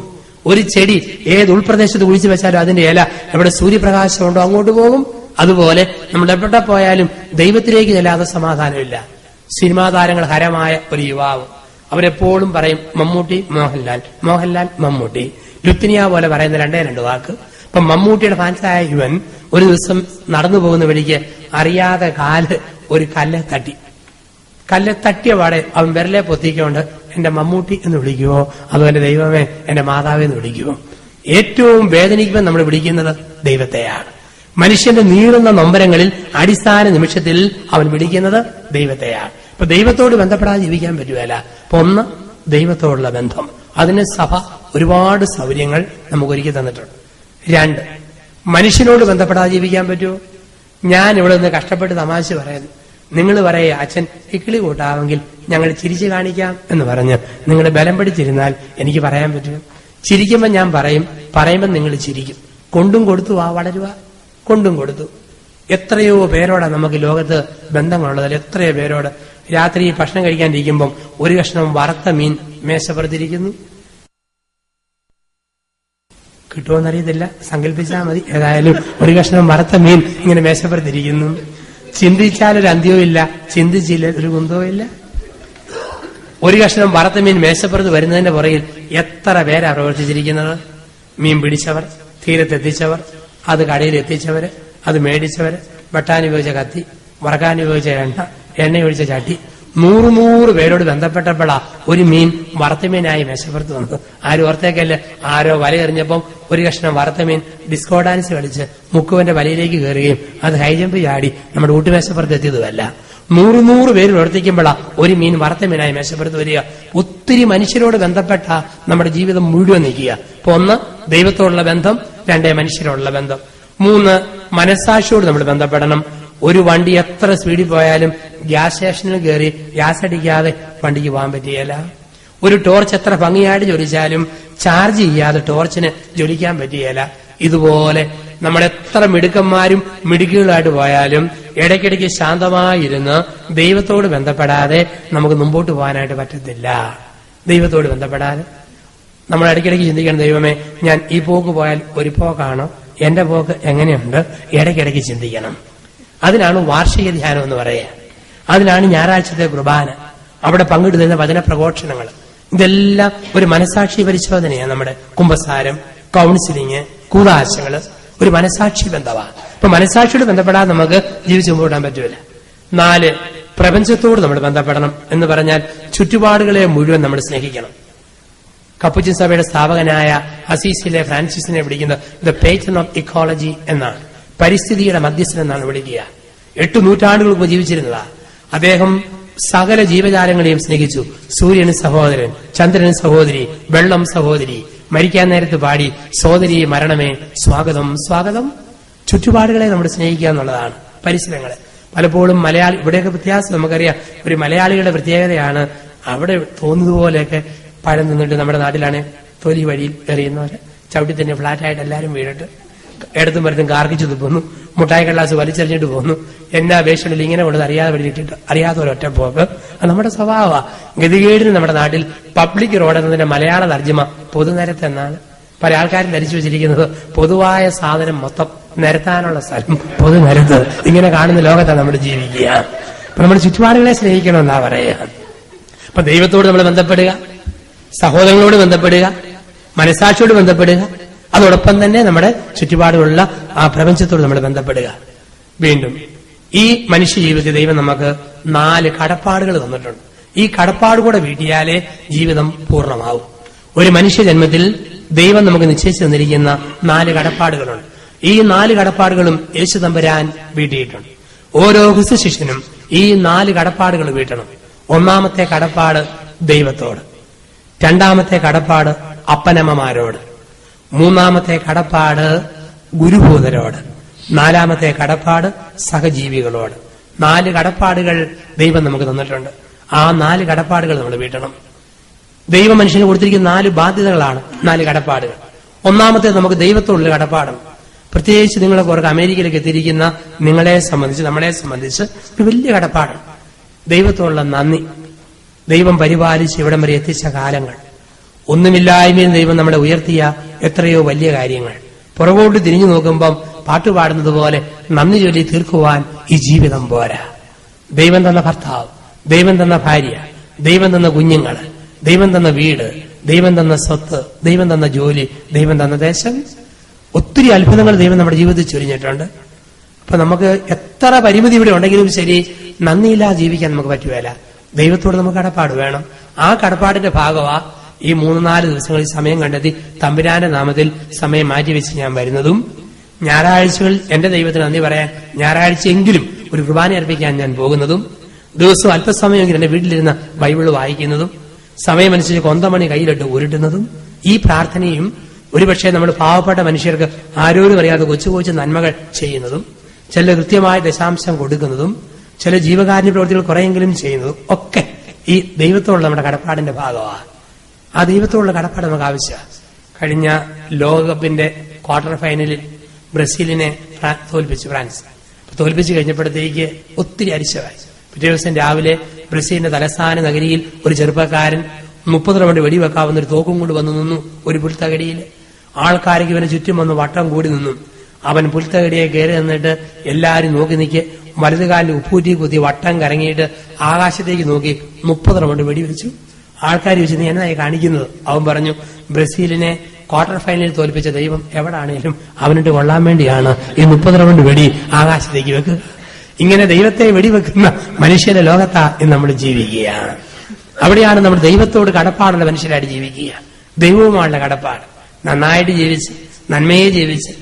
ഒരു ചെടി ഏത് ഉൾപ്രദേശത്ത് കുഴിച്ചു വെച്ചാലും അതിന്റെ ഇല എവിടെ സൂര്യപ്രകാശമുണ്ടോ അങ്ങോട്ട് പോകും. അതുപോലെ നമ്മൾ എവിടെ പോയാലും ദൈവത്തിലേക്ക് ചെല്ലാതെ സമാധാനമില്ല. സിനിമാ താരങ്ങൾ ഹരമായ ഒരു യുവാവ്, അവരെപ്പോഴും പറയും മമ്മൂട്ടി മോഹൻലാൽ, മോഹൻലാൽ മമ്മൂട്ടി. ലുത്തിനിയ പോലെ പറയുന്ന രണ്ട് വാക്ക്. ഇപ്പൊ മമ്മൂട്ടിയുടെ ഫാൻസായ ഇവൻ ഒരു ദിവസം നടന്നു പോകുന്ന വഴിക്ക് അറിയാതെ കാല് ഒരു കല്ലെ തട്ടിയ പാടെ അവൻ വിരലെ പൊത്തിക്കൊണ്ട് എന്റെ മമ്മൂട്ടി എന്ന് വിളിക്കുവോ അതോ എന്റെ ദൈവമേ എന്റെ മാതാവേ എന്ന് വിളിക്കുവോ? ഏറ്റവും വേദനിക്കുമ്പോൾ നമ്മൾ വിളിക്കുന്നത് ദൈവത്തെയാണ്. മനുഷ്യന്റെ നീളുന്ന നൊമ്പരങ്ങളിൽ അടിസ്ഥാന നിമിഷത്തിൽ അവൻ വിളിക്കുന്നത് ദൈവത്തെയാണ്. ഇപ്പൊ ദൈവത്തോട് ബന്ധപ്പെടാതെ ജീവിക്കാൻ പറ്റുകയില്ല. അപ്പൊ ഒന്ന്, ദൈവത്തോടുള്ള ബന്ധം. അതിന് സഭ ഒരുപാട് സൗകര്യങ്ങൾ നമുക്ക് ഒരുക്കി തന്നിട്ടുണ്ട്. രണ്ട്, മനുഷ്യനോട് ബന്ധപ്പെടാതെ ജീവിക്കാൻ പറ്റുമോ? ഞാൻ ഇവിടെ നിന്ന് കഷ്ടപ്പെട്ട് തമാശ പറയുന്നു, നിങ്ങൾ പറയേ അച്ഛൻ ഇക്കിളി കൂട്ടാമെങ്കിൽ ഞങ്ങൾ ചിരിച്ചു കാണിക്കാം എന്ന് പറഞ്ഞ് നിങ്ങൾ ബലം പിടിച്ചിരുന്നാൽ എനിക്ക് പറയാൻ പറ്റുമോ? ചിരിക്കുമ്പോൾ ഞാൻ പറയുമ്പോൾ നിങ്ങൾ ചിരിക്കും. കൊണ്ടും കൊടുത്തു വളരുക, കൊണ്ടും കൊടുത്തു. എത്രയോ പേരോടാണ് നമുക്ക് ലോകത്ത് ബന്ധങ്ങളുള്ളത്. എത്രയോ പേരോട് രാത്രി ഭക്ഷണം കഴിക്കാനിരിക്കുമ്പം ഒരു കഷ്ണം വറുത്ത മീൻ മേശപ്പുറത്തിരിക്കുന്നു. കിട്ടുമോന്നറിയത്തില്ല, സങ്കല്പിച്ചാൽ മതി. ഏതായാലും ഒരു കഷ്ണം വറുത്ത മീൻ ഇങ്ങനെ മേശപ്പുറത്തിരിക്കുന്നു. ചിന്തിച്ചാലൊരു അന്ത്യവും ഇല്ല, ചിന്തിച്ചില്ല ഒരു കുന്തവും ഇല്ല. ഒരു കഷ്ണം വറുത്ത മീൻ മേശപ്പുറത്ത് വരുന്നതിന്റെ പുറകിൽ എത്ര പേരാ പ്രവർത്തിച്ചിരിക്കുന്നത്? മീൻ പിടിച്ചവർ, തീരത്തെത്തിച്ചവർ, അത് കടയിൽ എത്തിച്ചവര്, അത് മേടിച്ചവര്, വെട്ടാൻ ഉപയോഗിച്ച കത്തി, വറക്കാൻ ഉപയോഗിച്ച എണ്ണ ഒഴിച്ച ചട്ടി, 100 പേരോട് ബന്ധപ്പെട്ടപ്പോഴാ ഒരു മീൻ വറുത്ത മീനായി മേശപ്പുറത്ത് വന്നു. ആരും ഓർത്തേക്കല്ല, ആരോ വലയെറിഞ്ഞപ്പം ഒരു കഷ്ണം വറുത്ത മീൻ ഡിസ്കോ ഡാൻസ് കളിച്ച് മുക്കുവന്റെ വലയിലേക്ക് കയറുകയും അത് ഹൈജമ്പ് ചാടി നമ്മുടെ ഊട്ടുമേശപ്പുറത്ത് എത്തിയതുമല്ല. 100 പേര് പ്രവർത്തിക്കുമ്പോഴാ ഒരു മീൻ വറുത്ത മീനായി മേശപ്പുറത്ത് വരിക. ഒത്തിരി മനുഷ്യരോട് ബന്ധപ്പെട്ട നമ്മുടെ ജീവിതം മുഴുവൻ നിൽക്കുക. അപ്പൊ ഒന്ന്, ദൈവത്തോടുള്ള ബന്ധം. രണ്ട്, മനുഷ്യരോടുള്ള ബന്ധം. 3, മനസ്സാക്ഷിയോട് നമ്മൾ ബന്ധപ്പെടണം. ഒരു വണ്ടി എത്ര സ്പീഡിൽ പോയാലും ഗ്യാസ് സ്റ്റേഷനിൽ കയറി ഗ്യാസ് അടിക്കാതെ വണ്ടിക്ക് പോകാൻ പറ്റുകയില്ല. ഒരു ടോർച്ച് എത്ര ഭംഗിയായിട്ട് ജ്വലിച്ചാലും ചാർജ് ചെയ്യാതെ ടോർച്ചിന് ജ്വലിക്കാൻ പറ്റുകയില്ല. ഇതുപോലെ നമ്മൾ എത്ര മിടുക്കന്മാരും മിടുക്കുകളായിട്ട് പോയാലും ഇടയ്ക്കിടയ്ക്ക് ശാന്തമായിരുന്ന് ദൈവത്തോട് ബന്ധപ്പെടാതെ നമുക്ക് മുമ്പോട്ട് പോകാനായിട്ട് പറ്റത്തില്ല. ദൈവത്തോട് ബന്ധപ്പെടാതെ നമ്മൾ ഇടയ്ക്കിടയ്ക്ക് ചിന്തിക്കണം, ദൈവമേ ഞാൻ ഈ പോക്ക് പോയാൽ ഒരു പോക്കാണോ, എന്റെ പോക്ക് എങ്ങനെയുണ്ട്, ഇടയ്ക്കിടയ്ക്ക് ചിന്തിക്കണം. അതിനാണ് വാർഷിക ധ്യാനം എന്ന് പറയുക. അതിനാണ് ഞായറാഴ്ചത്തെ കുർബാന, അവിടെ പങ്കിടുന്ന വചന പ്രഘോഷണങ്ങൾ. ഇതെല്ലാം ഒരു മനസാക്ഷി പരിശോധനയാണ്. നമ്മുടെ കുമ്പസാരം, കൗൺസിലിങ്, കൂതാശകള് ഒരു മനസാക്ഷി ബന്ധമാണ്. ഇപ്പൊ മനസാക്ഷിയോട് ബന്ധപ്പെടാതെ നമുക്ക് ജീവിച്ചു മുമ്പോട്ടാൻ പറ്റൂല. 4, പ്രപഞ്ചത്തോട് നമ്മൾ ബന്ധപ്പെടണം എന്ന് പറഞ്ഞാൽ ചുറ്റുപാടുകളെ മുഴുവൻ നമ്മൾ സ്നേഹിക്കണം. കപ്പുച്ചിൻ സഭയുടെ സ്ഥാപകനായ അസീസിലെ ഫ്രാൻസിസിനെ വിളിക്കുന്നത് ദ പേറ്റൺ ഓഫ് ഇക്കോളജി എന്നാണ്. പരിസ്ഥിതിയുടെ മധ്യസ്ഥൻ എന്നാണ് വിളിക്കുക. 8 നൂറ്റാണ്ടുകൾ മുമ്പ് ജീവിച്ചിരുന്നതാ അദ്ദേഹം. സകല ജീവജാലങ്ങളെയും സ്നേഹിച്ചു. സൂര്യന് സഹോദരൻ, ചന്ദ്രന് സഹോദരി, വെള്ളം സഹോദരി. മരിക്കാൻ നേരത്ത് പാടി സോദരി മരണമേ സ്വാഗതം സ്വാഗതം. ചുറ്റുപാടുകളെ നമ്മൾ സ്നേഹിക്കുക എന്നുള്ളതാണ്, പരിസരങ്ങളെ. പലപ്പോഴും മലയാളി, ഇവിടെയൊക്കെ വ്യത്യാസം നമുക്കറിയാം. ഒരു മലയാളികളുടെ പ്രത്യേകതയാണ് അവിടെ തോന്നുന്നതുപോലെയൊക്കെ പഴം നിന്നിട്ട് നമ്മുടെ നാട്ടിലാണ് തൊലി വഴിയിൽ എറിയുന്നവര് ചവിട്ടി തന്നെ ഫ്ലാറ്റായിട്ട് എല്ലാവരും വീണിട്ട് ഇടത്തും വരത്തും കാർക്കിച്ചു തുപ്പുന്നു, മുട്ടായി കടലാസ് വലിച്ചെറിഞ്ഞിട്ട് പോകുന്നു. എന്നാ വേഷണിൽ ഇങ്ങനെ കൊണ്ടത് അറിയാതെ വഴിയിട്ടിട്ട് അറിയാത്ത ഒരു ഒറ്റപ്പോക്ക്. അത് നമ്മുടെ സ്വഭാവമാണ്. ഗതികേടിന് നമ്മുടെ നാട്ടിൽ പബ്ലിക് റോഡ് എന്നതിന്റെ മലയാള തർജ്ജിമ പൊതുനിരത്ത് എന്നാണ്. പല ആൾക്കാരും ധരിച്ചു വെച്ചിരിക്കുന്നത് പൊതുവായ സാധനം മൊത്തം നിരത്താനുള്ള സ്ഥലം പൊതുനിരത്ത്. ഇങ്ങനെ കാണുന്ന ലോകത്താണ് നമ്മൾ ജീവിക്കുക. അപ്പൊ നമ്മുടെ ചുറ്റുപാടുകളെ സ്നേഹിക്കണമെന്നാ പറയുക. അപ്പൊ ദൈവത്തോട് നമ്മൾ ബന്ധപ്പെടുക, സഹോദരങ്ങളോട് ബന്ധപ്പെടുക, മനസാക്ഷിയോട് ബന്ധപ്പെടുക, അതോടൊപ്പം തന്നെ നമ്മുടെ ചുറ്റുപാടുകളുള്ള ആ പ്രപഞ്ചത്തോട് നമ്മൾ ബന്ധപ്പെടുക. വീണ്ടും ഈ മനുഷ്യ ജീവിതത്തിൽ ദൈവം നമുക്ക് 4 കടപ്പാടുകൾ തന്നിട്ടുണ്ട്. ഈ കടപ്പാട് കൂടെ വീട്ടിയാലേ ജീവിതം പൂർണ്ണമാവും. ഒരു മനുഷ്യ ജന്മത്തിൽ ദൈവം നമുക്ക് നിശ്ചയിച്ചു തന്നിരിക്കുന്ന 4 കടപ്പാടുകളുണ്ട്. ഈ 4 കടപ്പാടുകളും യേശു തമ്പുരാൻ വീട്ടിയിട്ടുണ്ട്. ഓരോ ക്രിസ്തു ശിഷ്യനും ഈ 4 കടപ്പാടുകൾ വീട്ടണം. ഒന്നാമത്തെ കടപ്പാട് ദൈവത്തോട്, രണ്ടാമത്തെ കടപ്പാട് അപ്പനമ്മമാരോട്, മൂന്നാമത്തെ കടപ്പാട് ഗുരുഭൂതരോട്, നാലാമത്തെ കടപ്പാട് സഹജീവികളോട്. 4 കടപ്പാടുകൾ ദൈവം നമുക്ക് തന്നിട്ടുണ്ട്. ആ 4 കടപ്പാടുകൾ നമ്മൾ വീട്ടണം. ദൈവം മനുഷ്യന് കൊടുത്തിരിക്കുന്ന 4 ബാധ്യതകളാണ്, 4 കടപ്പാടുകൾ. ഒന്നാമത്തെ നമുക്ക് ദൈവത്തോടുള്ള കടപ്പാടാണ്. പ്രത്യേകിച്ച് നിങ്ങളൊക്കെ ഓർക്ക് അമേരിക്കയിലേക്ക് എത്തിയിരിക്കുന്ന നിങ്ങളെ സംബന്ധിച്ച്, നമ്മളെ സംബന്ധിച്ച് ഒരു വലിയ കടപ്പാടാണ് ദൈവത്തോടുള്ള നന്ദി. ദൈവം പരിപാലിച്ച് ഇവിടം വരെ എത്തിച്ച കാലങ്ങൾ, ഒന്നുമില്ലായ്മയിൽ ദൈവം നമ്മളെ ഉയർത്തിയ എത്രയോ വലിയ കാര്യങ്ങൾ, പുറകോട്ട് തിരിഞ്ഞു നോക്കുമ്പം പാട്ടുപാടുന്നത് പോലെ നന്ദി ചൊല്ലി തീർക്കുവാൻ ഈ ജീവിതം പോരാ. ദൈവം തന്ന ഭർത്താവ്, ദൈവം തന്ന ഭാര്യ, ദൈവം തന്ന കുഞ്ഞുങ്ങള്, ദൈവം തന്ന വീട്, ദൈവം തന്ന സ്വത്ത്, ദൈവം തന്ന ജോലി, ദൈവം തന്ന ദേശം, ഒത്തിരി അത്ഭുതങ്ങൾ ദൈവം നമ്മുടെ ജീവിതത്തിൽ ചൊരിഞ്ഞിട്ടുണ്ട്. അപ്പൊ നമുക്ക് എത്ര പരിമിതി ഇവിടെ ഉണ്ടെങ്കിലും ശരി, നന്ദിയില്ലാതെ ജീവിക്കാൻ നമുക്ക് പറ്റുകയില്ല. ദൈവത്തോട് നമുക്ക് കടപ്പാട് വേണം. ആ കടപ്പാടിന്റെ ഭാഗമാ ഈ 3-4 ദിവസങ്ങളിൽ സമയം കണ്ടെത്തി തമ്പുരാന്റെ നാമത്തിൽ സമയം മാറ്റിവെച്ച് ഞാൻ വരുന്നതും, ഞായറാഴ്ചകൾ എന്റെ ദൈവത്തിന് നന്ദി പറയാൻ ഞായറാഴ്ചയെങ്കിലും ഒരു കുർബാന അർപ്പിക്കാൻ ഞാൻ പോകുന്നതും, ദിവസവും അല്പസമയമെങ്കിലും എന്റെ വീട്ടിലിരുന്ന ബൈബിള് വായിക്കുന്നതും, സമയമനുസരിച്ച് കൊന്തമണി കയ്യിലിട്ട് ഉരുട്ടുന്നതും, ഈ പ്രാർത്ഥനയും ഒരുപക്ഷെ നമ്മൾ പാവപ്പെട്ട മനുഷ്യർക്ക് ആരോരും അറിയാതെ കൊച്ചു കൊച്ചു നന്മകൾ ചെയ്യുന്നതും, ചില കൃത്യമായ ദശാംശം കൊടുക്കുന്നതും, ചില ജീവകാരുണ്യ പ്രവൃത്തികൾ കുറെയെങ്കിലും ചെയ്യുന്നതും ഒക്കെ ഈ ദൈവത്തോടുള്ള നമ്മുടെ കടപ്പാടിന്റെ ഭാഗമാണ്. ആ ദൈവത്തോടുള്ള കടപ്പാട് നമുക്ക് ആവശ്യമാണ്. കഴിഞ്ഞ ലോകകപ്പിന്റെ ക്വാർട്ടർ ഫൈനലിൽ ബ്രസീലിനെ തോൽപ്പിച്ചു ഫ്രാൻസ്. തോൽപ്പിച്ചു കഴിഞ്ഞപ്പോഴത്തേക്ക് ഒത്തിരി അരിശമായി. പിറ്റേ ദിവസം രാവിലെ ബ്രസീലിന്റെ തലസ്ഥാന നഗരിയിൽ ഒരു ചെറുപ്പക്കാരൻ 30 റൗണ്ട് വെടിവെക്കാവുന്ന ഒരു തോക്കും കൊണ്ട് വന്നു നിന്നു. ഒരു പുൽത്തകടിയിൽ ആൾക്കാർക്ക് ഇവന് ചുറ്റും വന്ന് വട്ടം കൂടി നിന്നു. അവൻ പുൽത്തകടിയെ കയറി നിന്നിട്ട് എല്ലാരും നോക്കി നിൽക്കെ വലതുകാലിൽ ഉപ്പൂറ്റി കുത്തി വട്ടം കറങ്ങിയിട്ട് ആകാശത്തേക്ക് നോക്കി 30 റൗണ്ട് വെടിവെച്ചു. ആൾക്കാർ ചോദിച്ചു, നീ എന്നായി കാണിക്കുന്നത്? അവൻ പറഞ്ഞു, ബ്രസീലിനെ ക്വാർട്ടർ ഫൈനലിൽ തോൽപ്പിച്ച ദൈവം എവിടാണേലും അവനിട്ട് കൊള്ളാൻ വേണ്ടിയാണ് ഈ 30 റൗണ്ട് വെടി ആകാശത്തേക്ക് വെക്കുക. ഇങ്ങനെ ദൈവത്തെ വെടിവെക്കുന്ന മനുഷ്യന്റെ ലോകത്താ ഇന്ന് നമ്മൾ ജീവിക്കുകയാണ്. അവിടെയാണ് നമ്മൾ ദൈവത്തോട് കടപ്പാടുള്ള മനുഷ്യരായിട്ട് ജീവിക്കുക. ദൈവവുമായുള്ള കടപ്പാട്, നന്നായിട്ട് ജീവിച്ച് നന്മയെ ജീവിച്ച്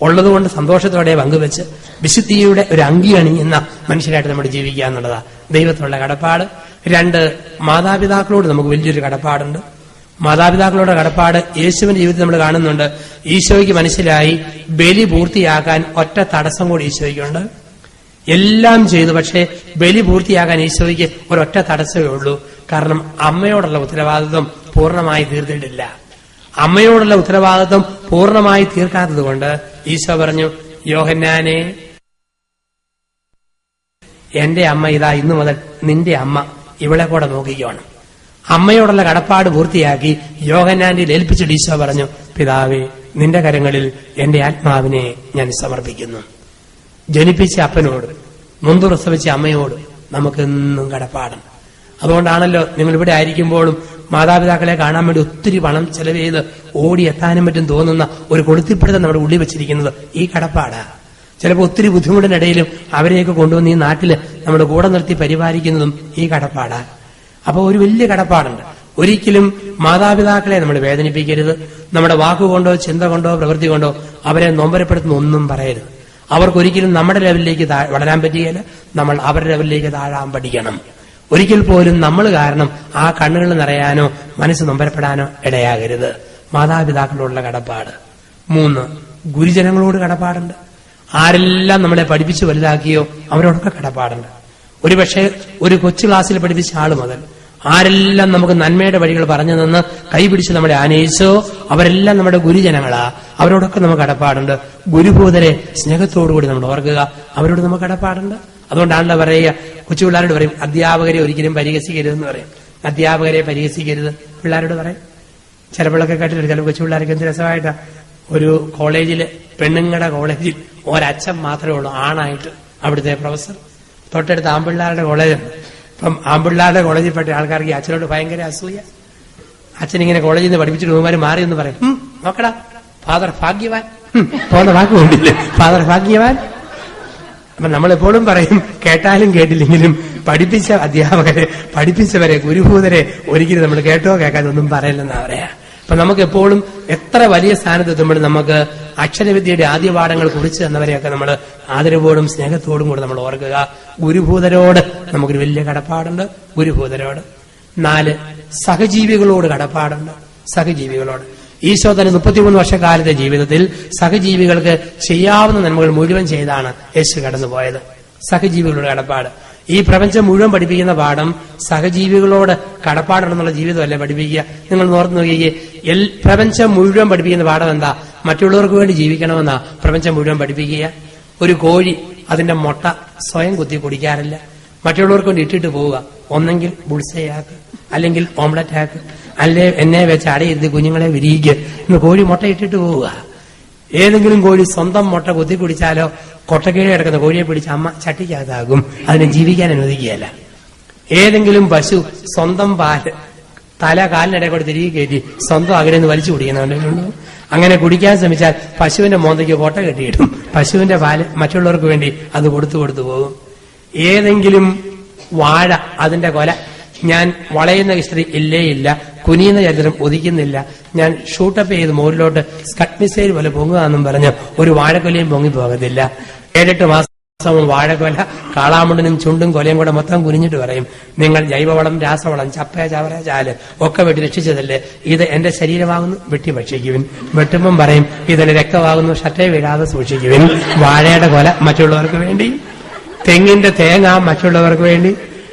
ഉള്ളതുകൊണ്ട് സന്തോഷത്തോടെ പങ്കുവെച്ച് വിശുദ്ധിയുടെ ഒരു അങ്കി അണിയുന്ന മനുഷ്യരായിട്ട് നമ്മൾ ജീവിക്കുക എന്നുള്ളതാ ദൈവത്തിലുള്ള കടപ്പാട്. 2, മാതാപിതാക്കളോട് നമുക്ക് വലിയൊരു കടപ്പാടുണ്ട്. മാതാപിതാക്കളുടെ കടപ്പാട് യേശുവിന്റെ ജീവിതത്തിൽ നമ്മൾ കാണുന്നുണ്ട്. ഈശോയ്ക്ക് മനസ്സിലായി ബലി പൂർത്തിയാക്കാൻ ഒറ്റ തടസ്സം കൂടി ഈശോയ്ക്കുണ്ട്. എല്ലാം ചെയ്തു, പക്ഷേ ബലി പൂർത്തിയാക്കാൻ ഈശോയ്ക്ക് ഒരൊറ്റ തടസ്സമേ ഉള്ളൂ. കാരണം അമ്മയോടുള്ള ഉത്തരവാദിത്വം പൂർണ്ണമായി തീർത്തിട്ടില്ല. അമ്മയോടുള്ള ഉത്തരവാദിത്വം പൂർണ്ണമായി തീർക്കാത്തത് കൊണ്ട് ഈശോ പറഞ്ഞു, യോഹന്നാനെ, എന്റെ അമ്മ ഇതാ ഇന്നു മുതൽ നിന്റെ അമ്മ, ഇവളെ കൂടെ നോക്കിക്കോണം. അമ്മയോടുള്ള കടപ്പാട് പൂർത്തിയാക്കി യോഹന്നാന്റെ ഏൽപ്പിച്ചിട്ട് ഈശോ പറഞ്ഞു, പിതാവേ, നിന്റെ കരങ്ങളിൽ എന്റെ ആത്മാവിനെ ഞാൻ സമർപ്പിക്കുന്നു. ജനിപ്പിച്ച അപ്പനോട്, മുമ്പ് പ്രസവിച്ച അമ്മയോട് നമുക്കെന്നും കടപ്പാടും. അതുകൊണ്ടാണല്ലോ നിങ്ങൾ ഇവിടെ ആയിരിക്കുമ്പോഴും മാതാപിതാക്കളെ കാണാൻ വേണ്ടി ഒത്തിരി പണം ചെലവ് ചെയ്ത് ഓടിയെത്താനും പറ്റും തോന്നുന്ന ഒരു കൊളുത്തിപ്പിടുത്തം നമ്മുടെ ഉള്ളിൽ വെച്ചിരിക്കുന്നത് ഈ കടപ്പാടാ. ചിലപ്പോൾ ഒത്തിരി ബുദ്ധിമുട്ടിനിടയിലും അവരെയൊക്കെ കൊണ്ടുവന്ന് ഈ നാട്ടില് നമ്മുടെ കൂടെ നിർത്തി പരിപാലിക്കുന്നതും ഈ കടപ്പാടാ. അപ്പൊ ഒരു വലിയ കടപ്പാടുണ്ട്. ഒരിക്കലും മാതാപിതാക്കളെ നമ്മൾ വേദനിപ്പിക്കരുത്. നമ്മുടെ വാക്കുകൊണ്ടോ ചിന്ത കൊണ്ടോ പ്രവൃത്തി കൊണ്ടോ അവരെ നൊമ്പരപ്പെടുത്തുന്ന ഒന്നും പറയരുത്. അവർക്കൊരിക്കലും നമ്മുടെ ലെവലിലേക്ക് വളരാൻ പറ്റുകയില്ല. നമ്മൾ അവരുടെ ലെവലിലേക്ക് താഴാൻ പഠിക്കണം. ഒരിക്കൽ പോലും നമ്മൾ കാരണം ആ കണ്ണുകൾ നിറയാനോ മനസ്സ് നൊമ്പരപ്പെടാനോ ഇടയാകരുത്. മാതാപിതാക്കളോടുള്ള കടപ്പാട്. 3, ഗുരുജനങ്ങളോട് കടപ്പാടുണ്ട്. ആരെല്ലാം നമ്മളെ പഠിപ്പിച്ച് വലുതാക്കിയോ അവരോടൊക്കെ കടപ്പാടുണ്ട്. ഒരുപക്ഷെ ഒരു കൊച്ചു ക്ലാസ്സിൽ പഠിപ്പിച്ച ആള് മുതൽ ആരെല്ലാം നമുക്ക് നന്മയുടെ വഴികൾ പറഞ്ഞു നിന്ന് കൈപിടിച്ച് നമ്മളെ ആനയിച്ചോ അവരെല്ലാം നമ്മുടെ ഗുരുജനങ്ങളാ. അവരോടൊക്കെ നമുക്ക് കടപ്പാടുണ്ട്. ഗുരുഭൂതരെ സ്നേഹത്തോടുകൂടി നമ്മൾ ഓർക്കുക, അവരോട് നമുക്ക് കടപ്പാടുണ്ട്. അതുകൊണ്ടാണല്ലോ പറയുക, കൊച്ചു പിള്ളേരോട് പറയും, അധ്യാപകരെ ഒരിക്കലും പരിഹസിക്കരുതെന്ന് പറയും. അധ്യാപകരെ പരിഹസിക്കരുത് പിള്ളേരോട് പറയും. ചിലപ്പോഴൊക്കെ കേട്ടിട്ടുണ്ട്, ചില കൊച്ചു പിള്ളേർക്ക് എന്ത് രസമായിട്ടാ, ഒരു കോളേജില്, പെണ്ണുങ്ങളുടെ കോളേജിൽ ഒരച്ഛൻ മാത്രമേ ഉള്ളൂ ആണായിട്ട്, അവിടുത്തെ പ്രൊഫസർ. തൊട്ടടുത്ത് ആമ്പിള്ളാരുടെ കോളേജുണ്ട്. അപ്പം ആമ്പിള്ളാരുടെ കോളേജിൽ പെട്ട ആൾക്കാർക്ക് ഈ അച്ഛനോട് ഭയങ്കര അസൂയ. അച്ഛനിങ്ങനെ കോളേജിൽ നിന്ന് പഠിപ്പിച്ചിട്ട് ബഹുമാനം മാറി എന്ന് പറയും, നോക്കടാ ഫാദർ ഭാഗ്യവാൻ, പോകുന്ന വാക്ക് കൊണ്ടില്ലേ ഫാദർ ഭാഗ്യവാൻ. അപ്പൊ നമ്മളെപ്പോഴും പറയും, കേട്ടാലും കേട്ടില്ലെങ്കിലും പഠിപ്പിച്ച അധ്യാപകരെ, പഠിപ്പിച്ചവരെ, ഗുരുഭൂതരെ ഒരിക്കലും നമ്മൾ കേട്ടോ കേൾക്കാതൊന്നും പറയില്ലെന്നാ പറയാ. അപ്പൊ നമുക്ക് എപ്പോഴും എത്ര വലിയ സ്ഥാനത്തെത്തുമ്പോഴും നമുക്ക് അക്ഷരവിദ്യയുടെ ആദ്യ പാഠങ്ങൾ കുറിച്ച് തന്നവരെയൊക്കെ നമ്മൾ ആദരവോടും സ്നേഹത്തോടും കൂടെ നമ്മൾ ഓർക്കുക. ഗുരുഭൂതരോട് നമുക്കൊരു വലിയ കടപ്പാടുണ്ട്. ഗുരുഭൂതരോട്. 4, സഹജീവികളോട് കടപ്പാടുണ്ട്. സഹജീവികളോട് ഈശോ തന്നെ 33 വർഷക്കാലത്തെ ജീവിതത്തിൽ സഹജീവികൾക്ക് ചെയ്യാവുന്ന നന്മകൾ മുഴുവൻ ചെയ്താണ് യേശു കടന്നുപോയത്. സഹജീവികളുടെ കടപ്പാട്. ഈ പ്രപഞ്ചം മുഴുവൻ പഠിപ്പിക്കുന്ന പാഠം സഹജീവികളോട് കടപ്പാടുണ്ടെന്നുള്ള ജീവിതമല്ല പഠിപ്പിക്കുക. നിങ്ങൾ ഓർത്ത് നോക്കിയേ, പ്രപഞ്ചം മുഴുവൻ പഠിപ്പിക്കുന്ന പാഠം എന്താ? മറ്റുള്ളവർക്ക് വേണ്ടി ജീവിക്കണമെന്നാ പ്രപഞ്ചം മുഴുവൻ പഠിപ്പിക്കുക. ഒരു കോഴി അതിന്റെ മുട്ട സ്വയം കുത്തി കുടിക്കാറില്ല, മറ്റുള്ളവർക്ക് വേണ്ടി ഇട്ടിട്ട് പോവുക. ഒന്നെങ്കിൽ ബുൾസയാക്ക്, അല്ലെങ്കിൽ ഓംലറ്റ് ആക്ക്, അല്ലെ എന്നെ വെച്ച് അടയിരുത്തി കുഞ്ഞുങ്ങളെ വിരിയിക്കുക എന്ന് കോഴി മുട്ട ഇട്ടിട്ട് പോവുക. ഏതെങ്കിലും കോഴി സ്വന്തം മുട്ട കുത്തി കുടിച്ചാലോ കൊട്ടക്കീഴെ കിടക്കുന്ന കോഴിയെ പിടിച്ച് അമ്മ ചട്ടിക്കകത്താകും, അതിനെ ജീവിക്കാൻ അനുവദിക്കുകയല്ല. ഏതെങ്കിലും പശു സ്വന്തം പാല് തല കാലിനിടെ കൂടെ തിരികെ കയറ്റി സ്വന്തം അകലെന്ന് വലിച്ചു കുടിക്കുന്നുണ്ടല്ലോ. അങ്ങനെ കുടിക്കാൻ ശ്രമിച്ചാൽ പശുവിന്റെ മോന്തയ്ക്ക് കൊട്ട കെട്ടിയിടും. പശുവിന്റെ പാല് മറ്റുള്ളവർക്ക് വേണ്ടി അത് കൊടുത്തു പോകും. ഏതെങ്കിലും വാഴ അതിന്റെ കൊല ഞാൻ വളയുന്ന ഹിസ്റ്ററി ഇല്ല, കുനിയുന്ന ചരിത്രം ഒതുക്കുന്നില്ല, ഞാൻ ഷൂട്ടപ്പ് ചെയ്ത് മുകളിലോട്ട് സ്കട്ട് മിസൈൽ പോലെ പൊങ്ങുകയെന്നും പറഞ്ഞ് ഒരു വാഴക്കൊലയും പൊങ്ങിപ്പോകത്തില്ല. 7-8 മാസം വാഴക്കൊല കാളാമുണ്ടനും ചുണ്ടും കൊലയും കൂടെ മൊത്തം കുനിഞ്ഞിട്ട് പറയും, നിങ്ങൾ ജൈവവളം, രാസവളം, ചപ്പ, ചവറ, ചാല് ഒക്കെ വെട്ടി രക്ഷിച്ചതല്ലേ, ഇത് എന്റെ ശരീരമാകുന്നു, വെട്ടി ഭക്ഷിക്കുവിൻ. വെട്ടുമ്പം പറയും, ഇതിന്റെ രക്തമാകുന്നു, ഷട്ടേ വീഴാതെ സൂക്ഷിക്കുവിൻ. വാഴയുടെ കൊല മറ്റുള്ളവർക്ക് വേണ്ടി, തെങ്ങിന്റെ തേങ്ങ മറ്റുള്ളവർക്ക് വേണ്ടി.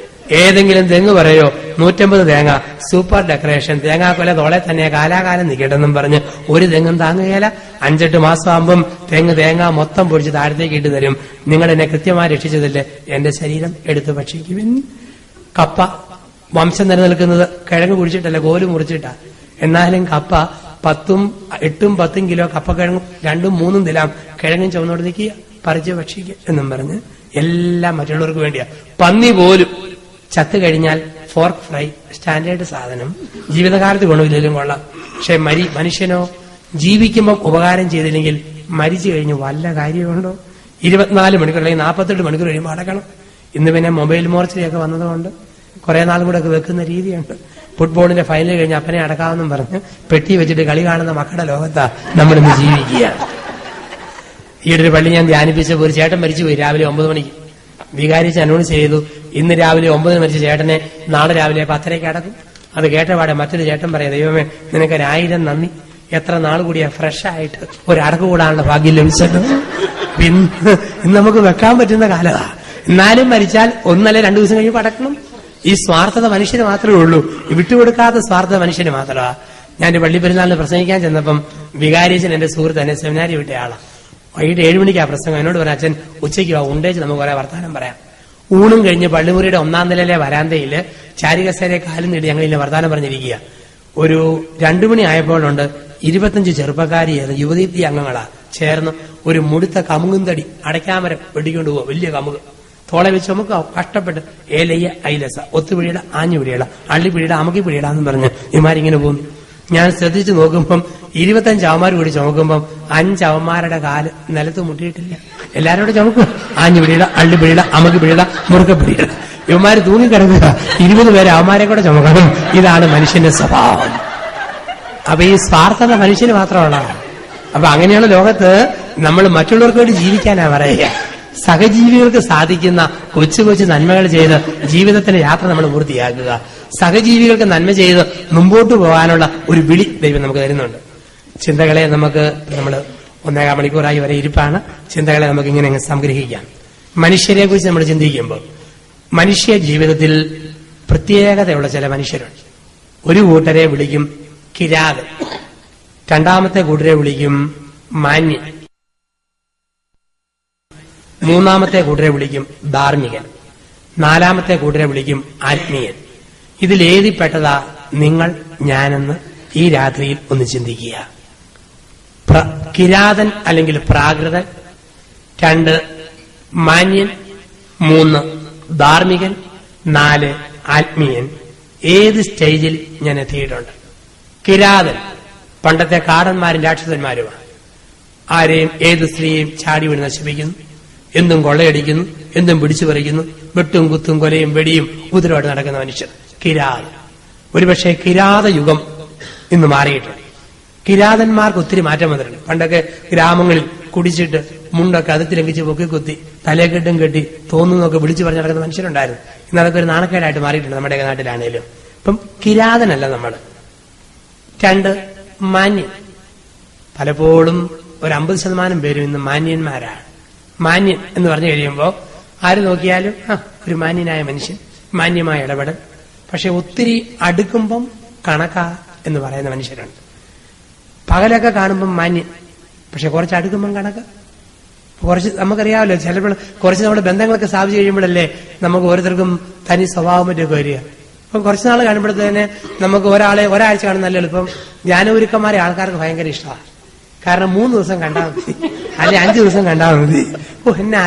ഏതെങ്കിലും തെങ്ങ് പറയോ 150 തേങ്ങ സൂപ്പർ ഡെക്കറേഷൻ, തേങ്ങാക്കൊല തോളെ തന്നെ കാലാകാലം നിൽക്കട്ടെന്നും പറഞ്ഞ് ഒരു തെങ്ങും താങ്ങുകയില്ല. 5-8 മാസം ആകുമ്പം തേങ്ങ മൊത്തം പൊടിച്ച് താഴത്തേക്ക് ഇട്ട് തരും. നിങ്ങൾ എന്നെ കൃത്യമായി രക്ഷിച്ചതല്ലേ, എന്റെ ശരീരം എടുത്ത് ഭക്ഷിക്കുവിൻ. കപ്പ വംശം നിലനിൽക്കുന്നത് കിഴങ്ങ് കുഴിച്ചിട്ടല്ല, കോല് മുറിച്ചിട്ടാ. എന്നാലും കപ്പ 8-10 കിലോ കപ്പക്കിഴങ്ങും 2-3 നിലാം കിഴങ്ങും ചുവന്നോട് നിൽക്കുക, പറിച്ച് ഭക്ഷിക്കുക എന്നും പറഞ്ഞ് എല്ലാം മറ്റുള്ളവർക്ക് വേണ്ടിയാ. പന്നി പോലും ചത്തു കഴിഞ്ഞാൽ ഫോർക്ക് ഫ്രൈ സ്റ്റാൻഡേർഡ് സാധനം, ജീവിതകാലത്ത് ഗുണമില്ലെങ്കിലും കൊള്ളാം. പക്ഷെ മനുഷ്യനോ ജീവിക്കുമ്പോൾ ഉപകാരം ചെയ്തില്ലെങ്കിൽ മരിച്ചു കഴിഞ്ഞ് വല്ല കാര്യമുണ്ടോ? 24 മണിക്കൂർ അല്ലെങ്കിൽ 48 മണിക്കൂർ കഴിയുമ്പോൾ അടക്കണം. ഇന്ന് പിന്നെ മൊബൈൽ മോർച്ചറിയൊക്കെ വന്നതുകൊണ്ട് കുറെ നാൾ കൂടെ ഒക്കെ വെക്കുന്ന രീതിയുണ്ട്. ഫുട്ബോളിന്റെ ഫൈനൽ കഴിഞ്ഞ് അപ്പനെ അടക്കാമെന്നും പറഞ്ഞ് പെട്ടി വെച്ചിട്ട് കളി കാണുന്ന മക്കളുടെ ലോകത്താ നമ്മളിന്ന് ജീവിക്കുക. ഈയൊരു പള്ളി ഞാൻ ധ്യാനിപ്പിച്ചപ്പോൾ ഒരു ചേട്ടൻ മരിച്ചുപോയി രാവിലെ 9 മണിക്ക്. വികാരിച്ച് അനൗൺസ് ചെയ്തു, ഇന്ന് രാവിലെ 9 മരിച്ച ചേട്ടനെ നാളെ രാവിലെ 10:30 അടക്കും. അത് കേട്ടപാടെ മറ്റൊരു ചേട്ടൻ പറയാം, ദൈവമേ നിനക്ക് 1000 നന്ദി, എത്ര നാൾ കൂടിയാ ഫ്രഷ് ആയിട്ട് ഒരു അടക്ക് കൂടാനുള്ള ഭാഗ്യം ലഭിച്ചത്. ഇന്ന് നമുക്ക് വെക്കാൻ പറ്റുന്ന കാലമാ. എന്നാലും മരിച്ചാൽ 1 അല്ലെങ്കിൽ 2 ദിവസം കഴിയുമ്പോൾ അടക്കണം. ഈ സ്വാർത്ഥത മനുഷ്യന് മാത്രമേ ഉള്ളൂ, വിട്ടുകൊടുക്കാത്ത സ്വാർത്ഥത മനുഷ്യന് മാത്രമാ. ഞാൻ പള്ളി പെരുന്നാളിന് പ്രസംഗിക്കാൻ ചെന്നപ്പം വികാരിച്ചൻ എന്റെ സുഹൃത്ത് എന്നെ സെമിനാരി വിട്ട ആളാ. വൈകിട്ട് 7 മണിക്കാ പ്രസംഗം. എന്നോട് പറയാം, അച്ഛൻ ഉച്ചയ്ക്ക് ഉണ്ടേച്ച് നമുക്ക് കുറെ വർത്താനം പറയാം. ഊണും കഴിഞ്ഞ് പള്ളിമുറിയുടെ 1-ാം നിലയിലെ വരാന്തയില് ചാരികസേരെ കാലും നീട്ടി ഞങ്ങൾ ഇന്ന് വർത്താനം പറഞ്ഞിരിക്കുക. ഒരു 2 മണി ആയപ്പോഴുണ്ട് 25 ചെറുപ്പക്കാരി യുവതീ അംഗങ്ങളാ ചേർന്ന് ഒരു മുടുത്ത കമുകും തടി അടയ്ക്കാമരം വെടിക്കൊണ്ട് പോവുക. വലിയ കമുക് തോളെ വെച്ച് നമുക്ക് കഷ്ടപ്പെട്ട് ഏലയ്യ ഐലസ ഒത്തുപിടിയുടെ ആഞ്ഞുപിടിയുടെ അള്ളിപ്പിടിയുടെ അമുക്കിപ്പിടിയിടാന്നും പറഞ്ഞ് ഇമാരിങ്ങനെ പോകുന്നു. ഞാൻ ശ്രദ്ധിച്ചു നോക്കുമ്പം 25 അവന്മാർ കൂടി ചുമക്കുമ്പം 5 അവന്മാരുടെ കാല് നിലത്ത് മുട്ടിയിട്ടില്ല. എല്ലാരും കൂടെ ചുമക്കും, ആഞ്ഞുപിടിയുടെ അള്ളിപ്പിടിയുടെ അമുക്കിപ്പിടിയുടെ മുറുക്കപ്പിടിയുടെ. ഇവന്മാര് തൂങ്ങിക്കിടക്കുക, 20 പേരെ അവന്മാരെ കൂടെ ചുമക്കണം. ഇതാണ് മനുഷ്യന്റെ സ്വഭാവം. അപ്പൊ ഈ സ്വാർത്ഥത മനുഷ്യന് മാത്രമുള്ളതാണ്. അപ്പൊ അങ്ങനെയുള്ള ലോകത്ത് നമ്മൾ മറ്റുള്ളവർക്ക് വേണ്ടി ജീവിക്കാനാ പറയുക. സഹജീവികൾക്ക് സാധിക്കുന്ന കൊച്ചു കൊച്ചു നന്മകൾ ചെയ്ത് ജീവിതത്തിന്റെ യാത്ര നമ്മൾ പൂർത്തിയാക്കുക. സഹജീവികൾക്ക് നന്മ ചെയ്ത് മുമ്പോട്ട് പോകാനുള്ള ഒരു വിളി ദൈവം നമുക്ക് തരുന്നുണ്ട്. ചിന്തകളെ നമ്മൾ 1.25 മണിക്കൂറായി വരെ ഇരിപ്പാണ്. ചിന്തകളെ നമുക്ക് ഇങ്ങനെ സംഗ്രഹിക്കാം. മനുഷ്യരെ കുറിച്ച് നമ്മൾ ചിന്തിക്കുമ്പോൾ മനുഷ്യ ജീവിതത്തിൽ പ്രത്യേകതയുള്ള ചില മനുഷ്യരുണ്ട്. ഒരു കൂട്ടരെ വിളിക്കും കിരാതൻ, രണ്ടാമത്തെ കൂട്ടരെ വിളിക്കും മാന്യൻ, മൂന്നാമത്തെ കൂട്ടരെ വിളിക്കും ധാർമ്മികൻ, നാലാമത്തെ കൂട്ടരെ വിളിക്കും ആത്മീയൻ. ഇതിലേതിപ്പെട്ടതാ നിങ്ങൾ ഞാനെന്ന് ഈ രാത്രിയിൽ ഒന്ന് ചിന്തിക്കുക. കിരാതൻ അല്ലെങ്കിൽ പ്രാകൃതൻ, 2 മാന്യൻ, 3 ധാർമ്മികൻ, 4 ആത്മീയൻ. ഏത് സ്റ്റേജിൽ ഞാൻ എത്തിയിട്ടുണ്ട്? കിരാതൻ പണ്ടത്തെ കാടന്മാരും രാക്ഷസന്മാരുമാണ്. ആരെയും ഏത് സ്ത്രീയെയും ചാടി വീണ് നശിപ്പിക്കുന്നു, എന്തും കൊള്ളയടിക്കുന്നു, എന്തും പിടിച്ചു പറിക്കുന്നു, വെട്ടും കുത്തും കൊലയും വെടിയും ഉപദ്രവമായിട്ട് നടക്കുന്ന മനുഷ്യർ കിരാതൻ. ഒരുപക്ഷെ കിരാത യുഗം ഇന്ന് മാറിയിട്ടുണ്ട്. കിരാതന്മാർക്ക് ഒത്തിരി മാറ്റം വന്നിട്ടുണ്ട്. പണ്ടൊക്കെ ഗ്രാമങ്ങളിൽ കുടിച്ചിട്ട് മുണ്ടൊക്കെ അതിർത്തി ലംഘിച്ച് പൊക്കിക്കുത്തി തലക്കെട്ടും കെട്ടി തോന്നുന്നൊക്കെ വിളിച്ചു പറഞ്ഞ് നടക്കുന്ന മനുഷ്യരുണ്ടായിരുന്നു. ഇന്ന് അതൊക്കെ ഒരു നാണക്കേടായിട്ട് മാറിയിട്ടുണ്ട് നമ്മുടെയൊക്കെ നാട്ടിലാണേലും. ഇപ്പം കിരാതനല്ല നമ്മൾ. 2 മാന്യൻ. പലപ്പോഴും ഒരു 50% പേരും ഇന്ന് മാന്യന്മാരാണ്. മാന്യൻ എന്ന് പറഞ്ഞു കഴിയുമ്പോൾ ആര് നോക്കിയാലും ഒരു മാന്യനായ മനുഷ്യൻ, മാന്യമായ ഇടപെടൽ. പക്ഷെ ഒത്തിരി അടുക്കുമ്പം കണക്കാ എന്ന് പറയുന്ന മനുഷ്യരുണ്ട്. പകലൊക്കെ കാണുമ്പം മാന്യൻ, പക്ഷെ കുറച്ച് അടുക്കുമ്പം കണക്ക്. കുറച്ച് നമുക്കറിയാമല്ലോ, ചിലപ്പോൾ കുറച്ച് നമ്മുടെ ബന്ധങ്ങളൊക്കെ സ്ഥാപിച്ചു കഴിയുമ്പോഴല്ലേ നമുക്ക് ഓരോരുത്തർക്കും തനി സ്വഭാവം പറ്റിയൊക്കെ വരിക. അപ്പം കുറച്ച് നാൾ കാണുമ്പോഴത്തേന് നമുക്ക് ഒരാഴ്ച കാണുന്ന നല്ല എളുപ്പം. ജ്ഞാനഗുരുക്കന്മാരെ ആൾക്കാർക്ക് ഭയങ്കര ഇഷ്ടമാണ്. കാരണം 3 ദിവസം കണ്ടാൽ മതി, അല്ലെ 5 ദിവസം കണ്ടാൽ മതി. എന്നെ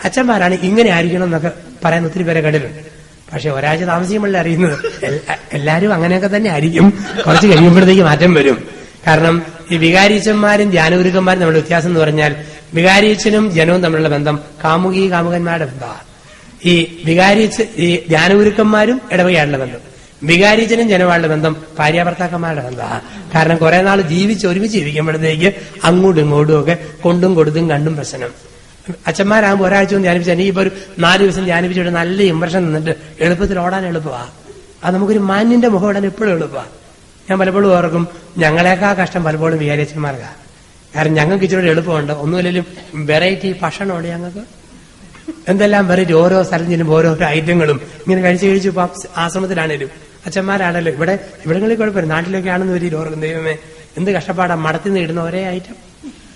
അച്ഛന്മാരാണ് ഇങ്ങനെ ആയിരിക്കണം എന്നൊക്കെ പറയാൻ ഒത്തിരി പേരെ കണ്ടിട്ടുണ്ട്. പക്ഷെ ഒരാഴ്ച താമസിക്കുമ്പോഴല്ലേ അറിയുന്നത് എല്ലാരും അങ്ങനെയൊക്കെ തന്നെ ആയിരിക്കും. കുറച്ച് കഴിയുമ്പോഴത്തേക്ക് മാറ്റം വരും. കാരണം ഈ വികാരീച്ചന്മാരും ധ്യാനഗുരുക്കന്മാരും നമ്മുടെ വ്യത്യാസം എന്ന് പറഞ്ഞാൽ, വികാരീച്ചനും ജനവും തമ്മിലുള്ള ബന്ധം കാമുകന്മാരുടെ ബന്ധമാണ്. ഈ ധ്യാനഗുരുക്കന്മാരും ഇടവകയായിട്ടുള്ള ബന്ധം, വികാരീച്ചനും ജനവാളുടെ ബന്ധം ഭാര്യാഭർത്താക്കന്മാരുടെ ബന്ധമാണ്. കാരണം കുറെ നാൾ ഒരുമിച്ച് ജീവിക്കുമ്പോഴത്തേക്ക് അങ്ങോട്ടും ഇങ്ങോട്ടും ഒക്കെ കൊണ്ടും കൊടുത്തും കണ്ടും പ്രശ്നം. അച്ഛന്മാരാകുമ്പോൾ ഒരാഴ്ച കൊണ്ട് ധ്യാനിപ്പിച്ചാൽ ഇനി ഇപ്പൊ ഒരു 4 ദിവസം ധ്യാനിപ്പിച്ചിട്ട് നല്ല ഇംപ്രഷൻ നിന്നിട്ട് എളുപ്പത്തിൽ ഓടാൻ എളുപ്പമാണ്. അത് നമുക്കൊരു മാന്യന്റെ മുഖം ഇടാൻ എപ്പോഴും എളുപ്പമാണ്. ഞാൻ പലപ്പോഴും ഓർക്കും, ഞങ്ങളെക്കാ കഷ്ടം പലപ്പോഴും വികാരിയച്ഛന്മാർക്കാണ്. കാരണം ഞങ്ങൾക്ക് ഇച്ചിരി എളുപ്പമുണ്ട്. ഒന്നുമില്ലെങ്കിലും വെറൈറ്റി ഭക്ഷണമുണ്ട് ഞങ്ങൾക്ക്. എന്തെല്ലാം വെറൈറ്റി, ഓരോ സ്ഥലം ചെല്ലുമ്പോൾ ഓരോരോ ഐറ്റങ്ങളും ഇങ്ങനെ കഴിച്ചു ഇപ്പം ആശ്രമത്തിലാണേലും അച്ഛന്മാരാണല്ലോ. ഇവിടങ്ങളിൽ കുഴപ്പമില്ല, നാട്ടിലൊക്കെ ആണെന്ന് വരില്ല. ഓർക്കും ദൈവമേ എന്ത് കഷ്ടപ്പാടാ, മടത്തിൽ നിന്ന് ഇടുന്ന ഒരേ ഐറ്റം.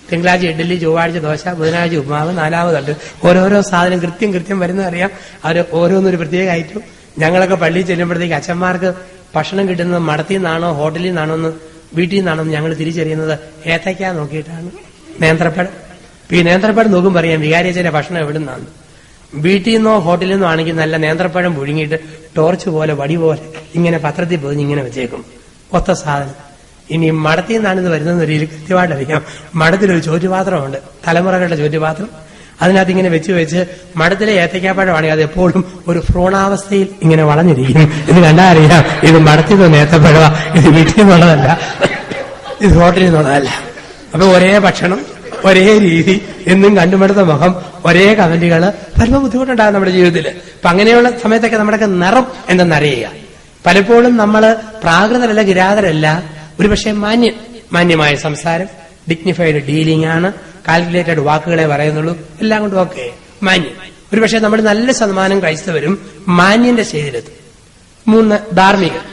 തിങ്കളാഴ്ച ഇഡ്ഡലി, ചൊവ്വാഴ്ച ദോശ, ബുധനാഴ്ച ഉപ്മാവ്, 4ാമതുണ്ട് ഓരോരോ സാധനം കൃത്യം വരുന്നതറിയാം. അവർ ഓരോന്നൊരു പ്രത്യേക ഐറ്റം. ഞങ്ങളൊക്കെ പള്ളിയിൽ ചെല്ലുമ്പോഴത്തേക്ക് അച്ഛന്മാർക്ക് ഭക്ഷണം കിട്ടുന്നത് മടത്തിൽ നിന്നാണോ ഹോട്ടലിൽ നിന്നാണോ എന്ന് വീട്ടിൽ നിന്നാണോ ഞങ്ങൾ തിരിച്ചറിയുന്നത് ഏത്തയ്ക്ക നോക്കിയിട്ടാണ്. നേന്ത്രപ്പഴം. ഈ നേന്ത്രപ്പഴം നോക്കുമ്പോൾ അറിയാം വികാരിയച്ഛന്റെ ഭക്ഷണം എവിടെ നിന്നാണ്. വീട്ടിൽ നിന്നോ ഹോട്ടലിൽ നിന്നോ ആണെങ്കിൽ നല്ല നേന്ത്രപ്പഴം പുഴുങ്ങിയിട്ട് ടോർച്ച് പോലെ വടി പോലെ ഇങ്ങനെ പത്രത്തിൽ പൊതിഞ്ഞ് ഇങ്ങനെ വെച്ചേക്കും. ഒത്ത സാധനം. ഇനി മടത്തിൽ നിന്നാണിത് വരുന്നതെന്ന് ഒരു കൃത്യമായിട്ട് അറിയാം. മടത്തിലൊരു ചോറ്റുപാത്രമുണ്ട്, തലമുറകളുടെ ചോറ്റുപാത്രം. അതിനകത്ത് ഇങ്ങനെ വെച്ച് മടത്തിലെ ഏത്തയ്ക്കാപ്പഴമാണെങ്കിൽ അത് എപ്പോഴും ഒരു ഭ്രൂണാവസ്ഥയിൽ ഇങ്ങനെ വളഞ്ഞിരിക്കും. ഇത് കണ്ടാൽ അറിയാം ഇത് മടത്തിൽ നിന്ന് ഏത്തപ്പഴവാ, ഇത് വീട്ടിൽ നിന്നുള്ളതല്ല, ഇത് ഹോട്ടലിൽ നിന്നുള്ളതല്ല. അപ്പൊ ഒരേ ഭക്ഷണം, ഒരേ രീതി, എന്നും കണ്ടുമടുത്ത മുഖം, ഒരേ കമന്റുകള്, പരമ ബുദ്ധിമുട്ടുണ്ടാകും നമ്മുടെ ജീവിതത്തിൽ. അപ്പൊ അങ്ങനെയുള്ള സമയത്തൊക്കെ നമ്മുടെയൊക്കെ നിറം എന്തെന്നറിയുക. പലപ്പോഴും നമ്മള് പ്രാകൃതരല്ല, കിരാതരല്ല, ഒരുപക്ഷെ മാന്യമായ സംസാരം, ഡിഗ്നിഫൈഡ് ഡീലിംഗ് ആണ്, കാൽക്കുലേറ്റഡ് വാക്കുകളെ പറയുന്നുള്ളൂ, എല്ലാം കൊണ്ടും ഒക്കെ മാന്യം. ഒരുപക്ഷെ നമ്മൾ നല്ല ശതമാനം ക്രൈസ്തവരും മാന്യന്റെ ശൈലിയിലെത്തും. 3, ധാർമ്മികർ.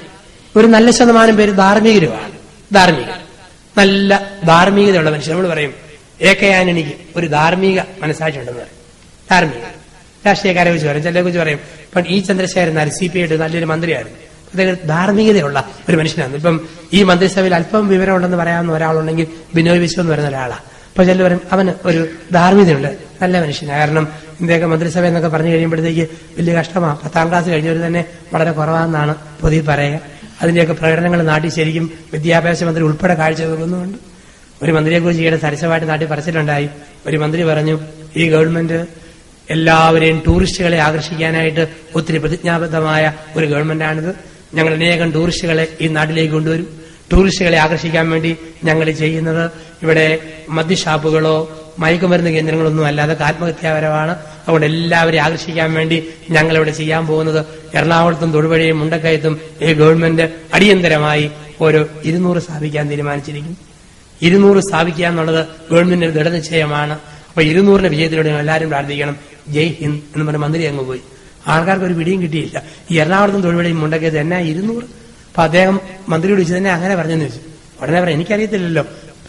ഒരു നല്ല ശതമാനം പേര് ധാർമ്മികരുമാണ്. നല്ല ധാർമ്മികതയുള്ള മനുഷ്യർ. നമ്മൾ പറയും AK-ആന്റണിക്ക് ഒരു ധാർമ്മിക മനസാക്ഷി ഉണ്ടെന്ന് പറയും. ധാർമ്മിക രാഷ്ട്രീയക്കാരെ കുറിച്ച് പറയും, ചിലരെ കുറിച്ച് പറയും. ഇപ്പം ഈ ചന്ദ്രശേഖരൻ CPI നല്ലൊരു മന്ത്രിയായിരുന്നു. അദ്ദേഹം ധാർമ്മികതയുള്ള ഒരു മനുഷ്യനാണ്. ഇപ്പം ഈ മന്ത്രിസഭയിൽ അല്പം വിവരമുണ്ടെന്ന് പറയാവുന്ന ഒരാളുണ്ടെങ്കിൽ ബിനോയ് വിശ്വം എന്ന് പറയുന്ന ഒരാളാണ്. അപ്പൊ ചിലർ പറയും അവന് ഒരു ധാർമ്മികതയുണ്ട്, നല്ല മനുഷ്യനാണ്. കാരണം ഇന്ത്യയൊക്കെ മന്ത്രിസഭ എന്നൊക്കെ പറഞ്ഞു കഴിയുമ്പോഴത്തേക്ക് വലിയ കഷ്ടമാണ്. 10ാം ക്ലാസ് കഴിഞ്ഞവർ തന്നെ വളരെ കുറവാണെന്നാണ് പൊതുവെ പറയുക. അതിന്റെയൊക്കെ പ്രകടനങ്ങൾ നാട്ടിൽ ശരിക്കും വിദ്യാഭ്യാസ മന്ത്രി ഉൾപ്പെടെ കാഴ്ചവെക്കുന്നുണ്ട്. ഒരു മന്ത്രിയെക്കുറിച്ച് ഈയിടെ സരസമായിട്ട് നാട്ടിൽ പറച്ചിലുണ്ടായി. ഒരു മന്ത്രി പറഞ്ഞു, ഈ ഗവൺമെന്റ് എല്ലാവരെയും ടൂറിസ്റ്റുകളെ ആകർഷിക്കാനായിട്ട് ഒത്തിരി പ്രതിജ്ഞാബദ്ധമായ ഒരു ഗവൺമെന്റാണിത്. ഞങ്ങൾ അനേകം ടൂറിസ്റ്റുകളെ ഈ നാട്ടിലേക്ക് കൊണ്ടുവരും. ടൂറിസ്റ്റുകളെ ആകർഷിക്കാൻ വേണ്ടി ഞങ്ങൾ ചെയ്യുന്നത് ഇവിടെ മദ്യഷാപ്പുകളോ മയക്കുമരുന്ന് കേന്ദ്രങ്ങളൊന്നും അല്ലാതെ ആത്മഹത്യാപരമാണ്. അതുകൊണ്ട് എല്ലാവരെയും ആകർഷിക്കാൻ വേണ്ടി ഞങ്ങളിവിടെ ചെയ്യാൻ പോകുന്നത് എറണാകുളത്തും തൊടുപുഴയും മുണ്ടക്കയത്തും ഈ ഗവൺമെന്റ് അടിയന്തരമായി ഓരോ 200 സ്ഥാപിക്കാൻ തീരുമാനിച്ചിരിക്കും. 200 സ്ഥാപിക്കുക എന്നുള്ളത് ഗവൺമെന്റിന്റെ ദൃഢനിശ്ചയമാണ്. അപ്പൊ 200ന്റെ വിജയത്തിലൂടെ എല്ലാവരും പ്രാർത്ഥിക്കണം. ജയ് ഹിന്ദ് എന്ന് പറഞ്ഞ മന്ത്രി അങ്ങ് പോയി. ആൾക്കാർക്ക് ഒരു പിടിയും കിട്ടിയില്ല. ഈ എറണാകുളത്തും തൊടുപുഴയും മുണ്ടക്കയത്ത് എന്നാ 200? അപ്പൊ അദ്ദേഹം മന്ത്രിയോട് ചോദിച്ചു, തന്നെ അങ്ങനെ പറഞ്ഞെന്ന് ചോദിച്ചു. ഉടനെ പറയാം, എനിക്കറിയത്തില്ലല്ലോ,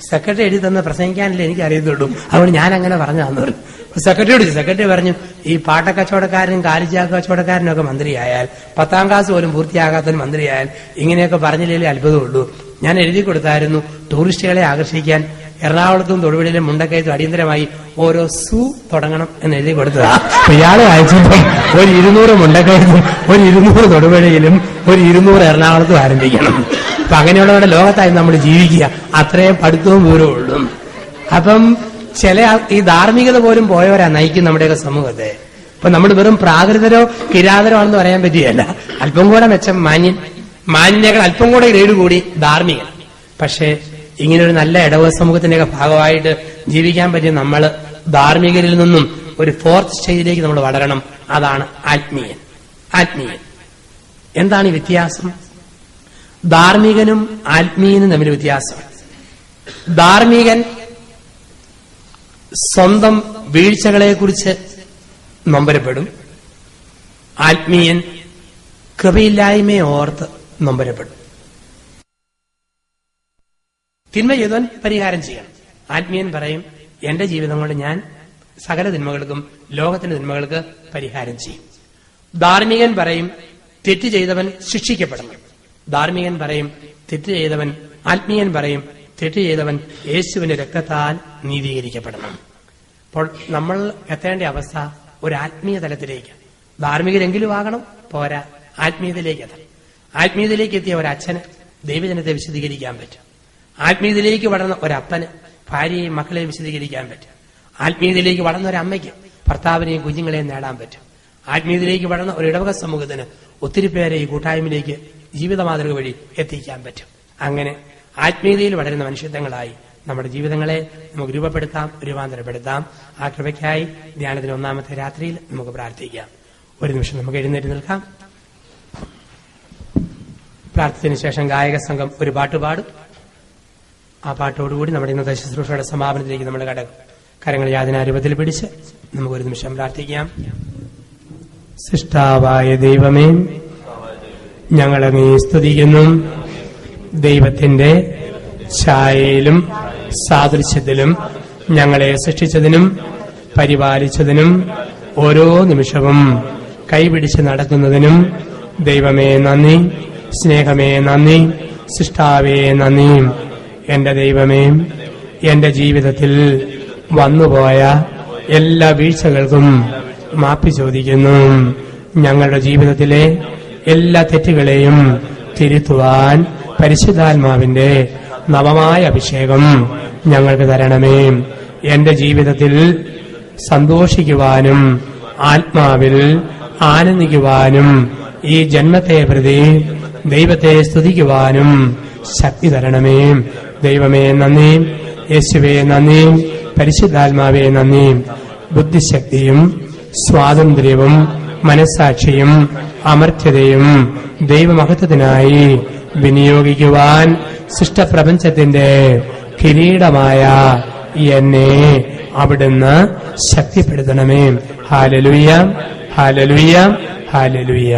സെക്രട്ടറി എഴുതി തന്ന പ്രസംഗിക്കാനല്ലേ എനിക്കറിയത്തുള്ളൂ, അതുകൊണ്ട് ഞാൻ അങ്ങനെ പറഞ്ഞാന്ന് പറഞ്ഞു. സെക്രട്ടറിയോട് ചോദിച്ചു. സെക്രട്ടറി പറഞ്ഞു, ഈ പാട്ടക്കച്ചവടക്കാരനും കാലിച്ചാക്ക് കച്ചവടക്കാരനും ഒക്കെ മന്ത്രിയായാൽ, 10ാം ക്ലാസ് പോലും പൂർത്തിയാകാത്തവരും മന്ത്രിയായാൽ ഇങ്ങനെയൊക്കെ പറഞ്ഞില്ലേ അത്ഭുതമുള്ളൂ. ഞാൻ എഴുതി കൊടുത്തായിരുന്നു ടൂറിസ്റ്റുകളെ ആകർഷിക്കാൻ എറണാകുളത്തും തൊടുപുഴയിലും മുണ്ടക്കയത്തും അടിയന്തരമായി ഓരോ സൂ തുടങ്ങണം എന്ന് എഴുതി കൊടുത്തതാ. ഇയാളെ അയച്ചപ്പം ഒരു 200 മുണ്ടക്കയത്തും ഒരു 200 തൊടുപുഴയിലും ഒരു 200 എറണാകുളത്തും ആരംഭിക്കണം. അപ്പൊ അങ്ങനെയുള്ളവരുടെ ലോകത്തായി നമ്മൾ ജീവിക്കുക. അത്രയും പഠിത്തവും വിവരവും ഉള്ളൂ. അപ്പം ചില ഈ ധാർമ്മികത പോലും പോയവരാ നയിക്കും നമ്മുടെയൊക്കെ സമൂഹത്തെ. ഇപ്പൊ നമ്മൾ വെറും പ്രാകൃതരോ കിരാതരോ ആണെന്ന് പറയാൻ പറ്റുകയല്ല. അല്പം കൂടെ മെച്ചം മാന്യകൾ, അല്പം കൂടെ ഗ്രേഡ് കൂടി ധാർമ്മികൻ. പക്ഷേ ഇങ്ങനൊരു നല്ല ഇടവ സമൂഹത്തിന്റെയൊക്കെ ഭാഗമായിട്ട് ജീവിക്കാൻ പറ്റിയ നമ്മൾ ധാർമ്മികരിൽ നിന്നും ഒരു 4th സ്റ്റേജിലേക്ക് നമ്മൾ വളരണം. അതാണ് ആത്മീയൻ. എന്താണ് ഈ വ്യത്യാസം? ധാർമ്മികനും ആത്മീയനും തമ്മിൽ വ്യത്യാസം. ധാർമ്മികൻ സ്വന്തം വീഴ്ചകളെക്കുറിച്ച് നൊമ്പരപ്പെടും. ആത്മീയൻ കൃപയില്ലായ്മയെ ഓർത്ത് നൊമ്പരപ്പെടും. തിന്മ ചെയ്തവൻ പരിഹാരം ചെയ്യണം. ആത്മീയൻ പറയും, എന്റെ ജീവിതം കൊണ്ട് ഞാൻ സകല തിന്മകൾക്കും ലോകത്തിന്റെ തിന്മകൾക്ക് പരിഹാരം ചെയ്യും. ധാർമ്മികൻ പറയും, തെറ്റ് ചെയ്തവൻ ശിക്ഷിക്കപ്പെടണം. ധാർമ്മികൻ പറയും, തെറ്റ് ചെയ്തവൻ, ആത്മീയൻ പറയും, തെറ്റ് ചെയ്തവൻ യേശുവിന്റെ രക്തത്താൽ നീതീകരിക്കപ്പെടണം. അപ്പോൾ നമ്മൾ എത്തേണ്ട അവസ്ഥ ഒരു ആത്മീയ തലത്തിലേക്ക്, ധാർമ്മികരെങ്കിലും ആകണം, പോരാ, ആത്മീയതയിലേക്ക് എത്തണം. ആത്മീയതയിലേക്ക് എത്തിയ ഒരച്ഛന് ദൈവജനത്തെ വിശദീകരിക്കാൻ പറ്റും. ആത്മീയതയിലേക്ക് വളർന്ന ഒരപ്പന് ഭാര്യയെയും മക്കളെയും വിശദീകരിക്കാൻ പറ്റും. ആത്മീയതയിലേക്ക് വളർന്ന ഒരമ്മയ്ക്ക് ഭർത്താവിനെയും കുഞ്ഞുങ്ങളെയും നേടാൻ പറ്റും. ആത്മീയതയിലേക്ക് വളർന്ന ഒരു ഇടവക സമൂഹത്തിന് ഒത്തിരി പേരെ ഈ കൂട്ടായ്മയിലേക്ക് ജീവിത മാതൃക വഴി എത്തിക്കാൻ പറ്റും. അങ്ങനെ ആത്മീയതയിൽ വളരുന്ന മനുഷ്യത്വങ്ങളായി നമ്മുടെ ജീവിതങ്ങളെ നമുക്ക് രൂപപ്പെടുത്താം, രൂപാന്തരപ്പെടുത്താം. ആ കൃപയ്ക്കായി ധ്യാനത്തിന് ഒന്നാമത്തെ രാത്രിയിൽ നമുക്ക് പ്രാർത്ഥിക്കാം. ഒരു നിമിഷം നമുക്ക് എഴുന്നേറ്റ് നിൽക്കാം. പ്രാർത്ഥനയ്ക്ക് ശേഷം ഗായക സംഘം ഒരു പാട്ട് പാടും. ആ പാട്ടോടുകൂടി നമ്മുടെ ഇന്നത്തെ ശുശ്രൂഷയുടെ സമാപനത്തിലേക്ക് നമ്മൾ കടക്കും. കരങ്ങൾ യാതനാരൂപത്തിൽ പിടിച്ച് നമുക്കൊരു നിമിഷം പ്രാർത്ഥിക്കാം. സൃഷ്ടാവായ ദൈവമേ, ഞങ്ങളെ നീ സ്തുതിക്കുന്നു. ദൈവത്തിന്റെ ഛായയിലും സാദൃശ്യത്തിലും ഞങ്ങളെ സൃഷ്ടിച്ചതിനും പരിപാലിച്ചതിനും ഓരോ നിമിഷവും കൈപിടിച്ച് നടത്തുന്നതിനും ദൈവമേ നന്ദി, സ്നേഹമേ നന്ദി, സൃഷ്ടാവേ നന്ദി. എന്റെ ദൈവമേ, എന്റെ ജീവിതത്തിൽ വന്നുപോയ എല്ലാ വീഴ്ചകൾക്കും മാപ്പി ചോദിക്കുന്നു. ഞങ്ങളുടെ ജീവിതത്തിലെ എല്ലാ തെറ്റുകളെയും തിരുത്തുവാൻ പരിശുദ്ധാത്മാവിന്റെ നവമായ അഭിഷേകം ഞങ്ങൾക്ക് തരണമേ. എന്റെ ജീവിതത്തിൽ സന്തോഷിക്കുവാനും ആത്മാവിൽ ആനന്ദിക്കുവാനും ഈ ജന്മത്തെ പ്രതി ദൈവത്തെ സ്തുതിക്കുവാനും ശക്തി തരണമേ. ദൈവമേ നന്ദി, യേശുവേ നന്ദി, പരിശുദ്ധാത്മാവേ നന്ദി. ബുദ്ധിശക്തിയും സ്വാതന്ത്ര്യവും മനസ്സാക്ഷിയും അമർത്യതയും ദൈവമഹത്വത്തിനായി വിനിയോഗിക്കുവാൻ സൃഷ്ടപ്രപഞ്ചത്തിന്റെ കിരീടമായ എന്നെ അവിടുന്ന് ശക്തിപ്പെടുത്തണമേ. Hallelujah, hallelujah, hallelujah.